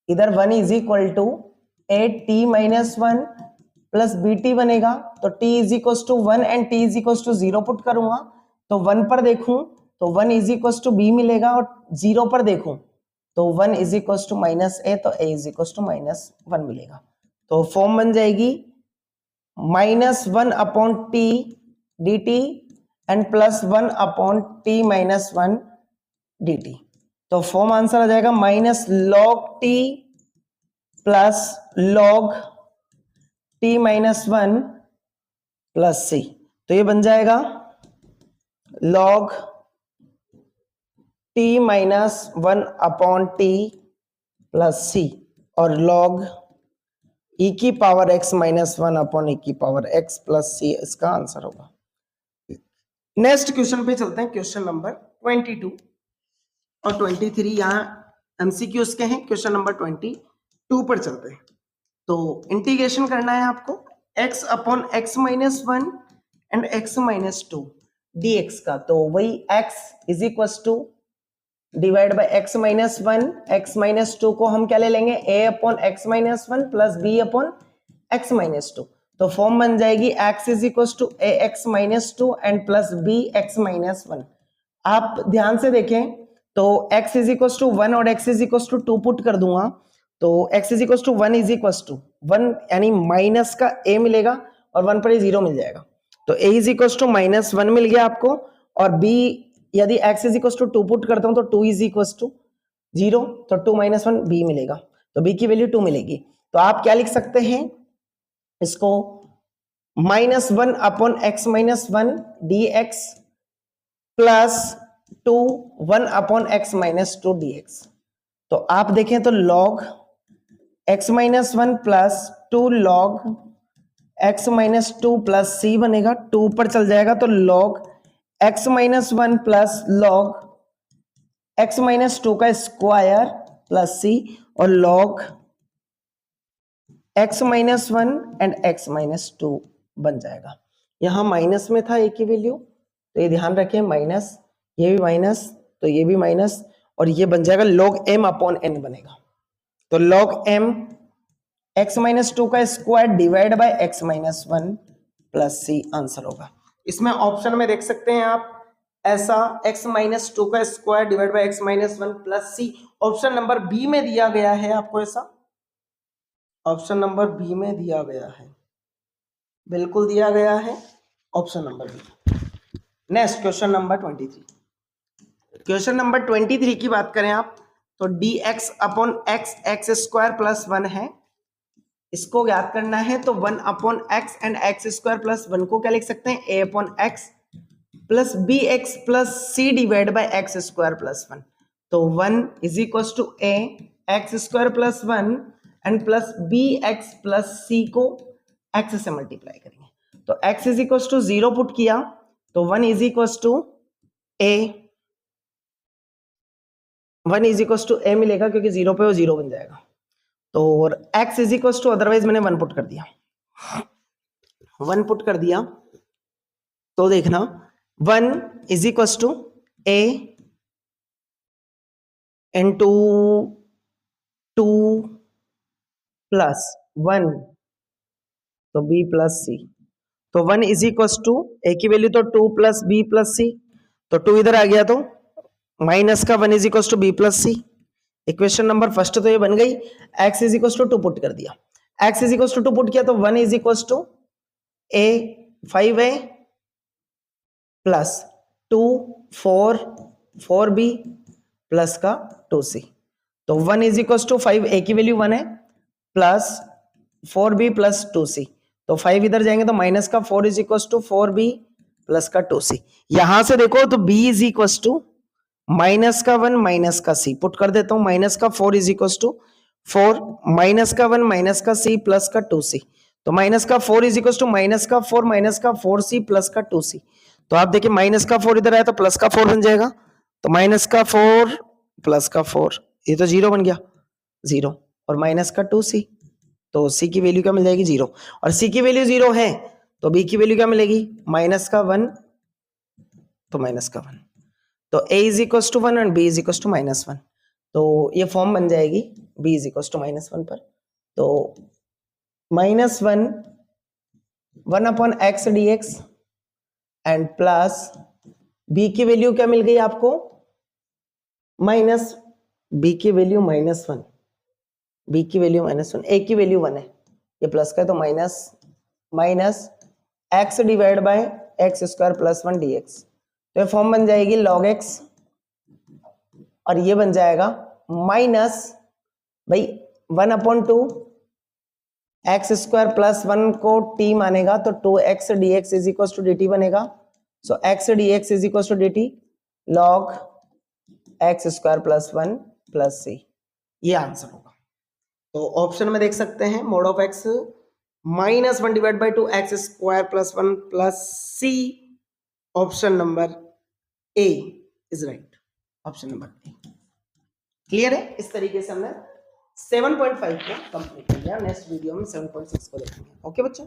इधर one is equal to A T minus one plus B T बनेगा। तो T is equal to one and T is equal to zero put करूंगा, तो वन पर देखूं तो one is equal to B मिलेगा, और जीरो पर देखूं तो one is equal to minus A, तो A is equal to minus one मिलेगा। तो फॉर्म बन जाएगी minus one upon T D T and plus one upon T minus one D T. तो फॉर्म आंसर आ जाएगा minus log T plus log T minus one plus C. तो ये बन जाएगा log T minus one upon T plus सी और log E की power x minus one upon E की पावर एक्स प्लस सी, इसका आंसर होगा। नेक्स्ट क्वेश्चन पे चलते हैं, क्वेश्चन नंबर 22 और 23 यहाँ एमसीक्यूज के हैं। क्वेश्चन नंबर 22 पर चलते हैं। तो इंटीग्रेशन करना है आपको x upon x minus one and x minus two dx का। तो वही x is equal to divide by x minus one, x minus two को हम क्या ले लेंगे, a upon x minus one plus B upon x minus two. तो form बन जाएगी x is equal to A x minus two and plus B x minus one. आप ध्यान से देखें तो x is equal to one और x is equal to two put कर दूंगा, तो x is equal to one is equal to one, यानी माइनस का a मिलेगा और वन पर ही जीरो मिल जाएगा। तो a is equal to minus one मिल गया आपको, और b यदि x is equal to two put करता हूं तो two is equal to zero, तो टू माइनस वन b मिलेगा, तो b की वैल्यू टू मिलेगी। तो आप क्या लिख सकते हैं इसको, minus one upon x minus one d x plus two one upon x minus two d x. तो आप देखें तो log x minus one plus two log x minus two plus सी बनेगा, टू पर चल जाएगा तो log x minus one plus log x minus two का स्क्वायर प्लस सी, और log x minus one and x minus two बन जाएगा। यहां माइनस में था एक ही वैल्यू, तो ये ध्यान रखें, माइनस, ये भी माइनस, तो ये भी माइनस, और ये बन जाएगा लॉग एम अपॉन एन बनेगा। तो log m x minus two का square divide by x minus one plus c answer होगा। इसमें ऑप्शन में देख सकते हैं आप ऐसा x माइनस टू का square divide by x minus one plus C, option number B में दिया गया है आपको, ऐसा ऑप्शन नंबर बी में दिया गया है, बिल्कुल दिया गया है option number b. Next question number 23। Question number 23 की बात करें आप तो dx upon x x square plus one है, इसको ज्ञात करना है। तो one upon x and x square plus one को क्या लिख सकते हैं, a upon x plus B x plus c divide by x square plus one. तो one is equal to A x square plus one and plus B x plus c को x से multiply करेंगे। तो x is equal to zero put किया तो one is equal to a, one is equal to a मिलेगा क्योंकि zero पे वो जीरो बन जाएगा। तो x is equal to, otherwise मैंने वन पुट कर दिया, वन पुट कर दिया तो देखना one is equal to A into two plus one, तो b प्लस सी। तो one is equal to A की वैल्यू तो two plus B plus C, तो टू इधर आ गया तो माइनस का one is equal to B plus C. Equation number first तो ये बन गई, x is equal to two put कर दिया, x is equal to two put किया तो one is equal to a five a plus two four four b plus का two सी। तो one is equal to five, a की value one है, plus four b plus two सी। तो five इधर जाएंगे तो माइनस का four is equal to four b plus का टू सी। यहां से देखो तो b is equal to minus का वन माइनस का सी, पुट कर देता हूं, माइनस का four is equal to four minus का वन माइनस का सी प्लस का टू सी। तो माइनस का four is equal to minus का फोर सी प्लस का टू सी। तो आप देखिए माइनस का 4 इधर आया तो प्लस का 4 बन जाएगा, तो माइनस का 4 प्लस का 4, ये तो 0 बन गया, 0, और माइनस का 2c, तो c की वैल्यू क्या मिल जाएगी 0, और c की वैल्यू 0 है तो b की वैल्यू क्या मिलेगी माइनस का 1, तो माइनस का 1, तो a is equal to 1 and b is equal to minus 1, तो ये फॉर्म बन जाएगी b is equal to minus 1 पर, तो minus 1 1 upon x D x and plus b की वैल्यू क्या मिल गई आपको माइनस, b की वैल्यू माइनस 1, b की वैल्यू माइनस 1, a की वैल्यू 1 है, ये प्लस का है तो minus minus x divide by x square plus 1 dx, तो ये फॉर्म बन जाएगी log x, और ये बन जाएगा माइनस भाई 1 अपॉन 2 एक्स स्क्वायर प्लस 1 को t मानेगा तो 2x dx is equal to dt बनेगा, so x dx is equal to dt log x square plus 1 plus c, ये आंसर होगा। तो ऑप्शन में देख सकते हैं mod of x minus 1 divide by 2 x square plus 1 plus c, option number A is right, option number A. Clear है? इस तरीके से हमने 7.5 को कंप्लीट कर लिया, नेक्स्ट वीडियो में 7.6 को देखेंगे। ओके बच्चों।